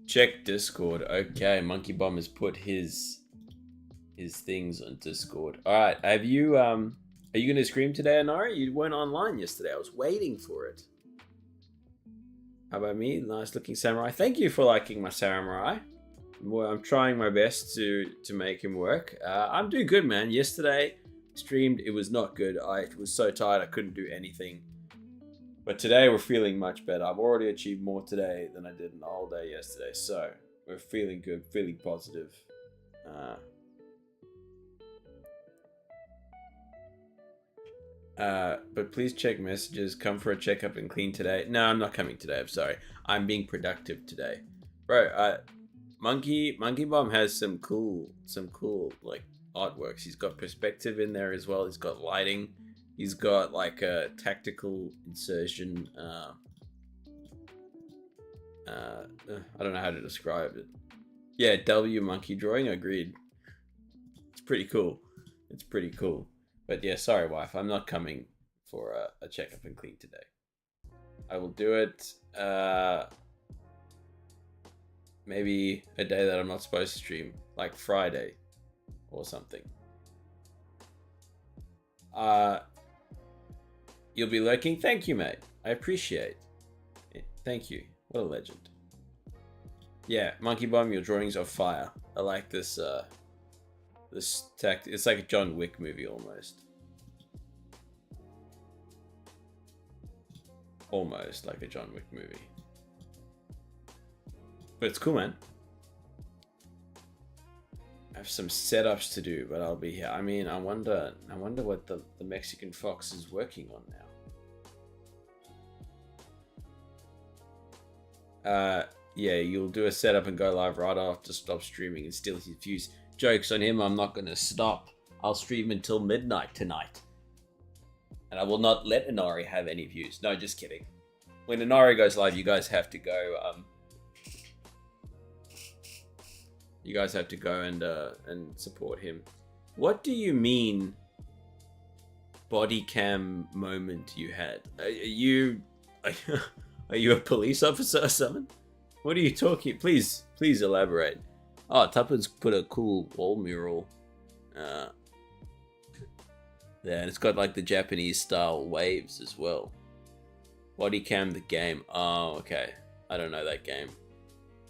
Check Discord. Okay, Monkey Bomb has put his things on Discord. All right, have you are you gonna stream today, Anari? You weren't online yesterday. I was waiting for it. How about me? Nice looking samurai. Thank you for liking my samurai. Well, I'm trying my best to make him work. I'm doing good, man. Yesterday streamed. It was not good. I was so tired I couldn't do anything. But today we're feeling much better. I've already achieved more today than I did in the whole day yesterday. So we're feeling good, feeling positive. But please check messages. Come for a checkup and clean today. No, I'm not coming today. I'm sorry. I'm being productive today, bro. Monkey Bomb has some cool like artworks. He's got perspective in there as well. He's got lighting. He's got like a tactical insertion. I don't know how to describe it. Yeah, W monkey drawing. Agreed. It's pretty cool. It's pretty cool. But yeah, sorry, wife. I'm not coming for a checkup and clean today. I will do it. Maybe a day that I'm not supposed to stream, like Friday or something. You'll be lurking. Thank you, mate. I appreciate it. Thank you. What a legend. Yeah, Monkey Bomb, your drawings are fire. I like this. This tact. It's like a John Wick movie almost. Almost like a John Wick movie. But it's cool, man. I have some setups to do, but I'll be here. I mean, I wonder what the Mexican Fox is working on now. Yeah, you'll do a setup and go live right after stop streaming and steal his views. Jokes on him, I'm not gonna stop. I'll stream until midnight tonight. And I will not let Inari have any views. No, just kidding. When Inari goes live, you guys have to go, you guys have to go and support him. What do you mean body cam moment you had? Are you a police officer or something? What are you talking? Please elaborate. Oh, Tupper's put a cool wall mural. Yeah, and it's got like the Japanese style waves as well. Body cam the game. Oh, okay. I don't know that game.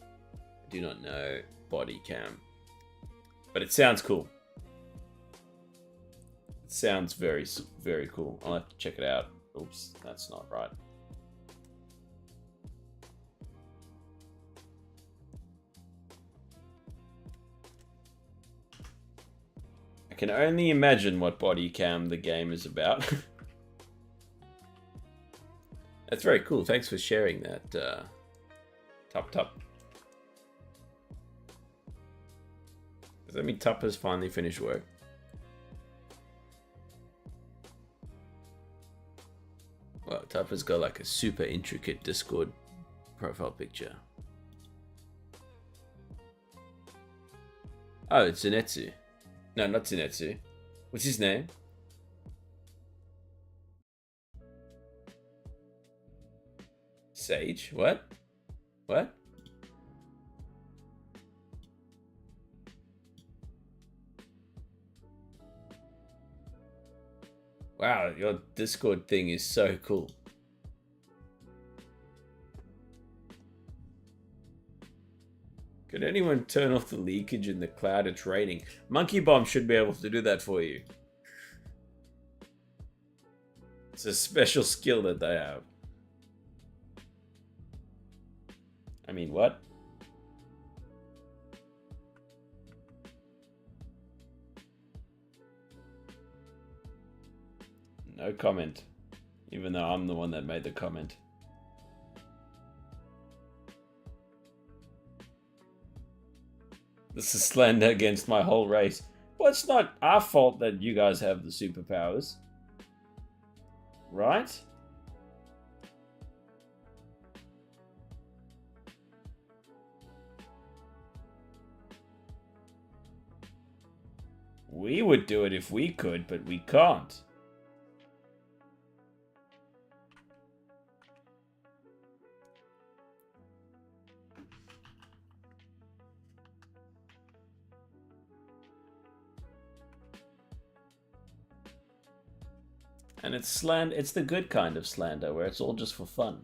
I do not know body cam. But it sounds cool. It sounds very, very cool. I'll have to check it out. Oops, that's not right. I can only imagine what body cam the game is about. That's very cool. Thanks for sharing that, Tup. Does that mean Tup has finally finished work? Well, Tup has got like a super intricate Discord profile picture. Oh, it's Zenetsu. No, not Zenetsu. What's his name? Sage? What? What? Wow, your Discord thing is so cool. Could anyone turn off the leakage in the cloud? It's raining. Monkey Bomb should be able to do that for you. It's a special skill that they have. I mean, what? No comment. Even though I'm the one that made the comment. This is slander against my whole race. Well, it's not our fault that you guys have the superpowers. Right? We would do it if we could, but we can't. And it's the good kind of slander, where it's all just for fun.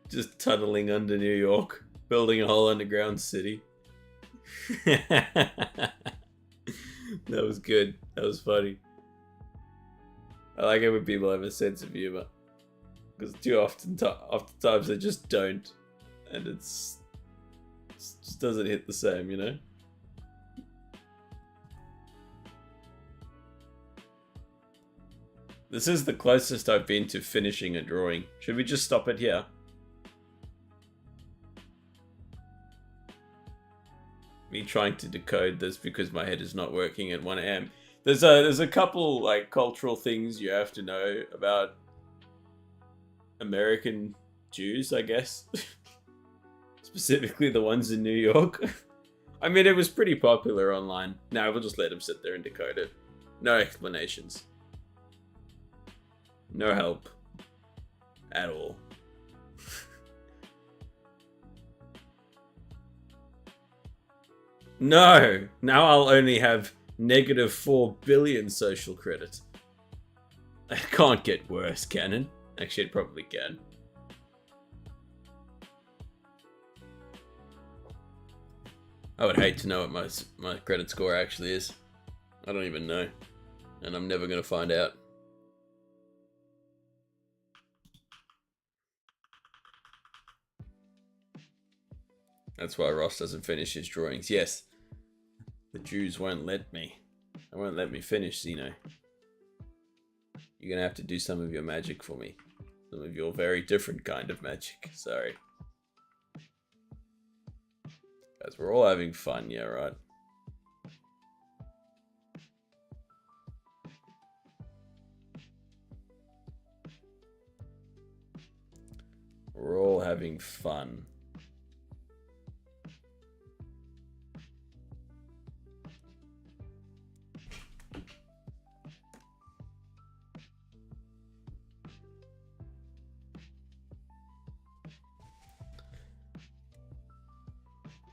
Just tunneling under New York, building a whole underground city. That was good. That was funny. I like it when people have a sense of humor, because too oftentimes they just don't, and it just doesn't hit the same, you know. This is the closest I've been to finishing a drawing. Should we just stop it here? Me trying to decode this because my head is not working at 1 a.m. There's a couple like cultural things you have to know about American Jews, I guess. Specifically the ones in New York. I mean, it was pretty popular online. Now we'll just let him sit there and decode it. No explanations. No help. At all. No! Now I'll only have negative 4 billion social credit. It can't get worse, can it? Actually, it probably can. I would hate to know what my credit score actually is. I don't even know. And I'm never going to find out. That's why Ross doesn't finish his drawings. Yes, the Jews won't let me. They won't let me finish, Zeno. You're going to have to do some of your magic for me. Some of your very different kind of magic. Sorry. Guys, we're all having fun, yeah, right? We're all having fun.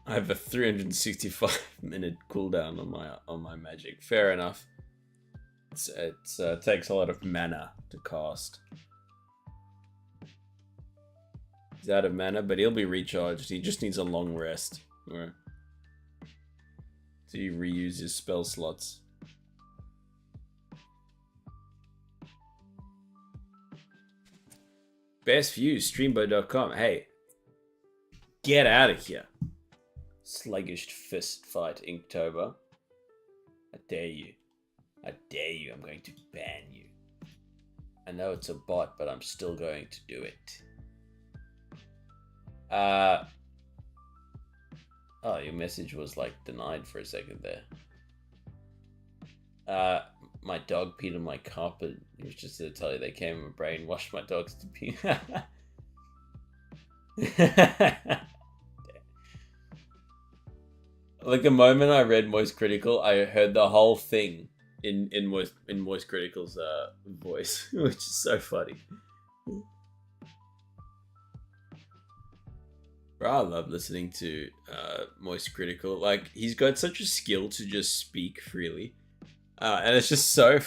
I have a 365-minute cooldown on my magic. Fair enough. It takes a lot of mana to cast. He's out of mana, but he'll be recharged. He just needs a long rest. So he reuse his spell slots. Best views, streambo.com. Hey, get out of here. Sluggish fist fight, Inktober. I dare you. I dare you. I'm going to ban you. I know it's a bot, but I'm still going to do it. Oh, your message was like denied for a second there. My dog peed on my carpet. It was just to tell you they came and brainwashed my dogs to pee. Like the moment I read Moist Critical, I heard the whole thing in Moist Critical's voice, which is so funny. Bro, I love listening to Moist Critical. Like, he's got such a skill to just speak freely, and it's just so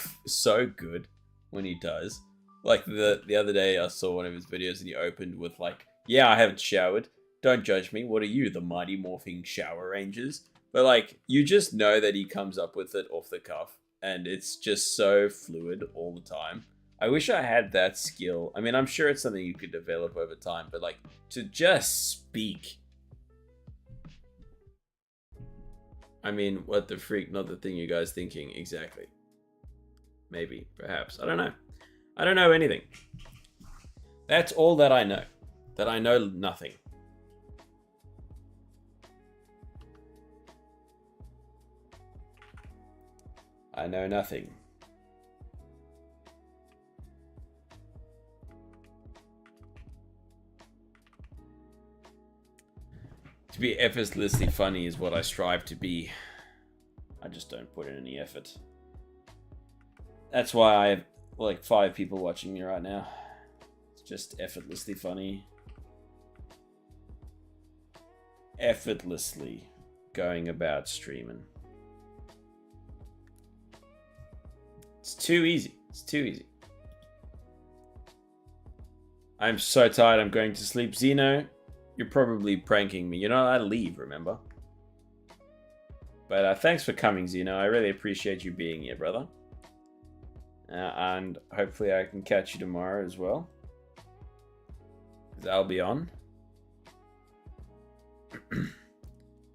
good when he does. Like the other day, I saw one of his videos and he opened with like, "Yeah, I haven't showered. Don't judge me. What are you, the Mighty Morphing Shower Rangers?" But like, you just know that he comes up with it off the cuff, and it's just so fluid all the time. I wish I had that skill. I mean, I'm sure it's something you could develop over time, but like, to just speak. I mean, what the freak, not the thing you guys thinking exactly. Maybe, perhaps. I don't know. I don't know anything. That's all that I know. That I know nothing. I know nothing. To be effortlessly funny is what I strive to be. I just don't put in any effort. That's why I have like 5 people watching me right now. It's just effortlessly funny. Effortlessly going about streaming. It's too easy. It's too easy. I'm so tired. I'm going to sleep. Xeno, you're probably pranking me. You're not allowed to leave, remember? But thanks for coming, Xeno. I really appreciate you being here, brother. And hopefully I can catch you tomorrow as well. Because I'll be on.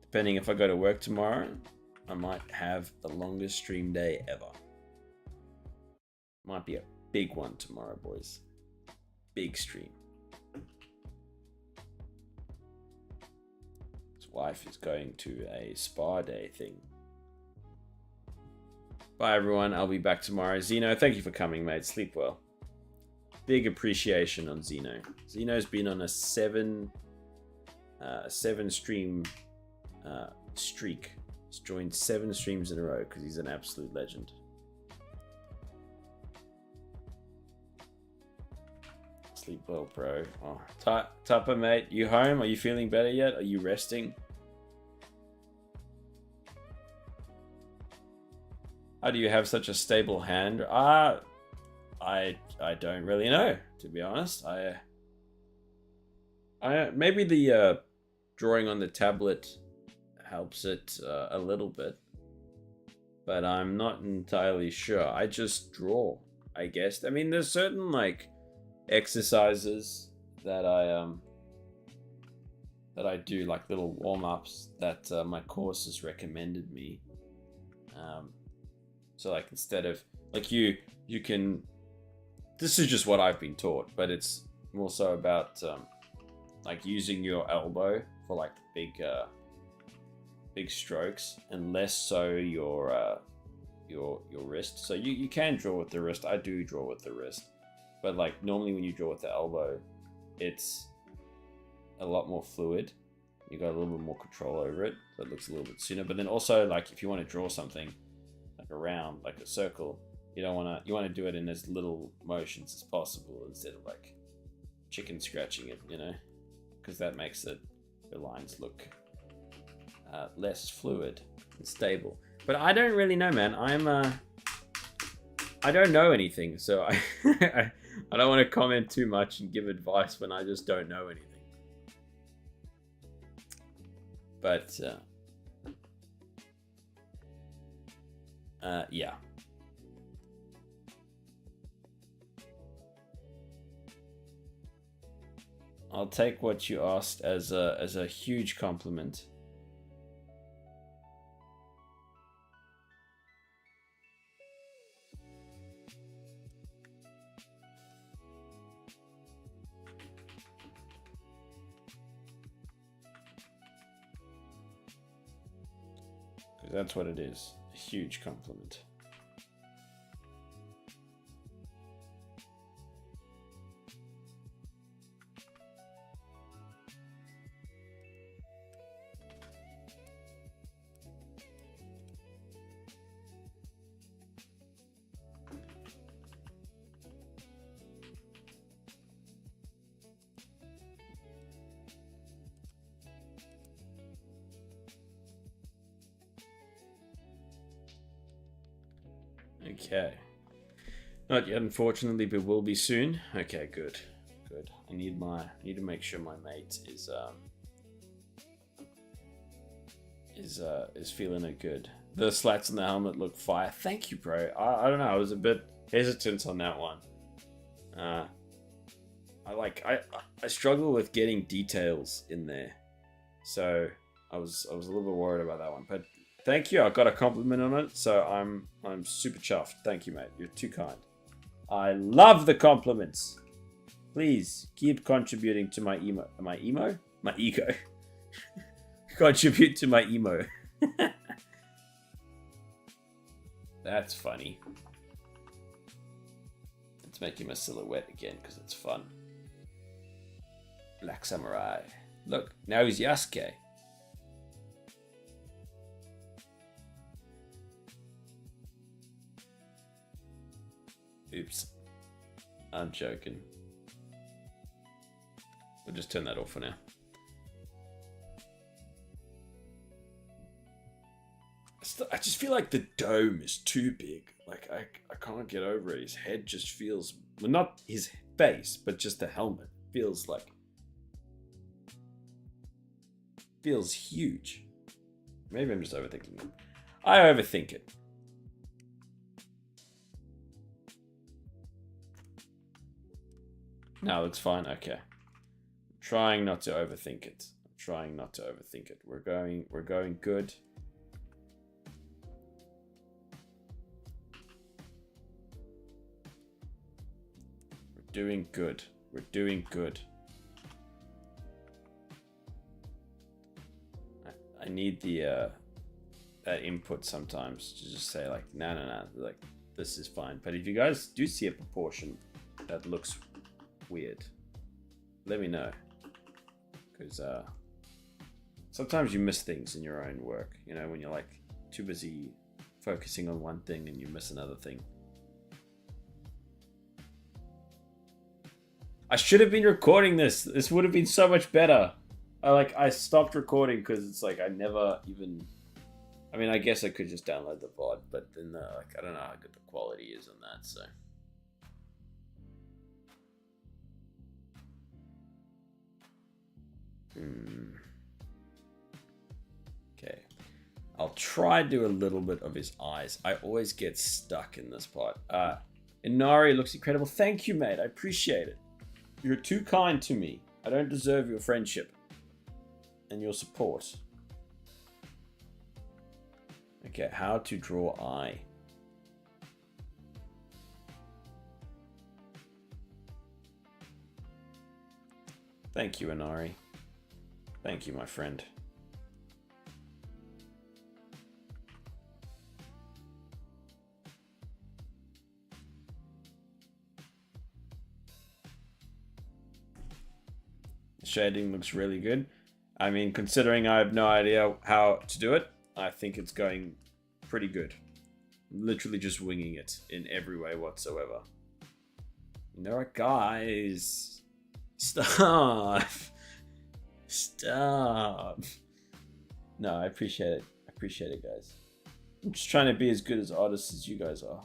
Depending if I go to work tomorrow, I might have the longest stream day ever. Might be a big one tomorrow, boys. Big stream. His wife is going to a spa day thing. Bye, everyone. I'll be back tomorrow. Xeno, thank you for coming, mate. Sleep well. Big appreciation on Xeno. Xeno's been on a 7 stream streak. He's joined 7 streams in a row because he's an absolute legend. Sleep well, bro. Oh, Tupper, mate, you home? Are you feeling better yet? Are you resting? How do you have such a stable hand? I don't really know, to be honest. I maybe the drawing on the tablet helps it a little bit, but I'm not entirely sure. I just draw, I guess. I mean, there's certain like exercises that I do, like little warm-ups that my course has recommended me. So like instead of like you can, this is just what I've been taught, but it's more so about like using your elbow for like big strokes, and less so your wrist. So you can draw with the wrist. I do draw with the wrist, but like normally when you draw with the elbow, it's a lot more fluid. You got a little bit more control over it, so it looks a little bit sooner. But then also, like if you want to draw something like a round, like a circle, you want to do it in as little motions as possible instead of like chicken scratching it, you know, because that makes the lines look less fluid and stable. But I don't really know, man. I don't know anything, so I I don't want to comment too much and give advice when I just don't know anything. But yeah. I'll take what you asked as a huge compliment. Because that's what it is. A huge compliment. Okay. Not yet, unfortunately, but will be soon. Okay, good. Good. I need to make sure my mate is feeling it good. The slats on the helmet look fire. Thank you, bro. I don't know, I was a bit hesitant on that one. I struggle with getting details in there. So I was a little bit worried about that one. But thank you. I got a compliment on it, so I'm super chuffed. Thank you, mate. You're too kind. I love the compliments. Please keep contributing to my ego. Contribute to my emo. That's funny. Let's make him a silhouette again because it's fun. Black Samurai. Look, now he's Yasuke. Oops. I'm joking. We'll just turn that off for now. I just feel like the dome is too big. Like, I can't get over it. His head just feels... Well, not his face, but just the helmet. Feels like... Feels huge. Maybe I'm just overthinking it. I overthink it. No, it looks fine. Okay. Trying not to overthink it. I'm trying not to overthink it. We're going good. We're doing good. We're doing good. I need the that input sometimes to just say like, no, like this is fine. But if you guys do see a proportion that looks weird, let me know, because sometimes you miss things in your own work, you know, when you're like too busy focusing on one thing and you miss another thing. I should have been recording this. This would have been so much better. I stopped recording because it's like I never even... I mean, I guess I could just download the VOD, but then like I don't know how good the quality is on that, so... Okay. I'll try to do a little bit of his eyes. I always get stuck in this part. Inari looks incredible. Thank you, mate. I appreciate it. You're too kind to me. I don't deserve your friendship and your support. Okay, how to draw eye. Thank you, Inari. Thank you, my friend. The shading looks really good. I mean, considering I have no idea how to do it, I think it's going pretty good. Literally just winging it in every way whatsoever. Alright, guys. Stop. Stop. No, I appreciate it. I appreciate it, guys. I'm just trying to be as good as artists as you guys are.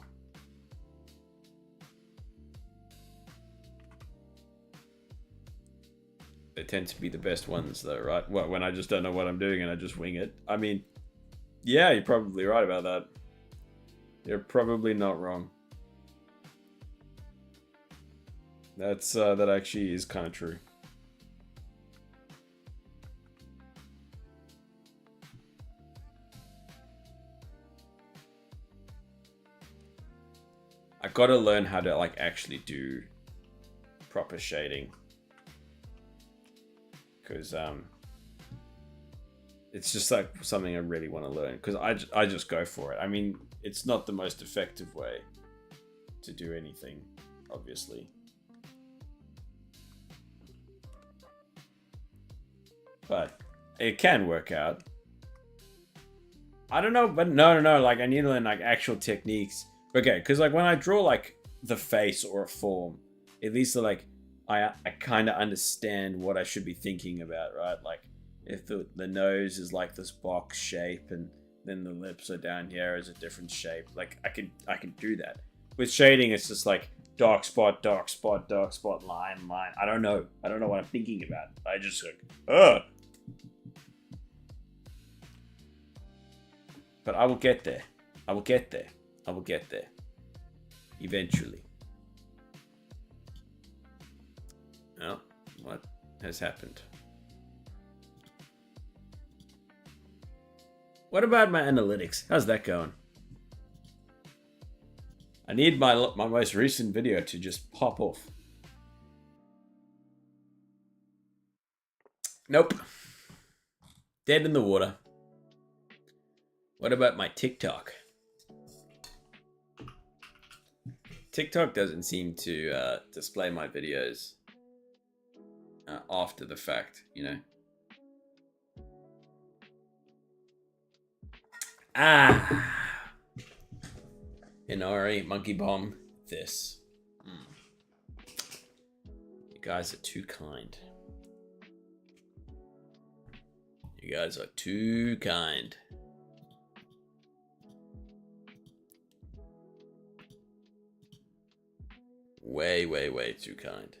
They tend to be the best ones though, right? What, when I just don't know what I'm doing and I just wing it? I mean, yeah, you're probably right about that. You're probably not wrong. That's that actually is kind of true. I gotta learn how to like actually do proper shading, because it's just like something I really want to learn, because I just go for it. I mean, it's not the most effective way to do anything, obviously, but it can work out. I don't know, but no, like I need to learn like actual techniques. Okay, because like when I draw like the face or a form, at least like I kind of understand what I should be thinking about, right? Like if the nose is like this box shape and then the lips are down here as a different shape, like I can do that. With shading, it's just like dark spot, line. I don't know what I'm thinking about. I just like, ugh. But I will get there. I will get there. I will get there. Eventually. Oh, what has happened? What about my analytics? How's that going? I need my most recent video to just pop off. Nope. Dead in the water. What about my TikTok? TikTok doesn't seem to display my videos after the fact, you know. Inari, Monkey Bomb, this. You guys are too kind. You guys are too kind. Way, way, way too kind.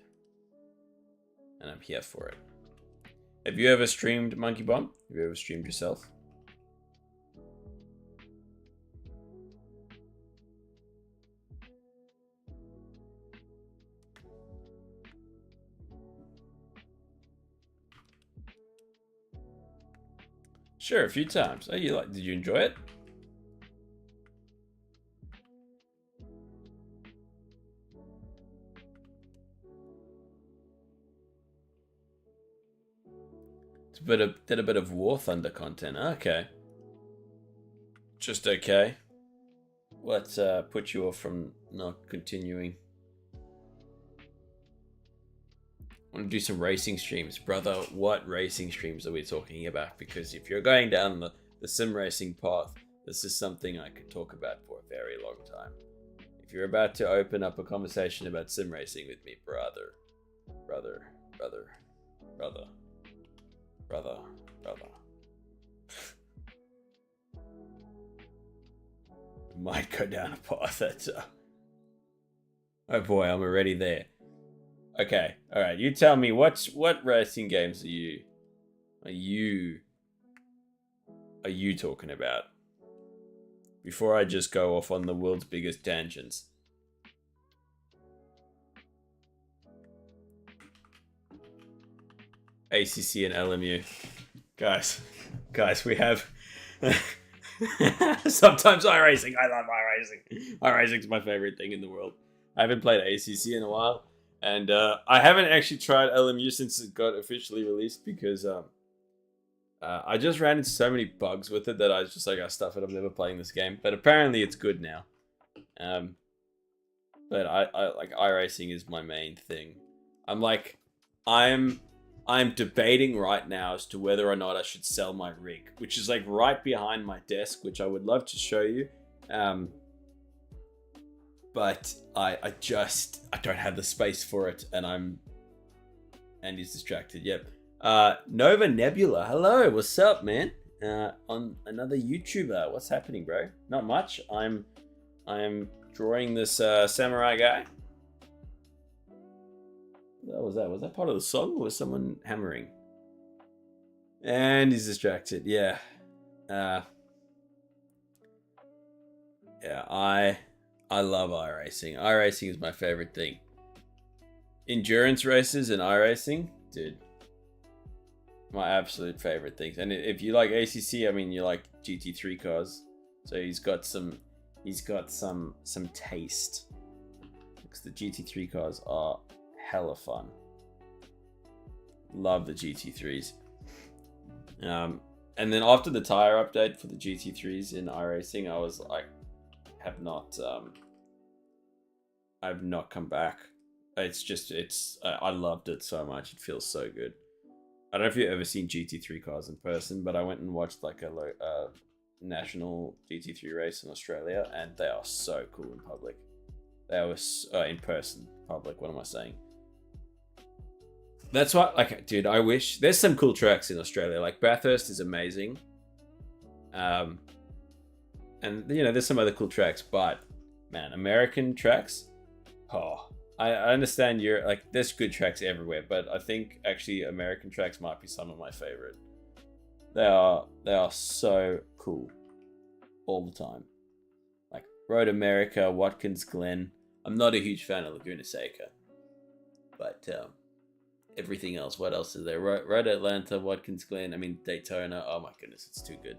And I'm here for it. Have you ever streamed Monkey Bomb? Have you ever streamed yourself? Sure, a few times. Oh, did you enjoy it? Did a bit of War Thunder content. Okay. Just okay. What put you off from not continuing? I want to do some racing streams. Brother, what racing streams are we talking about? Because if you're going down the sim racing path, this is something I could talk about for a very long time. If you're about to open up a conversation about sim racing with me, brother. Might go down a path that's oh boy, I'm already there. Okay, alright, you tell me what racing games are you talking about? Before I just go off on the world's biggest tangents. ACC and LMU. Guys, we have sometimes iRacing. I love iRacing. iRacing's my favorite thing in the world. I haven't played ACC in a while, and I haven't actually tried LMU since it got officially released because I just ran into so many bugs with it that I was just like, stuff it, I'm never playing this game. But apparently it's good now. But I like iRacing is my main thing. I'm debating right now as to whether or not I should sell my rig, which is like right behind my desk, which I would love to show you. But I don't have the space for it, and he's distracted. Yep. Nova Nebula, hello, what's up, man? On another YouTuber, what's happening, bro? Not much. I'm drawing this samurai guy. What was that? Was that part of the song, or was someone hammering? And he's distracted. Yeah. Yeah. I love iRacing. iRacing is my favorite thing. Endurance races and iRacing, dude. My absolute favorite things. And if you like ACC, I mean, you like GT3 cars. So he's got some taste. Because the GT3 cars are hella fun. Love the GT3s. And then after the tire update for the GT3s in iRacing, I was like, I've not come back. I loved it so much. It feels so good. I don't know if you've ever seen GT3 cars in person, but I went and watched like a national GT3 race in Australia, and they are so cool in public. They were in person, public. What am I saying? That's why, like, dude, I wish there's some cool tracks in Australia. Like Bathurst is amazing, and you know there's some other cool tracks, but man, American tracks. Oh, I understand you're like there's good tracks everywhere, but I think actually American tracks might be some of my favorite. They are so cool all the time. Like Road America, Watkins Glen. I'm not a huge fan of Laguna Seca, but everything else. What else is there? Road Atlanta, Watkins Glen. I mean Daytona. Oh my goodness, it's too good.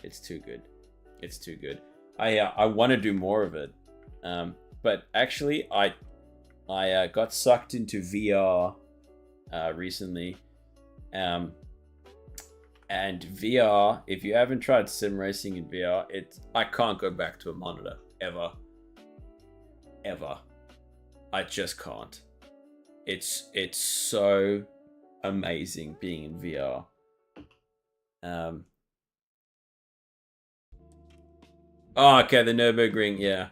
It's too good. It's too good. I want to do more of it, but actually I got sucked into VR recently, and VR. If you haven't tried sim racing in VR, I can't go back to a monitor ever. I just can't. It's so amazing being in VR. Oh, okay, the Nürburgring, yeah.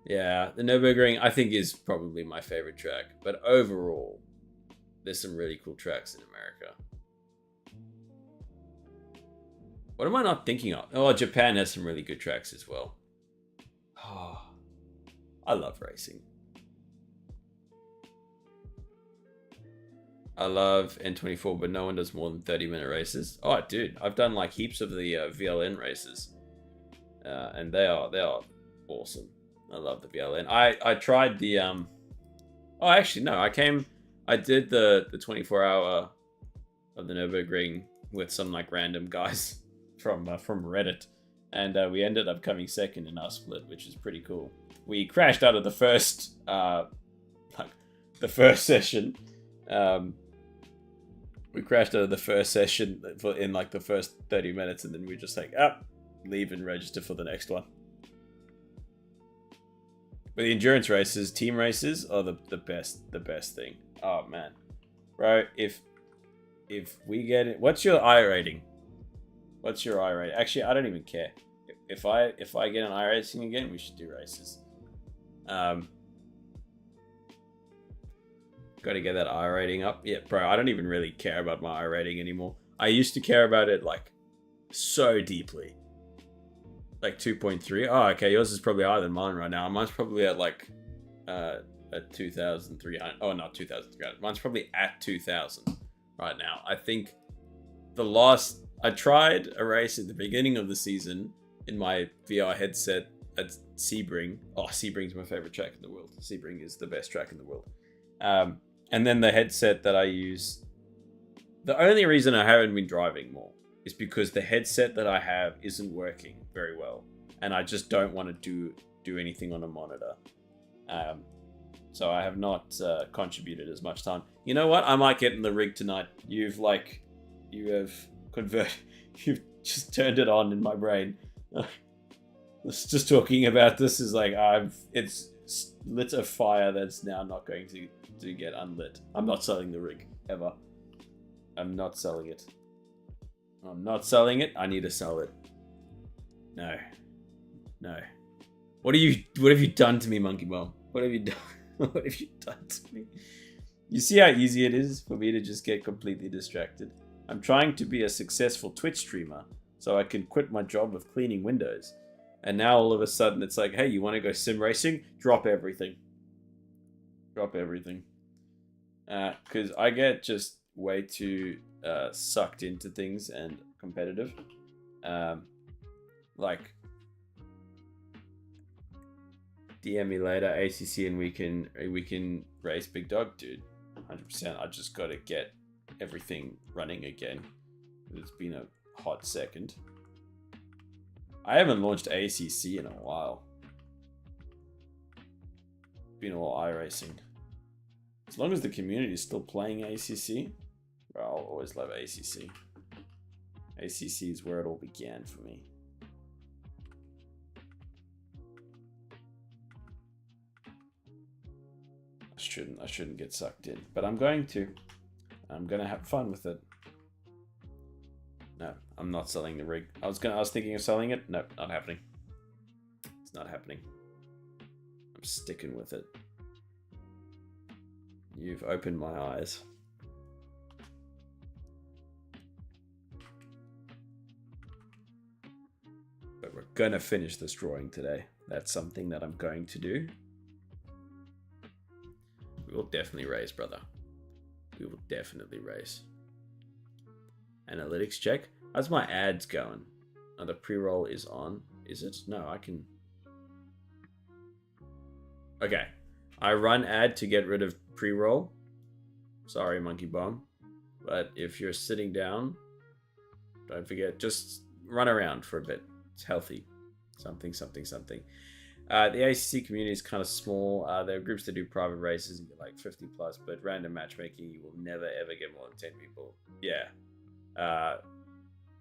Yeah, the Nürburgring I think is probably my favorite track, but overall there's some really cool tracks in America. What am I not thinking of? Oh, Japan has some really good tracks as well. Oh, I love racing. I love N24, but no one does more than 30-minute races. Oh, dude, I've done like heaps of the VLN races, and they are awesome. I love the VLN. I tried the Oh, actually no, I did the 24-hour of the Nürburgring with some like random guys from Reddit, and we ended up coming second in our split, which is pretty cool. We crashed out of the first session. We crashed out of the first session in like the first 30 minutes, and then we were just like, leave and register for the next one. But the endurance races, team races, are the best thing. Oh man, bro, if we get it, what's your I rating? What's your I rating? Actually, I don't even care. If I get an I rating again, we should do races. Got to get that I rating up. Yeah, bro, I don't even really care about my I rating anymore. I used to care about it like so deeply. Like 2.3. Oh, okay, yours is probably higher than mine right now. Mine's probably at like at 2,300. Oh, not 2,300. Mine's probably at 2,000 right now. I think I tried a race at the beginning of the season in my VR headset at Sebring. Oh, Sebring's my favorite track in the world. Sebring is the best track in the world. And then the headset that I use, the only reason I haven't been driving more is because the headset that I have isn't working very well, and I just don't want to do anything on a monitor. So I have not contributed as much time. You know what? I might get in the rig tonight. You've just turned it on in my brain. Just talking about this is like it's lit a fire that's now not going to get unlit. I'm not selling the rig ever. I'm not selling it. I'm not selling it. I need to sell it. No. What have you done to me, Monkey Bomb? What have you done? What have you done to me? You see how easy it is for me to just get completely distracted? I'm trying to be a successful Twitch streamer so I can quit my job of cleaning windows. And now all of a sudden it's like, hey, you want to go sim racing? Drop everything. Drop everything. Because I get just way too sucked into things and competitive. Like, DM me later, ACC, and we can race Big Dog, dude. 100%. I just got to get everything running again. It's been a hot second. I haven't launched ACC in a while. Been all iRacing. As long as the community is still playing ACC, well, I'll always love ACC. ACC is where it all began for me. I shouldn't get sucked in, but I'm going to. I'm gonna have fun with it. No, I'm not selling the rig. I was thinking of selling it. No, not happening. It's not happening. I'm sticking with it. You've opened my eyes. But we're gonna finish this drawing today. That's something that I'm going to do. We will definitely race, brother. We will definitely race. Analytics check. How's my ads going? Oh, the pre-roll is on. Is it? No, I can... Okay. I run ad to get rid of pre-roll. Sorry, Monkey Bomb. But if you're sitting down, don't forget, just run around for a bit. It's healthy. Something. The ACC community is kind of small. There are groups that do private races and get like 50 plus, but random matchmaking, you will never ever get more than 10 people. Yeah.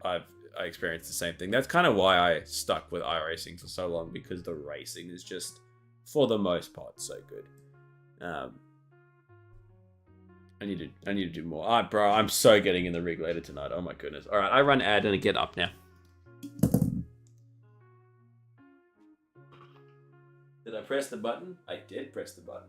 I experienced the same thing. That's kind of why I stuck with iRacing for so long, because the racing is just, for the most part, so good. I need to do more. Ah, bro, I'm so getting in the rig later tonight. Oh my goodness. All right, I run ad and I get up now. Did I press the button? I did press the button.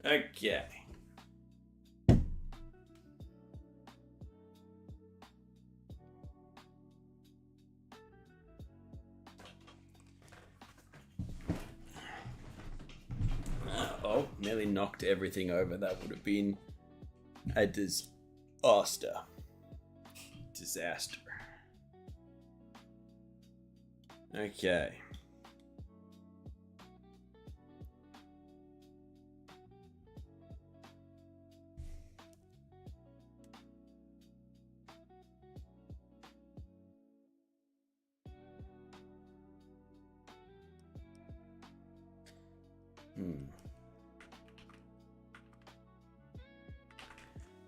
Okay. Oh, nearly knocked everything over. That would have been a disaster. Disaster. Okay.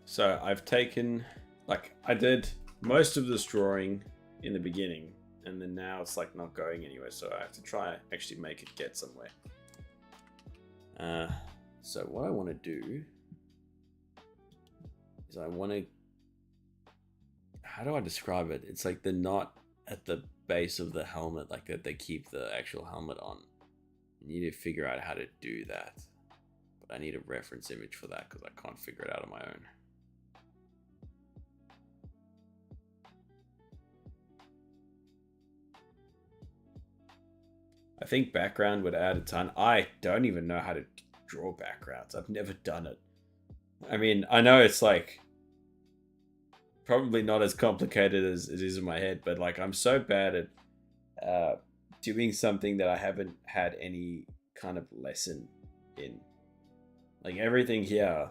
So I've taken, like, I did most of this drawing in the beginning, and then now it's like not going anywhere, so I have to try actually make it get somewhere. So what I want to do is I want to, how do I describe it? It's like the knot at the base of the helmet, like that they keep the actual helmet on. I need to figure out how to do that, but I need a reference image for that because I can't figure it out on my own. I think background would add a ton. I don't even know how to draw backgrounds. I've never done it. I mean, I know it's like probably not as complicated as it is in my head, but like I'm so bad at doing something that I haven't had any kind of lesson in. Like everything here,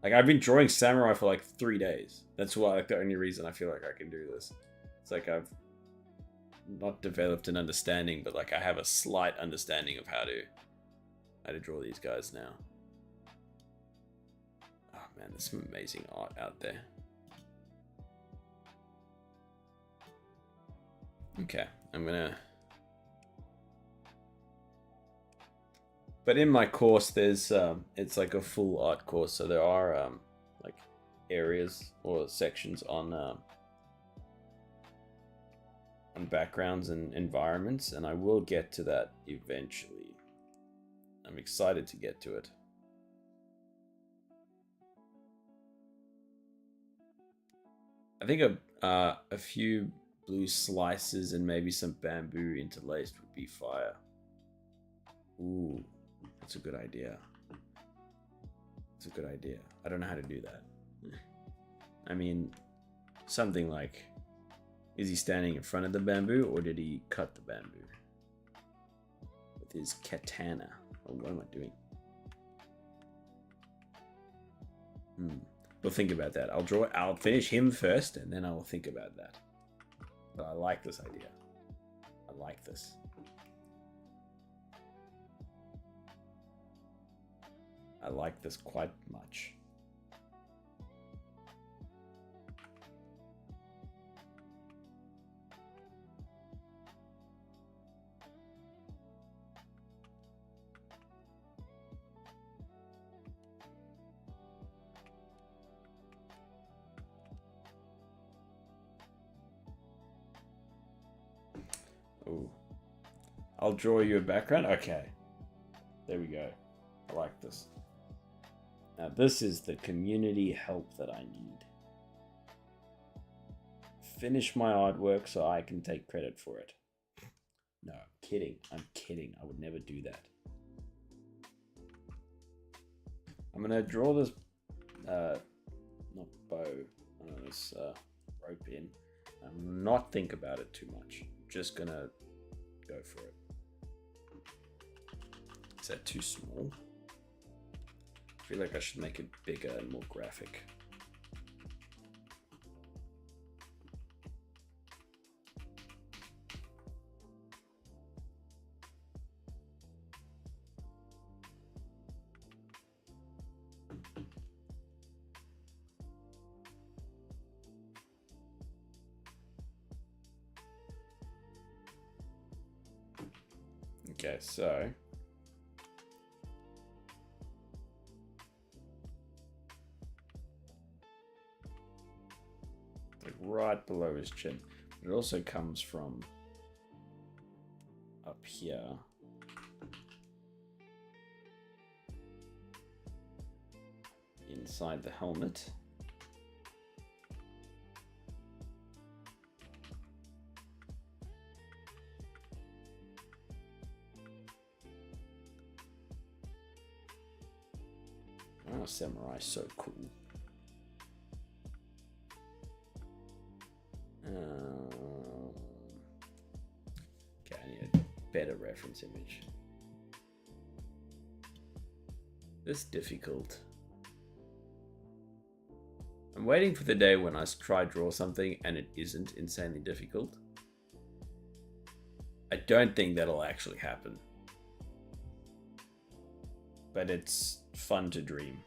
like I've been drawing samurai for like 3 days. That's why, like, the only reason I feel like I can do this. It's like I've not developed an understanding, but like I have a slight understanding of how to draw these guys now. Oh man, there's some amazing art out there. Okay, I'm gonna. But in my course, there's it's like a full art course, so there are like areas or sections on backgrounds and environments, and I will get to that eventually. I'm excited to get to it. I think a few blue slices and maybe some bamboo interlaced would be fire. Ooh, that's a good idea. That's a good idea. I don't know how to do that. I mean, something like, is he standing in front of the bamboo or did he cut the bamboo with his katana? Oh, what am I doing? We'll think about that. I'll finish him first and then I'll think about that. But I like this idea. I like this. I like this quite much. Ooh. I'll draw you a background. Okay. There we go. I like this. Now this is the community help that I need. Finish my artwork so I can take credit for it. No, I'm kidding. I'm kidding. I would never do that. I'm gonna draw this not bow, this rope in. I'm not think about it too much. I'm just gonna go for it. Is that too small? feel like I should make it bigger and more graphic. Okay, so like right below his chin. It also comes from up here. Inside the helmet. Oh, samurai, so cool. Okay, I need a better reference image. This difficult. I'm waiting for the day when I try draw something and it isn't insanely difficult. I don't think that'll actually happen. But it's fun to dream.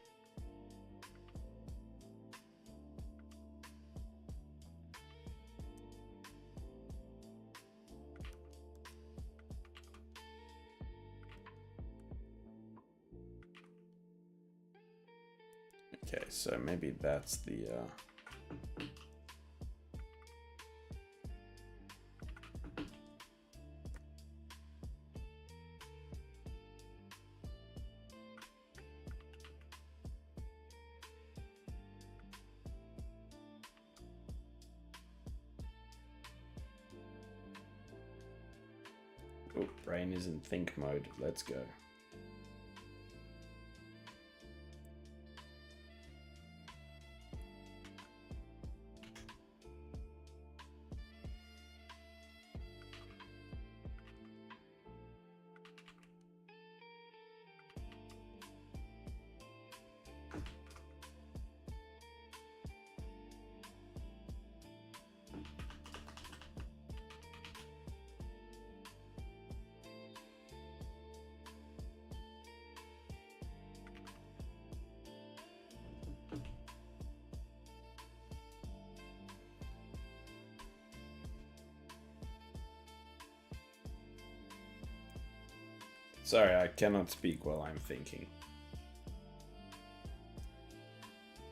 Okay, so maybe that's the oh, brain is in think mode. Let's go. Sorry, I cannot speak while I'm thinking.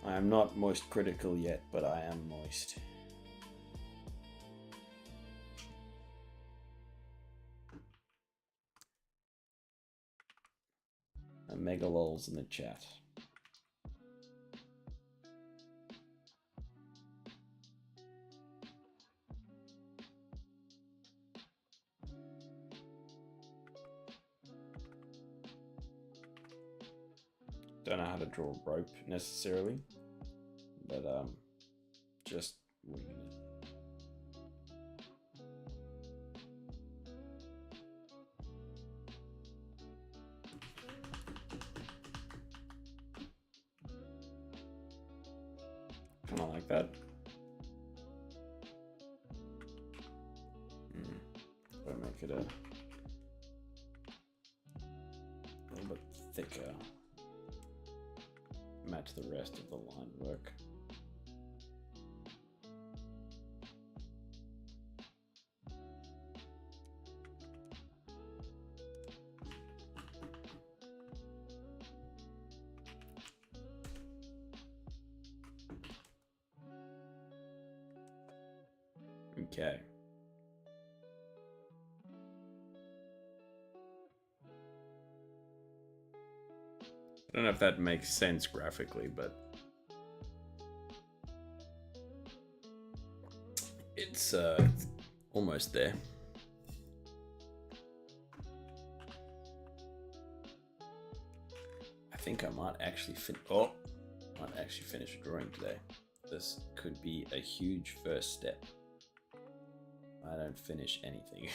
I am not moist critical yet, but I am moist. And megalols in the chat. Don't know how to draw rope necessarily, but just winging it. Kind of like that. I'll make it a little bit thicker. Match the rest of the line work. Okay. I don't know if that makes sense graphically, but it's almost there. I think I might actually finish a drawing today. This could be a huge first step. I don't finish anything.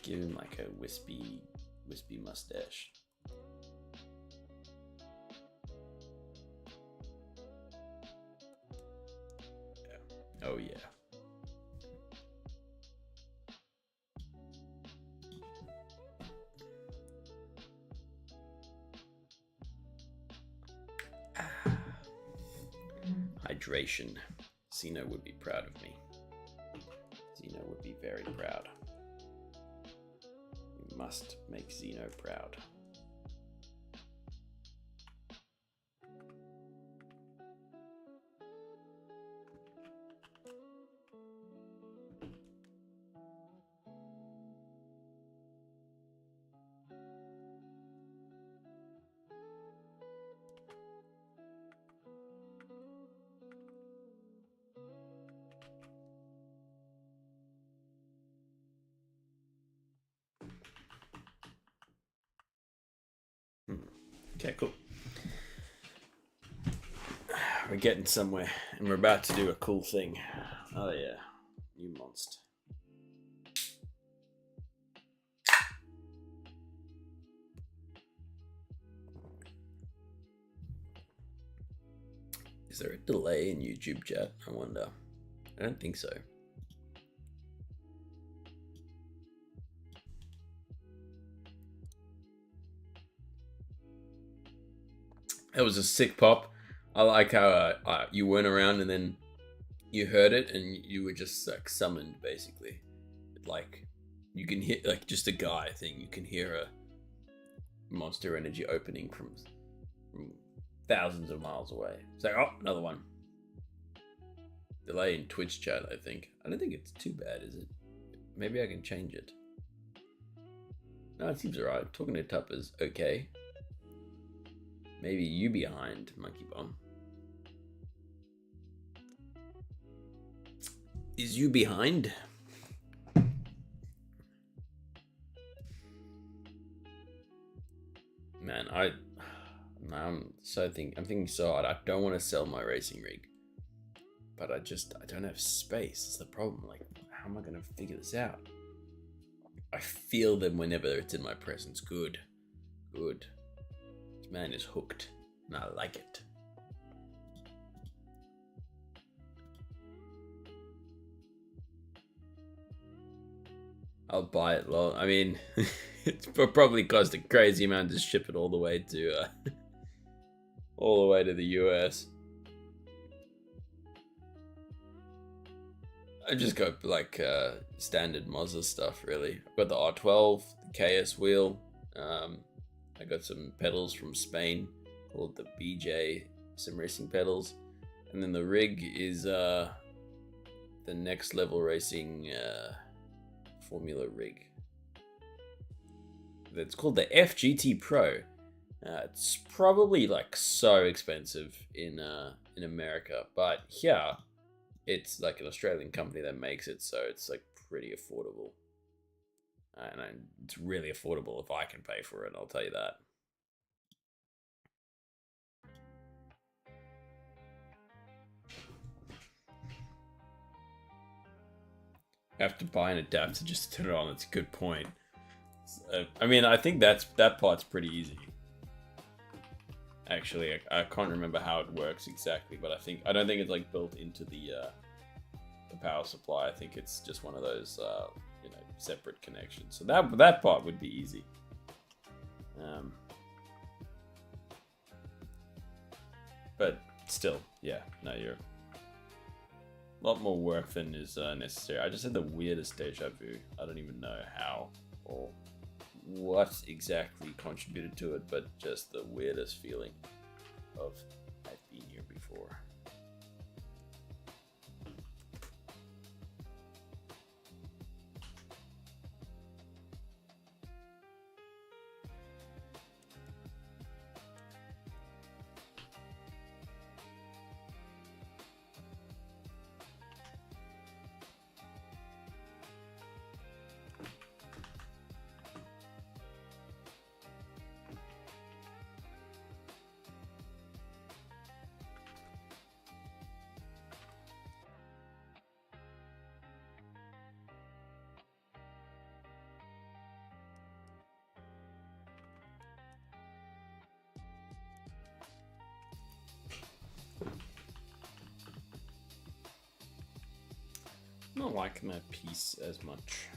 Give him like a wispy mustache. Yeah. Oh yeah. Hydration. Xeno would be proud of me. Xeno would be very proud. We must make Xeno proud. Okay, cool. We're getting somewhere, and we're about to do a cool thing. Oh yeah, new monster. Is there a delay in YouTube chat? I wonder. I don't think so. That was a sick pop. I like how you weren't around and then you heard it and you were just like summoned, basically. Like you can hear like just a guy thing. You can hear a monster energy opening from thousands of miles away. It's like, oh, another one. Delay in Twitch chat, I think. I don't think it's too bad, is it? Maybe I can change it. No, it seems alright. Talking to Tupper's okay. Maybe you behind, Monkey Bomb. Is you behind? Man, I'm thinking so hard. I don't want to sell my racing rig, but I don't have space. It's the problem. Like, how am I gonna figure this out? I feel them whenever it's in my presence. Good. This man is hooked, and I like it. I'll buy it. I mean, it's probably cost a crazy amount to ship it all the way to the US. I just got like standard Mazda stuff, really. I've got the R12, the KS wheel. I got some pedals from Spain called the BJ Sim Racing pedals, and then the rig is the Next Level Racing Formula rig. It's called the FGT Pro. It's probably like so expensive in America, but here it's like an Australian company that makes it, so it's like pretty affordable. And it's really affordable if I can pay for it, I'll tell you that. I have to buy an adapter just to turn it on. That's a good point. I mean, I think that part's pretty easy. Actually, I can't remember how it works exactly, but I don't think it's like built into the power supply. I think it's just one of those separate connections. So that part would be easy. But still, yeah, no, you're a lot more work than is necessary. I just had the weirdest deja vu. I don't even know how or what exactly contributed to it, but just the weirdest feeling of I've been here before. liking that piece as much.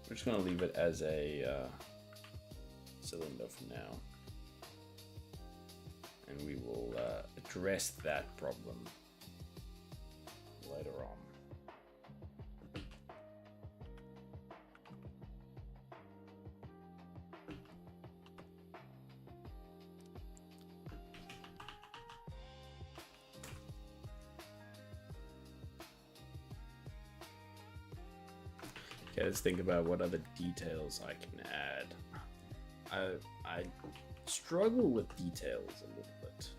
We're just going to leave it as a cylinder for now. And we will address that problem later on. Okay, let's think about what other details I can add. I struggle with details a little bit.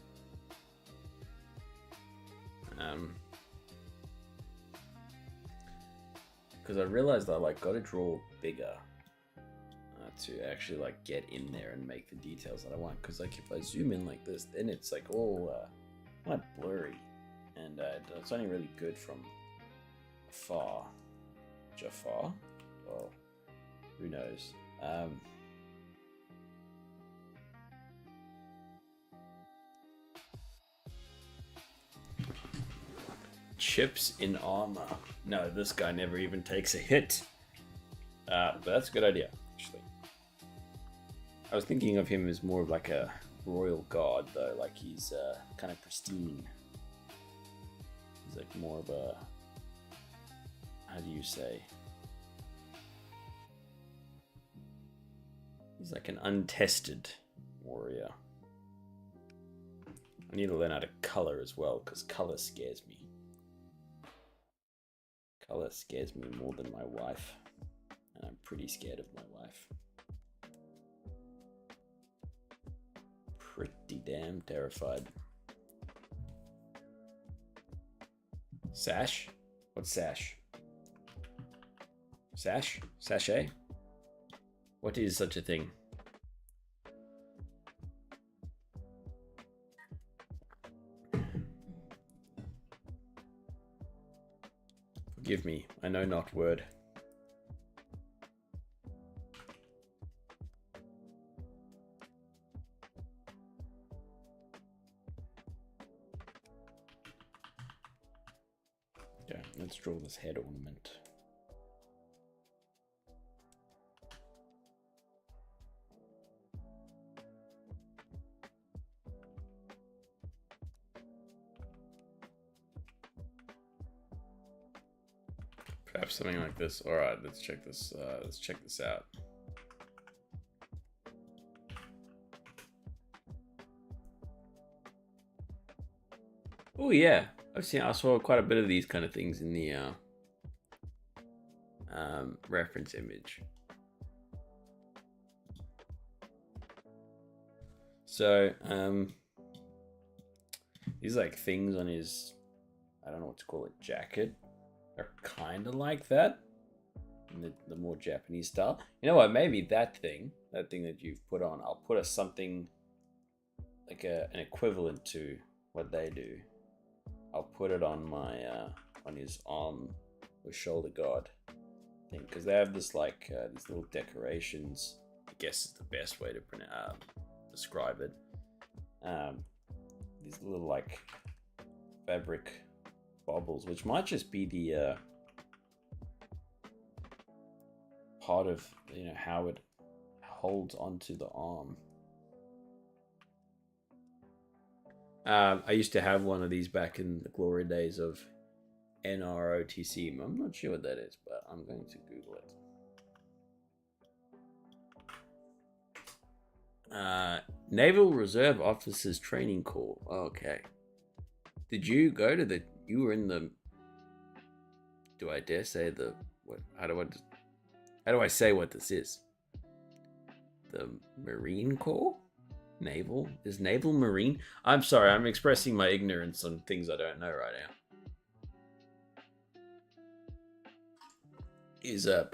Because I realized I got to draw bigger to actually get in there and make the details that I want. Because if I zoom in like this, then it's all quite blurry, and it's only really good from far. Jafar? Well, who knows? Chips in armor. No, this guy never even takes a hit. But that's a good idea, actually. I was thinking of him as more of a royal guard, though. He's kind of pristine. He's more of a... How do you say? He's an untested warrior. I need to learn how to color as well, because color scares me. Color scares me more than my wife. And I'm pretty scared of my wife. Pretty damn terrified. Sash? What's sash? Sash? Sachet? What is such a thing? Forgive me, I know not word. Okay, let's draw this head ornament. Perhaps something like this. All right, let's check this. Let's check this out. Oh yeah, I saw quite a bit of these kind of things in the reference image. So these things on his, I don't know what to call it, jacket. Are kind of like that, in the more Japanese style. You know what? Maybe that thing that you've put on, I'll put something an equivalent to what they do. I'll put it on my on his arm or shoulder guard thing, because they have this these little decorations. I guess is the best way to describe it. These little fabric bobbles, which might just be the part of how it holds onto the arm. I used to have one of these back in the glory days of NROTC. I'm not sure what that is, but I'm going to Google it. Naval Reserve Officers Training Corps. Okay. Did you go to you were in the, do I dare say how do I say what this is? The Marine Corps? Naval? Is Naval Marine? I'm sorry, I'm expressing my ignorance on things I don't know right now. Is a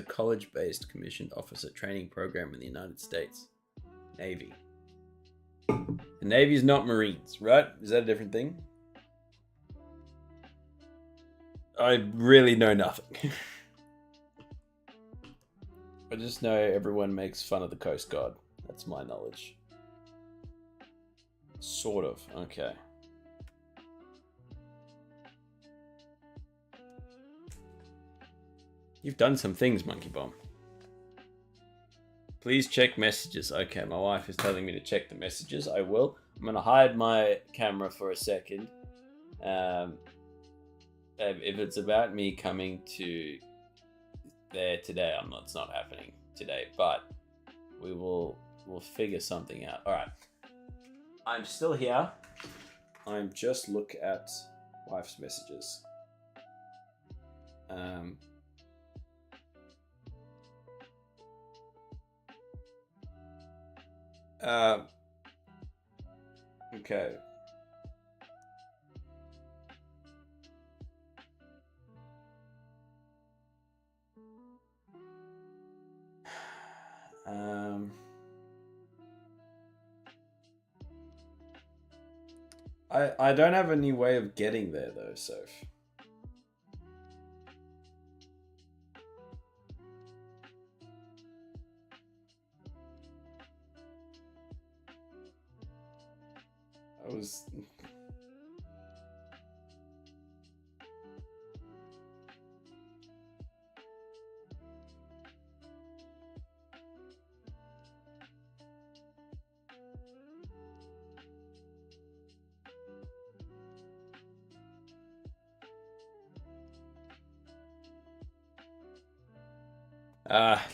college-based commissioned officer training program in the United States. Navy. The Navy is not Marines, right? Is that a different thing? I really know nothing. I just know everyone makes fun of the Coast Guard. That's my knowledge. Sort of. Okay. You've done some things, Monkey Bomb. Please check messages. Okay, my wife is telling me to check the messages. I will. I'm going to hide my camera for a second. If it's about me coming to there today, it's not happening today, but we'll figure something out. All right. I'm still here. I'm just look at wife's messages. Okay. I don't have any way of getting there though, Soph. I was...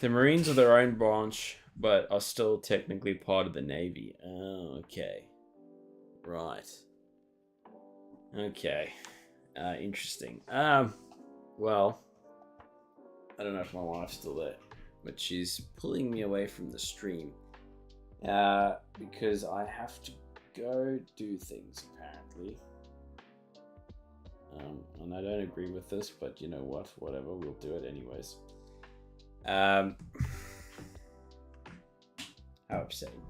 the Marines are their own branch, but are still technically part of the Navy. Oh, okay. Right. Okay. Interesting. Well, I don't know if my wife's still there, but she's pulling me away from the stream. Because I have to go do things, apparently. And I don't agree with this, but you know what? Whatever, we'll do it anyways. How upsetting.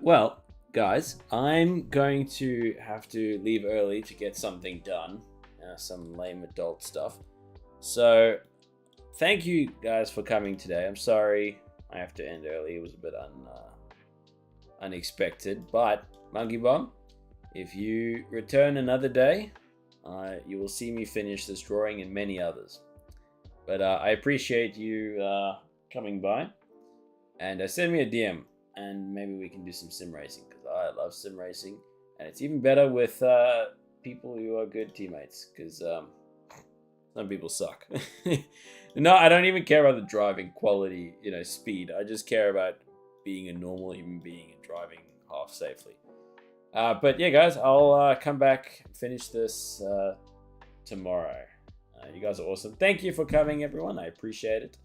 Well, guys, I'm going to have to leave early to get something done. Some lame adult stuff. So, thank you guys for coming today. I'm sorry I have to end early. It was a bit unexpected. But, Monkey Bomb, if you return another day, you will see me finish this drawing and many others. But I appreciate you coming by. And send me a DM. And maybe we can do some sim racing. Because I love sim racing. And it's even better with people who are good teammates. Because some people suck. No, I don't even care about the driving quality, speed. I just care about being a normal human being and driving half safely. But yeah, guys, I'll come back and finish this tomorrow. You guys are awesome. Thank you for coming, everyone. I appreciate it.